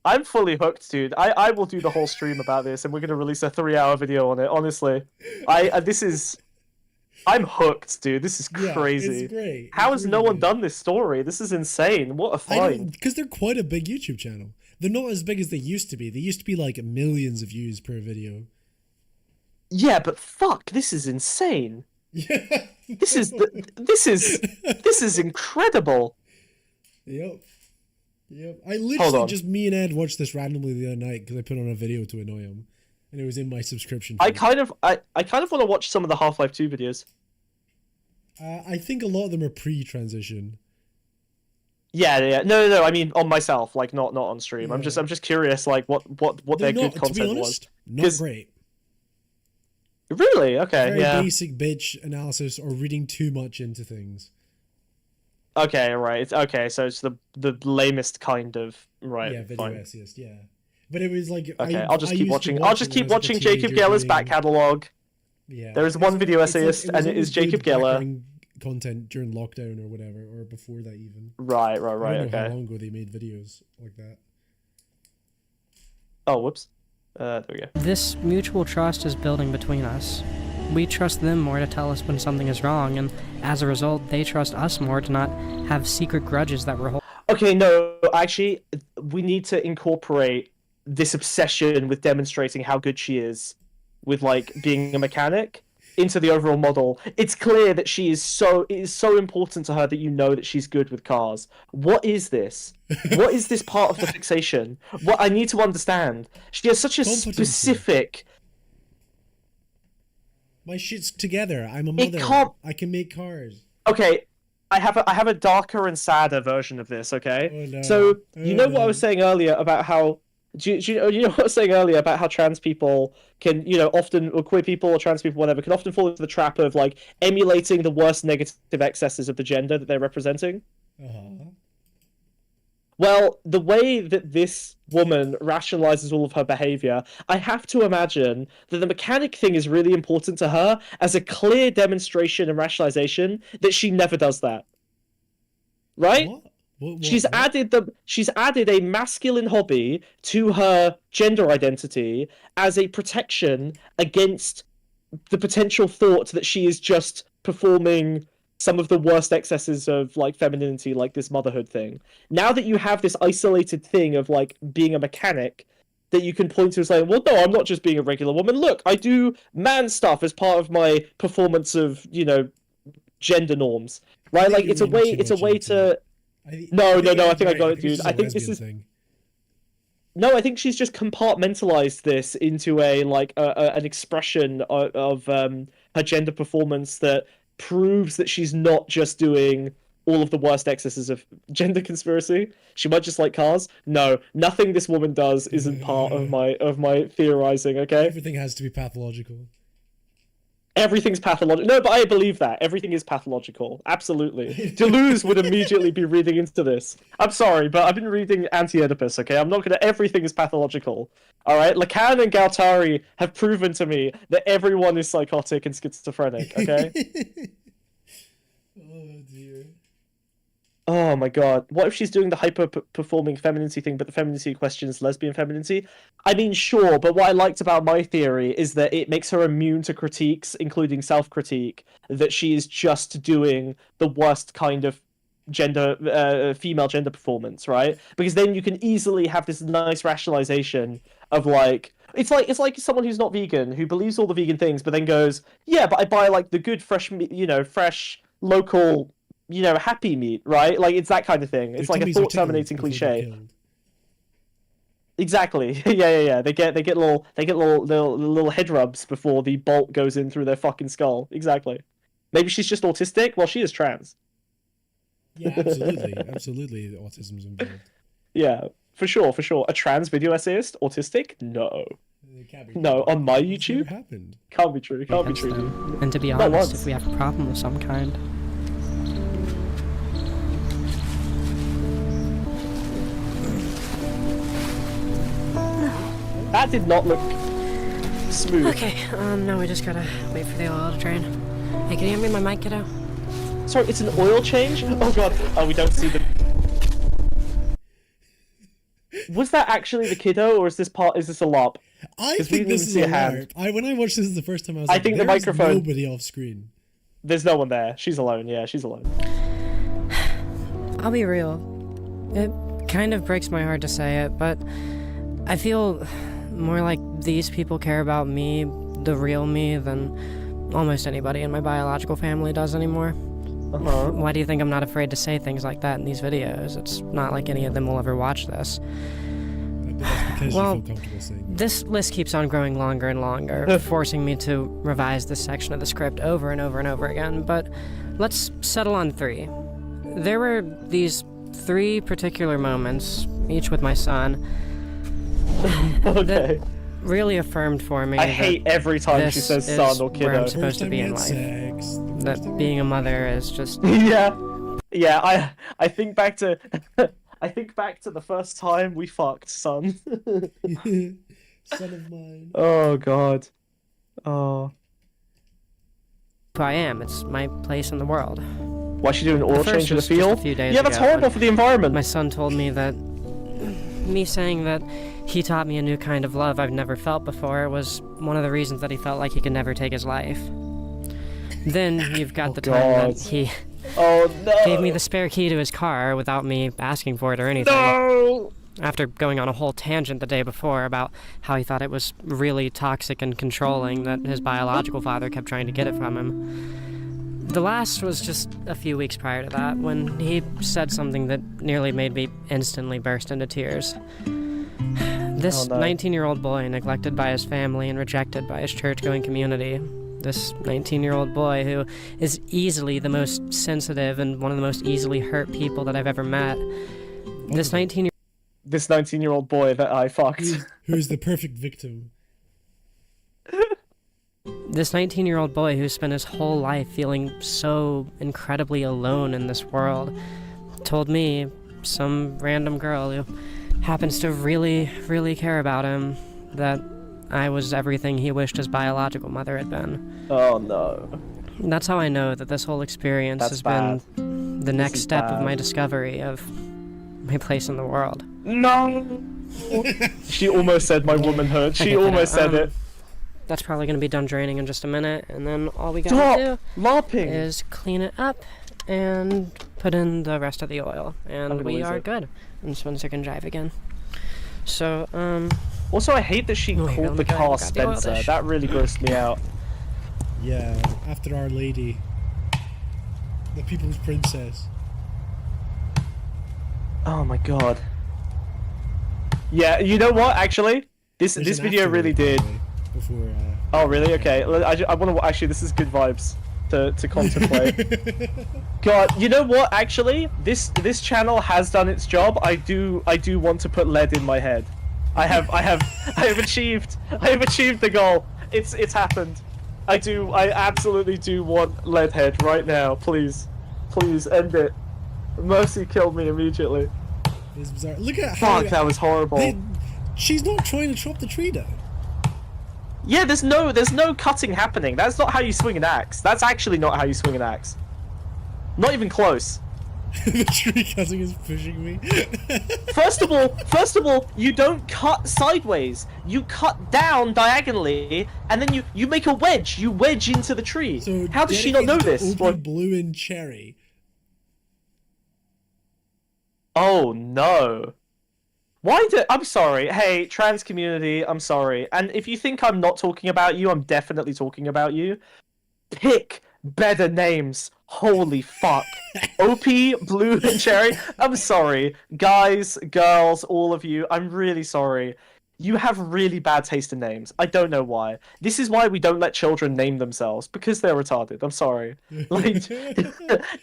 I'm fully hooked, dude. I will do the whole stream about this, and we're gonna release a 3-hour video on it. Honestly, I'm hooked, dude. This is crazy. Yeah, it's great. How It's has no really one good. done this story? This is insane. What a find. Because they're quite a big YouTube channel. They're not as big as they used to be. They used to be like millions of views per video. Yeah, but fuck, this is insane. Yeah. This is incredible. Yep. I literally Hold on. just me and Ed watched this randomly the other night because I put on a video to annoy him. and it was in my subscription. I feed. kind of want to watch some of the Half-Life 2 videos. I think a lot of them are pre-transition. Yeah. No. I mean, on myself, like not on stream. Yeah. I'm just curious, like what their They're good not, content to be honest, not 'Cause- great. was. Really? Okay. Very Yeah. basic bitch analysis or reading too much into things. Okay. Right. Okay. So it's the lamest kind of right. Yeah, video fine. essayist. Yeah, but it was like Okay. I I'll just used keep to watching. watch I'll it just when I keep was, like, a watching Jacob teenager Geller's back doing- catalog. Yeah, There is one video it's like- essayist, it and was it is always good Jacob Geller. background content during lockdown or whatever, or before that even. Right. I don't know how Okay. long ago they made videos like that. Oh, whoops. There we go. This mutual trust is building between us. We trust them more to tell us when something is wrong, and as a result, they trust us more to not have secret grudges that we're holding. Okay, no, actually, we need to incorporate this obsession with demonstrating how good she is with, like, being a mechanic into the overall model. It's clear that it is so important to her that you know that she's good with cars. What is this? What is this part of the fixation? What I need to understand. She has such a Competency. specific... My shit's together. I'm a mother. can't- I can make cars. Okay, I have a darker and sadder version of this, okay? Oh, no. So, you Oh, know what I no. was saying earlier about how... you know what I was saying earlier about how trans people can, often, or queer people or trans people, whatever, can often fall into the trap of, like, emulating the worst negative excesses of the gender that they're representing? Uh-huh. Well, the way that this woman rationalizes all of her behavior, I have to imagine that the mechanic thing is really important to her as a clear demonstration and rationalization that she never does that. Right? What? She's added a masculine hobby to her gender identity as a protection against the potential thought that she is just performing some of the worst excesses of, like, femininity, like this motherhood thing. Now that you have this isolated thing of, like, being a mechanic that you can point to and say, well, no, I'm not just being a regular woman. Look, I do man stuff as part of my performance of, gender norms. Right? Like, it's a way to... No, I think I got it, dude. I think this is... No, I think she's just compartmentalized this into an expression of her gender performance that proves that she's not just doing all of the worst excesses of gender conspiracy. She might just like cars. No, nothing this woman does isn't part of my theorizing, okay? Everything has to be pathological. Everything's pathological. No, but I believe that. Everything is pathological. Absolutely. Deleuze would immediately be reading into this. I'm sorry, but I've been reading Anti-Oedipus, okay? I'm not gonna... Everything is pathological. Alright? Lacan and Guattari have proven to me that everyone is psychotic and schizophrenic, okay? Oh, dear. Oh my god. What if she's doing the hyper-performing femininity thing, but the femininity question is lesbian femininity? I mean, sure, but what I liked about my theory is that it makes her immune to critiques, including self-critique, that she is just doing the worst kind of female gender performance, right? Because then you can easily have this nice rationalization of, like... It's like someone who's not vegan, who believes all the vegan things, but then goes, yeah, but I buy, like, the good, fresh, fresh, local... happy meat, right? Like, it's that kind of thing. It's like a thought-terminating cliche. Exactly. Yeah. They get little head rubs before the bolt goes in through their fucking skull. Exactly. Maybe she's just autistic. Well, she is trans. Yeah, absolutely. The autism's involved. Yeah, for sure. A trans video essayist, autistic? No. It can't be No, true. on my It's never YouTube? happened. Can't be true. Can't be against true. them. And to be Not honest, once. if we have a problem of some kind, That did not look smooth. okay, now we just gotta wait for the oil to drain. Hey, can you hand me my mic, kiddo? Sorry, it's an oil change? Oh god. Oh, we don't see the... Was that actually the kiddo, or is this a LARP? I 'Cause we think didn't this even is see a a hand. LARP. When I watched this the first time, I was I like, think the "There's microphone- nobody off screen." There's no one there. She's alone. Yeah, she's alone. I'll be real. It kind of breaks my heart to say it, but I feel more like these people care about me, the real me, than almost anybody in my biological family does anymore. Uh-huh. Why do you think I'm not afraid to say things like that in these videos? It's not like any of them will ever watch this. but that's because Well, you feel comfortable saying that. This list keeps on growing longer and longer, forcing me to revise this section of the script over and over and over again, but let's settle on 3. There were these 3 particular moments, each with my son, Okay. that really affirmed for me I that hate every time she this says is son or where I'm kiddo. supposed to First be time in we life. had sex. The first That time being a mother is just... Yeah, I think back to I think back to the first time we fucked, son. Son of mine. Oh god. Oh. who I am. It's my place in the world. Why is she doing an oil The change first in the was just field? a few days Yeah, that's ago horrible when for the environment. My son told me that me saying that he taught me a new kind of love I've never felt before was one of the reasons that he felt like he could never take his life. Then you've got the time God. that he Oh no. gave me the spare key to his car without me asking for it or anything. No. After going on a whole tangent the day before about how he thought it was really toxic and controlling that his biological father kept trying to get it from him. The last was just a few weeks prior to that, when he said something that nearly made me instantly burst into tears. This Oh, no. 19-year-old boy, neglected by his family and rejected by his church-going community. This 19-year-old boy who is easily the most sensitive and one of the most easily hurt people that I've ever met. This 19-year-old boy that I fucked. Who's the perfect victim? This 19-year-old boy who spent his whole life feeling so incredibly alone in this world told me, some random girl who happens to really, really care about him, that I was everything he wished his biological mother had been. Oh no. And that's how I know that this whole experience That's has bad. been the next is step bad. of my discovery of my place in the world. No. She almost said my womanhood. She Okay, almost said it. That's probably going to be done draining in just a minute, and then all we gotta Stop do LARPing. is clean it up and put in the rest of the oil, and gonna we lose are it. good. And Spencer can drive again. So, Also, I hate that she Oh, here, called let the me go. I car got the oil Spencer. dish. That really grossed me out. Yeah, after Our Lady. The People's Princess. Oh my god. Yeah, you know what? Actually, this There's an video really afterword, did. by the way, Before, Oh really? Okay. I want to actually. This is good vibes to contemplate. God, you know what? Actually, this channel has done its job. I do want to put lead in my head. I have achieved the goal. It's happened. I absolutely do want Leadhead right now. Please end it. Mercy killed me immediately. it's bizarre. Look at how... Fuck, that was horrible. She's not trying to chop the tree down. Yeah, there's no cutting happening. That's not how you swing an axe. That's actually not how you swing an axe. Not even close. The tree cutting is pushing me. First of all, you don't cut sideways. You cut down diagonally, and then you make a wedge. You wedge into the tree. So How does she not know dedicated to this? Open blue and cherry. Oh no. I'm sorry. Hey, trans community, I'm sorry. And if you think I'm not talking about you, I'm definitely talking about you. Pick better names. Holy fuck. OP, Blue, and Cherry. I'm sorry. Guys, girls, all of you, I'm really sorry. You have really bad taste in names. I don't know why. This is why we don't let children name themselves, because they're retarded. I'm sorry. Like,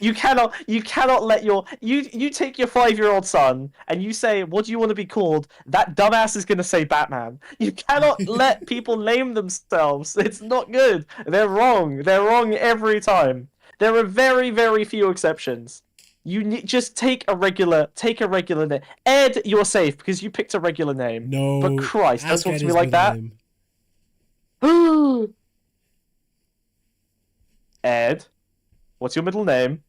you cannot let you take your 5-year-old son and you say, what do you want to be called? That dumbass is gonna say Batman. You cannot let people name themselves. It's not good. They're wrong. They're wrong every time. There are very, very few exceptions. Just take a regular name. Ed, you're safe because you picked a regular name. No. But Christ, don't ask talk Ed to me his like that. middle name. Ed, what's your middle name?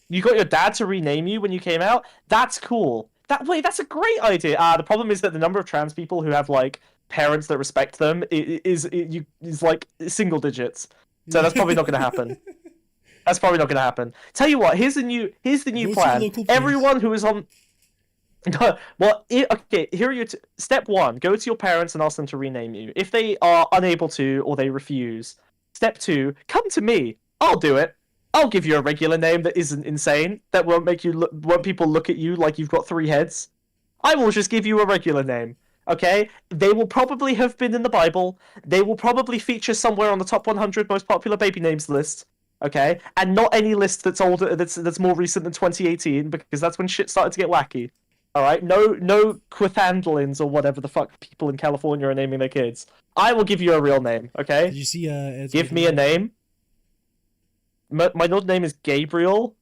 You got your dad to rename you when you came out? That's cool. That's a great idea. The problem is that the number of trans people who have like parents that respect them is like single digits. So that's probably not going to happen. That's probably not going to happen. Tell you what, here's the new Go to your plan. local priest. Everyone who is on okay, here are your step 1, go to your parents and ask them to rename you. If they are unable to or they refuse, step 2, come to me. I'll do it. I'll give you a regular name that isn't insane, that won't make you won't people look at you like you've got 3 heads. I will just give you a regular name. Okay? They will probably have been in the Bible. They will probably feature somewhere on the top 100 most popular baby names list. Okay? And not any list that's older, that's more recent than 2018, because that's when shit started to get wacky. Alright? No Quithandlins or whatever the fuck people in California are naming their kids. I will give you a real name, okay? Did you see Give me a name. My middle name is Gabriel.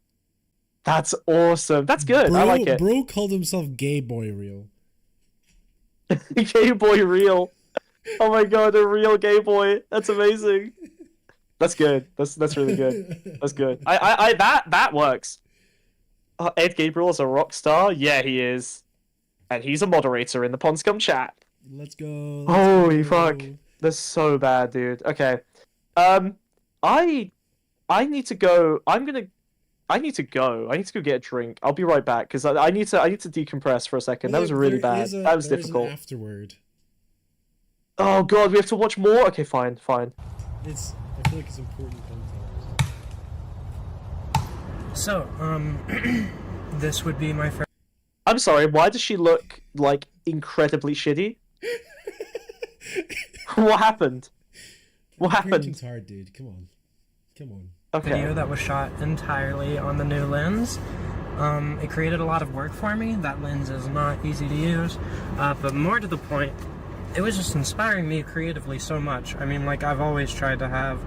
That's awesome. That's good. I like it. Bro called himself Gay Boy Real. Gay boy real. Oh my god, a real gay boy. That's amazing. That's good. That's really good. That's good. That works. Ed Gabriel is a rock star. Yeah, he is, and he's a moderator in the Ponscum chat. Let's go. Holy fuck, that's so bad, dude. Okay, I need to go. I need to go. I need to go get a drink. I'll be right back because I need to decompress for a second. Well, that was really bad. That was difficult. An afterward. Oh god, we have to watch more. Okay, fine. I feel like it's important content. So, this would be my first. I'm sorry. Why does she look like incredibly shitty? What happened? What happened? Parenting's hard, dude. Come on. Okay. Video that was shot entirely on the new lens. It created a lot of work for me. That lens is not easy to use, but more to the point, it was just inspiring me creatively so much. I mean, like, I've always tried to have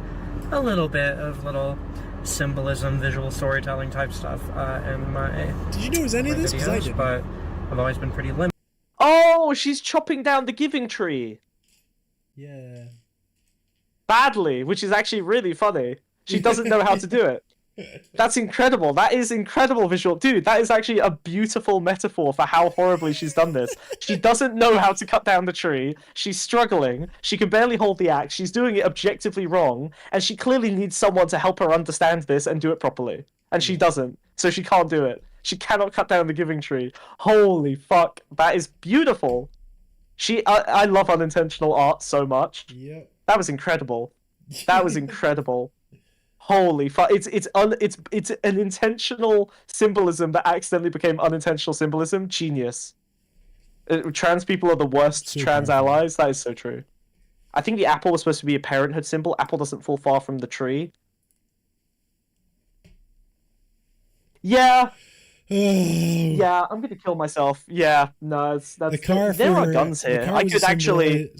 a little bit of little symbolism, visual storytelling type stuff in my Did you know it was any of this? Because I didn't. But I've always been pretty limited. Oh, she's chopping down the giving tree. Yeah. Badly, which is actually really funny. She doesn't know how to do it. That's incredible. That is incredible visual. Dude, that is actually a beautiful metaphor for how horribly she's done this. She doesn't know how to cut down the tree. She's struggling. She can barely hold the axe. She's doing it objectively wrong. And she clearly needs someone to help her understand this and do it properly. And she doesn't. So she can't do it. She cannot cut down the giving tree. Holy fuck. That is beautiful. I love unintentional art so much. Yep. That was incredible. That was incredible. Holy fuck! It's an intentional symbolism that accidentally became unintentional symbolism. Genius. Trans people are the worst So trans powerful. allies. That is so true. I think the apple was supposed to be a parenthood symbol. Apple doesn't fall far from the tree. Yeah, yeah. I'm gonna kill myself. Yeah, no, that's The car there for, are guns the here. car I was could a actually.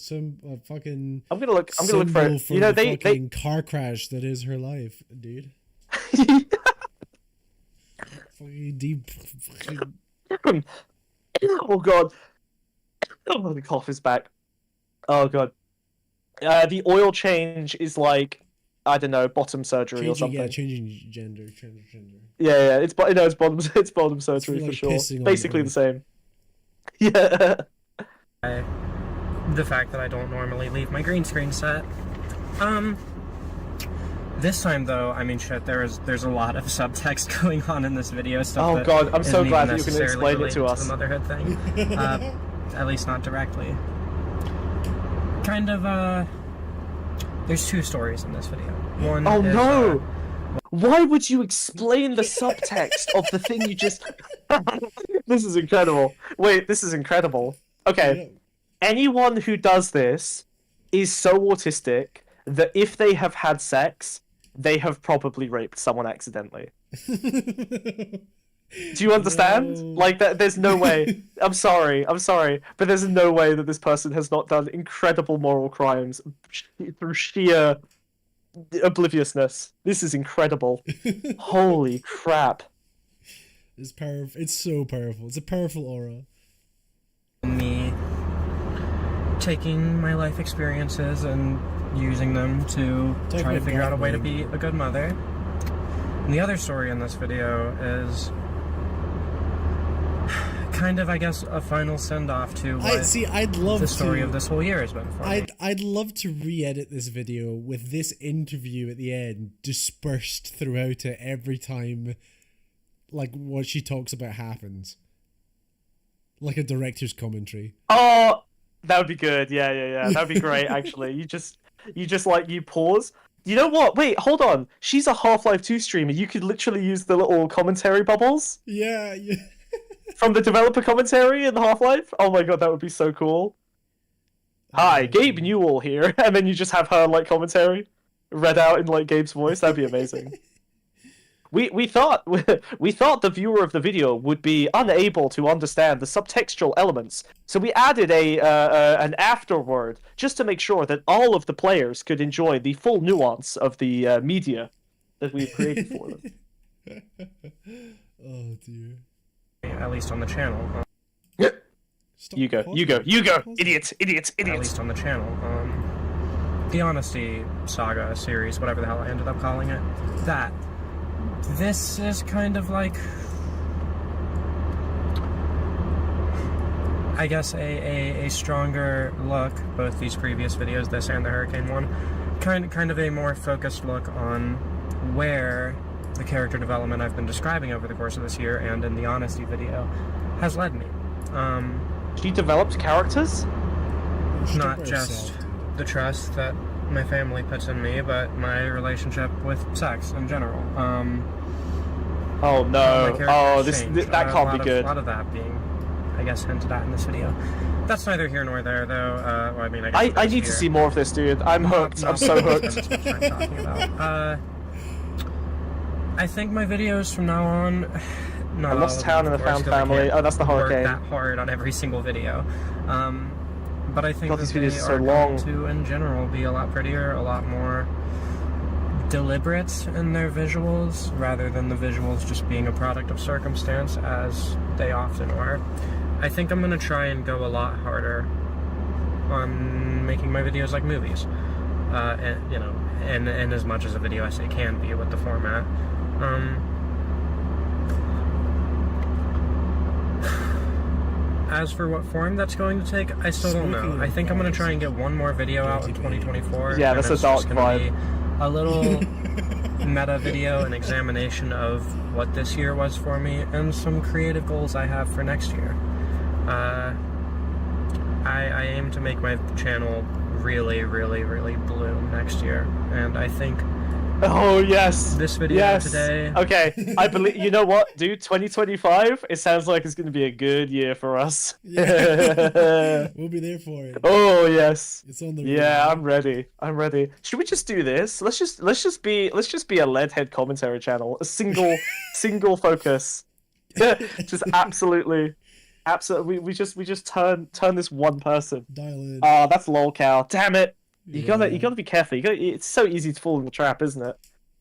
fucking. I'm gonna look for symbol it. for You know, the they fucking car crash that is her life, dude. Fucking deep. Fucking... Oh god. Oh, the cough is back. Oh god. The oil change is like, I don't know, bottom surgery or something. Changing gender. Yeah. It's bottom surgery for, for like, sure. pissing on Basically her. the same. Yeah. The fact that I don't normally leave my green screen set. This time though, I mean, shit, there's a lot of subtext going on in this video. Stuff Oh that god, I'm so isn't glad even that you can necessarily explain it to related us. the motherhood thing. At least not directly. Kind of, there's 2 stories in this video. One Oh is, no! Why would you explain the subtext of the thing you just... This is incredible. Wait, this is incredible. Okay, anyone who does this is so autistic that if they have had sex, they have probably raped someone accidentally. Do you understand? No. Like, there's no way. I'm sorry, but there's no way that this person has not done incredible moral crimes through sheer obliviousness. This is incredible. Holy crap. It's powerful. It's so powerful. It's a powerful aura. me taking my life experiences and using them to Talk try to about figure out a way to blackmailing. be a good mother. And the other story in this video is kind of, I guess, a final send-off to what I'd love the story to, of this whole year has been for me. I'd love to re-edit this video with this interview at the end dispersed throughout it every time, like, what she talks about happens. Like a director's commentary. Oh, that would be good. Yeah. That would be great, actually. You just like, you pause, You know what? Wait, hold on. She's a Half-Life 2 streamer. You could literally use the little commentary bubbles Yeah, yeah. from the developer commentary in Half-Life. Oh my god, that would be so cool. Hi, Gabe Newell here, and then you just have her like commentary read out in like Gabe's voice. That'd be amazing. We thought the viewer of the video would be unable to understand the subtextual elements, so we added an afterword just to make sure that all of the players could enjoy the full nuance of the media that we've created for them. Oh dear. At least on the channel. Stop You go, pausing. you go, you go, Pausing. idiots, idiots, At idiots. least on the channel. The Honesty Saga series, whatever the hell I ended up calling it. This is kind of like, I guess, a stronger look, both these previous videos, this and the Hurricane one, kind of a more focused look on where the character development I've been describing over the course of this year and in the Honesty video has led me. She developed characters? She's Not by just herself, dude. the trust that my family puts in me, but my relationship with sex in general. Oh My no! character Oh, has changed. that can't be good. A lot of that being, I guess, hinted at in this video. That's neither here nor there, though. Well, I mean, I guess I it is need to here. see more of this, dude. I'm hooked. I'm so Not hooked. spend as much time talking about. I think my videos from now on, not I all lost of town them, in of the course, found 'cause I family. can't Oh, that's the work hurricane. that hard on every single video. But I think God, that these they videos are so are long. going to, in general, be a lot prettier, a lot more deliberate in their visuals, rather than the visuals just being a product of circumstance, as they often are. I think I'm going to try and go a lot harder on making my videos like movies. And, you know, and as much as a video essay can be with the format. As for what form that's going to take, I still don't know. I think I'm going to try and get one more video out in 2024. Yeah, and that's a it's dark just gonna vibe. be a little meta video, an examination of what this year was for me, and some creative goals I have for next year. I aim to make my channel really, really, really bloom next year, and I think Oh yes. this video Yes. today... Okay, I believe. You know what, dude? 2025. It sounds like it's going to be a good year for us. Yeah. We'll be there for it. Oh yes. It's on the Yeah, road. I'm ready. I'm ready. Should we just do this? Let's just be a Leadhead commentary channel. A single focus. Just absolutely. We just turn this one person. Dial in. Oh, that's lolcow. Damn it. You Yeah. gotta be careful. It's so easy to fall in the trap, isn't it?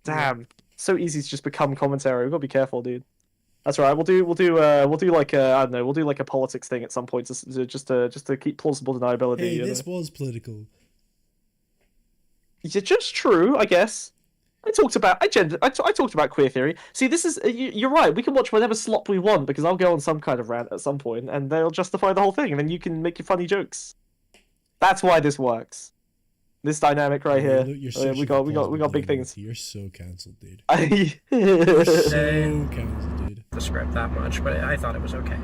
Damn. So easy to just become commentary. We've got to be careful, dude. That's right. We'll do like I don't know. We'll do like a politics thing at some point, just to keep plausible deniability. Hey, you this know? was political. It's just true, I guess. I talked about queer theory. See, this is you're right. We can watch whatever slop we want because I'll go on some kind of rant at some point, and they'll justify the whole thing, and then you can make your funny jokes. That's why this works. This dynamic right here. You're We got big things. You're so cancelled, dude. I- So cancelled, dude. the script that much, but I thought it was okay.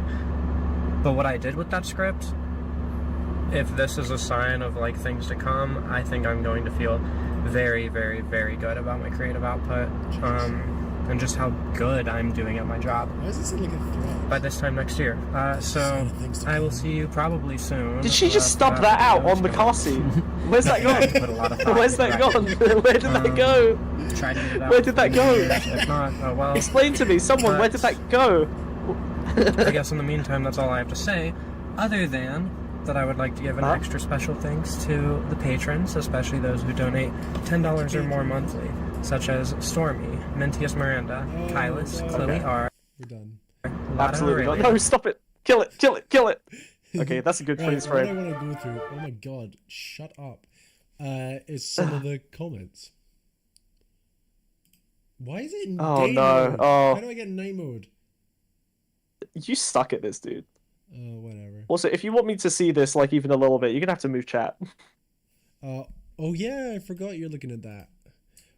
But what I did with that script, if this is a sign of like things to come, I think I'm going to feel very, very, very good about my creative output, and just how good I'm doing at my job Why does it sound like a threat? by this time next year. So I will see you probably soon. Did she just stub that out on the car seat? Where's that I put a gone? lot of thought Where's that into gone? Where did that go? Try to get it out Where did that go? If not, oh well. Explain to me, someone. Where did that go? I guess in the meantime, that's all I have to say, other than that I would like to give an extra special thanks to the patrons, especially those who donate $10 or more monthly, such as Stormy, Mentius Miranda, Kylis, Chloe R. We're done. Lada Absolutely not. Aurelia. No, stop it! Kill it! Kill it! Kill it! Okay, that's a good Right, freeze what I frame. want to go through, oh my god, shut up, is some of the comments. Why is it in Oh, day no. mode? Oh. How do I get night mode? You suck at this, dude. Whatever. Also, if you want me to see this, like, even a little bit, you're gonna have to move chat. Oh yeah, I forgot you're looking at that.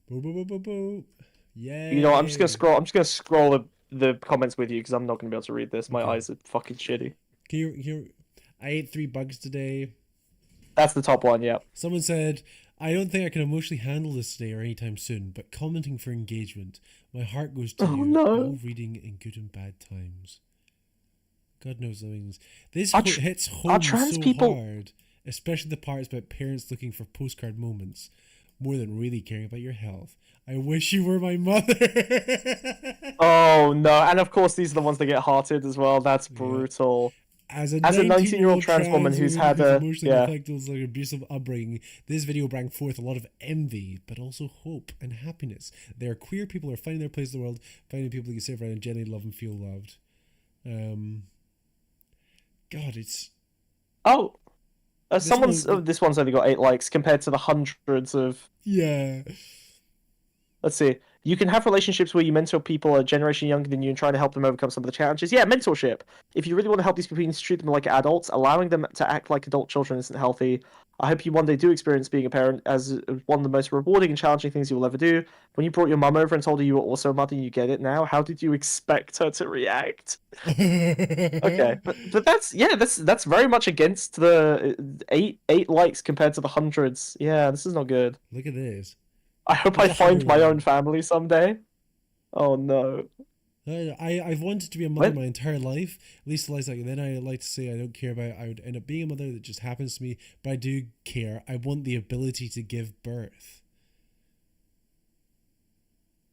Boo boo boo boo boo. Yeah. You know what, I'm just gonna scroll the comments with you, because I'm not gonna be able to read this. My eyes are fucking shitty. I ate 3 bugs today. That's the top one, yeah. Someone said, I don't think I can emotionally handle this today or anytime soon, but commenting for engagement. My heart goes to Oh you, no. all reading in good and bad times. God knows what that means. This hits are home trans so people- hard, especially the parts about parents looking for postcard moments, more than really caring about your health. I wish you were my mother. Oh no, and of course these are the ones that get hearted as well. That's Yeah. brutal. As a 19-year-old 19-year-old trans woman who's had who's a emotionally neglected, like abusive upbringing, this video brought forth a lot of envy, but also hope and happiness. There are queer people who are finding their place in the world, finding people who can sit around and genuinely love and feel loved. God, it's Oh, This this one's only got 8 likes compared to the hundreds of. yeah. Let's see. You can have relationships where you mentor people a generation younger than you and try to help them overcome some of the challenges. Yeah, mentorship. If you really want to help these people, you need to treat them like adults. Allowing them to act like adult children isn't healthy. I hope you one day do experience being a parent as one of the most rewarding and challenging things you will ever do. When you brought your mum over and told her you were also a mother and you get it now, how did you expect her to react? Okay, but that's very much against the eight likes compared to the hundreds. Yeah, this is not good. Look at this. I hope I find my own family someday. Oh no. I've wanted to be a mother What? my entire life. At least like then I like to say I don't care about it. I would end up being a mother that just happens to me, but I do care. I want the ability to give birth.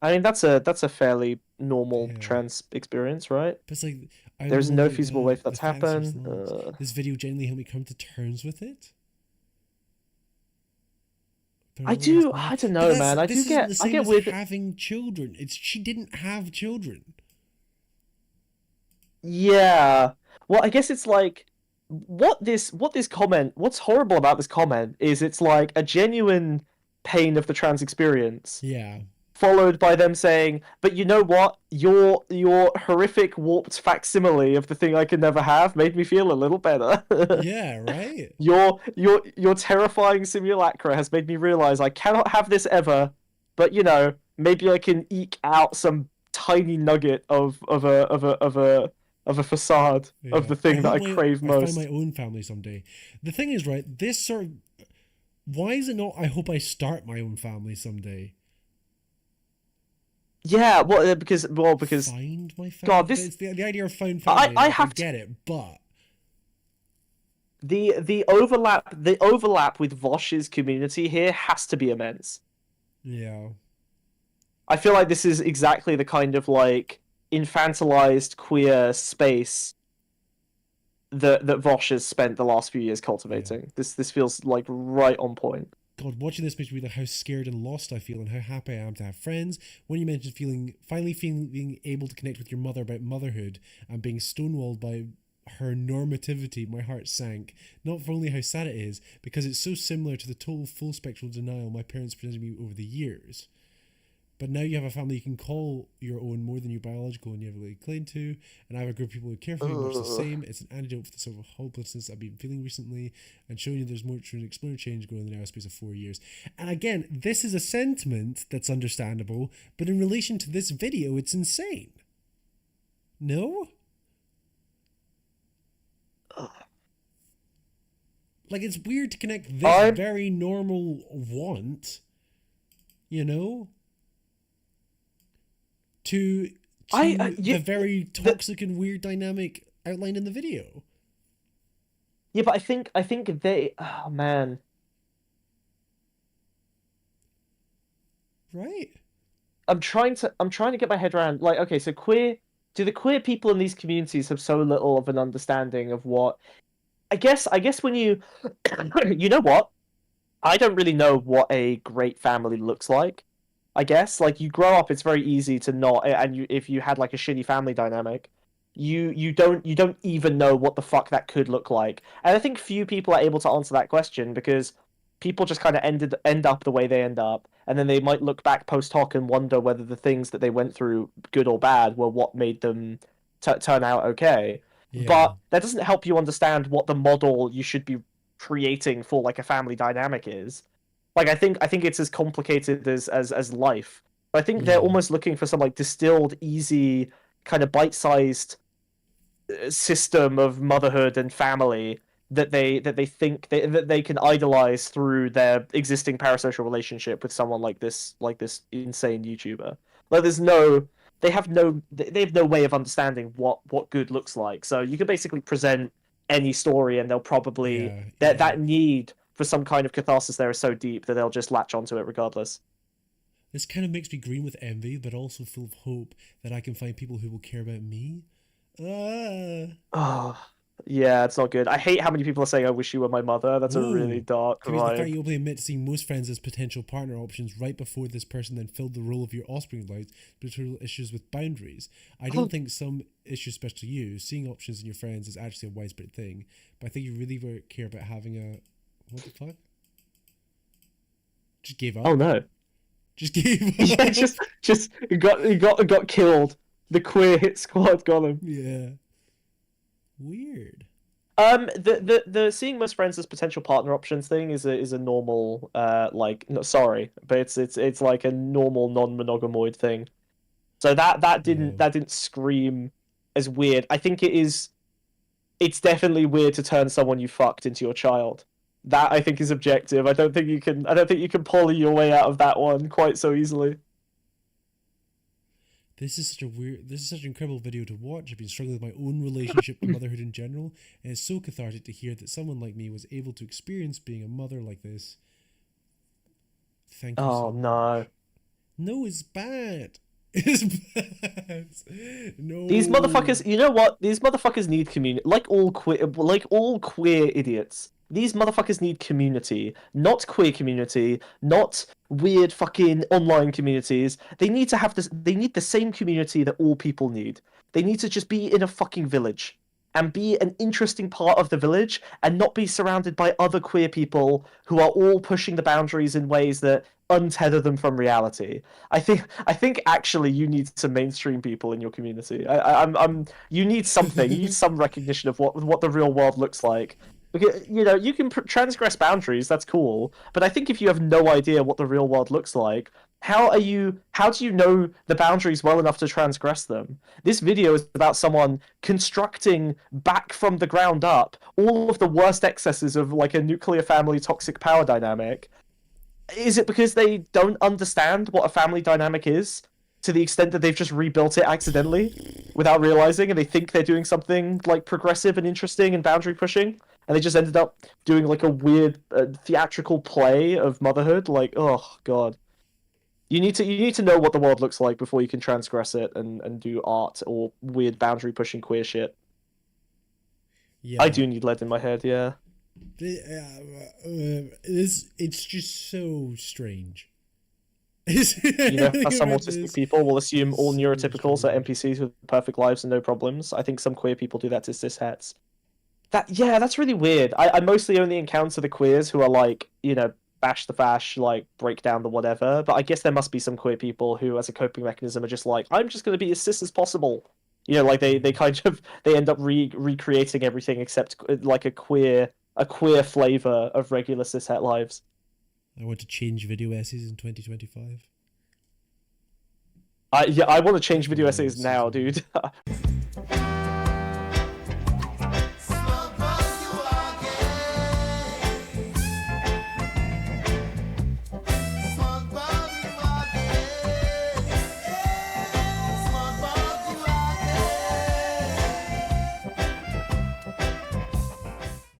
I mean that's a fairly normal Yeah. trans experience, right? But it's like There's no feasible way for that to fantasy happen. thoughts. This video genuinely helped me come to terms with it. But I don't know, But man. I this do get isn't the same get as weird. having children. She didn't have children. Yeah. Well, I guess it's like what's horrible about this comment is it's like a genuine pain of the trans experience, Yeah. followed by them saying, "But you know what? Your horrific warped facsimile of the thing I could never have made me feel a little better." Yeah, right? Your terrifying simulacra has made me realize I cannot have this ever, but you know, maybe I can eke out some tiny nugget of a facade of the thing that I crave I most. find my own family someday. The thing is, right, this sort of... Why is it not, I hope I start my own family someday? Yeah, well, because Find my family? God, this- It's the idea of found family. I have to- get it, but... the overlap with Vosh's community here has to be immense. Yeah. I feel like this is exactly the kind of like infantilized queer space that Vosh has spent the last few years cultivating. Yeah. This feels like right on point. God, watching this makes me realize how scared and lost I feel and how happy I am to have friends. When you mentioned finally being able to connect with your mother about motherhood and being stonewalled by her normativity, my heart sank. Not for only how sad it is, because it's so similar to the total full spectral denial my parents presented me over the years. But now you have a family you can call your own more than your biological and you have really cling to, and I have a group of people who care for you much the same. It's an antidote for the sort of hopelessness I've been feeling recently, and showing you there's more to an exploring change going in the narrow space of 4 years. And again, this is a sentiment that's understandable, but in relation to this video, it's insane. No? Like, it's weird to connect this very normal want, you know, to the very toxic and weird dynamic outlined in the video. Yeah, but I think they. Oh man. Right. I'm trying to get my head around. Like, okay, so do the queer people in these communities have so little of an understanding of what? I guess when you, you know what? I don't really know what a great family looks like. I guess like you grow up, it's very easy to not, and if you had like a shitty family dynamic, you don't even know what the fuck that could look like. And I think few people are able to answer that question because people just kind of end up the way they end up, and then they might look back post hoc and wonder whether the things that they went through, good or bad, were what made them turn out okay. Yeah. But that doesn't help you understand what the model you should be creating for like a family dynamic is. Like I think it's as complicated as life. But I think they're almost looking for some like distilled, easy, kind of bite-sized system of motherhood and family that they think that they can idolize through their existing parasocial relationship with someone like this insane YouTuber. Like they have no way of understanding what good looks like. So you can basically present any story and they'll probably that need for some kind of catharsis there is so deep that they'll just latch onto it regardless. This kind of makes me green with envy, but also full of hope that I can find people who will care about me. Oh, yeah, it's not good. I hate how many people are saying I wish you were my mother. That's a really dark Could be the fact vibe. you openly admit to seeing most friends as potential partner options right before this person then filled the role of your offspring lives, between issues with boundaries. I don't think some issues special to you, seeing options in your friends is actually a widespread thing, but I think you really care about having a... What the fuck? Just gave up. Oh no. Just gave up. Yeah, just got killed. The queer hit squad got him. Yeah. Weird. The seeing most friends as potential partner options thing is a normal like no, sorry, but it's like a normal non-monogamoid thing. So that didn't scream as weird. I think it's definitely weird to turn someone you fucked into your child. That I think is objective. I don't think you can pull your way out of that one quite so easily. This is such an incredible video to watch. I've been struggling with my own relationship with motherhood in general, and it's so cathartic to hear that someone like me was able to experience being a mother like this. Thank you. Oh no. No, it's bad. It's bad. No. These motherfuckers, you know what? These motherfuckers need community. Like all queer idiots. These motherfuckers need community, not queer community, not weird fucking online communities. They need to have this. They need the same community that all people need. They need to just be in a fucking village and be an interesting part of the village and not be surrounded by other queer people who are all pushing the boundaries in ways that untether them from reality. I think actually you need some mainstream people in your community. You need something. You need some recognition of what the real world looks like. Because, you know, you can transgress boundaries, that's cool, but I think if you have no idea what the real world looks like, how do you know the boundaries well enough to transgress them? This video is about someone constructing back from the ground up all of the worst excesses of like a nuclear family toxic power dynamic. Is it because they don't understand what a family dynamic is? To the extent that they've just rebuilt it accidentally without realizing, and they think they're doing something like progressive and interesting and boundary pushing, and they just ended up doing like a weird theatrical play of motherhood. Like, oh god, you need to know what the world looks like before you can transgress it and do art or weird boundary pushing queer shit. Yeah. I do need lead in my head. Yeah. It's just so strange. You know, as some autistic people will assume all neurotypicals are NPCs with perfect lives and no problems. I think some queer people do that to cis-hets. That's really weird. I mostly only encounter the queers who are like, you know, bash the fash, like break down the whatever, but I guess there must be some queer people who as a coping mechanism are just like, I'm just going to be as cis as possible. You know, like they kind of, they end up recreating everything except like a queer flavor of regular cis-het lives. I want to change video essays in 2025. I want to change video essays now, dude.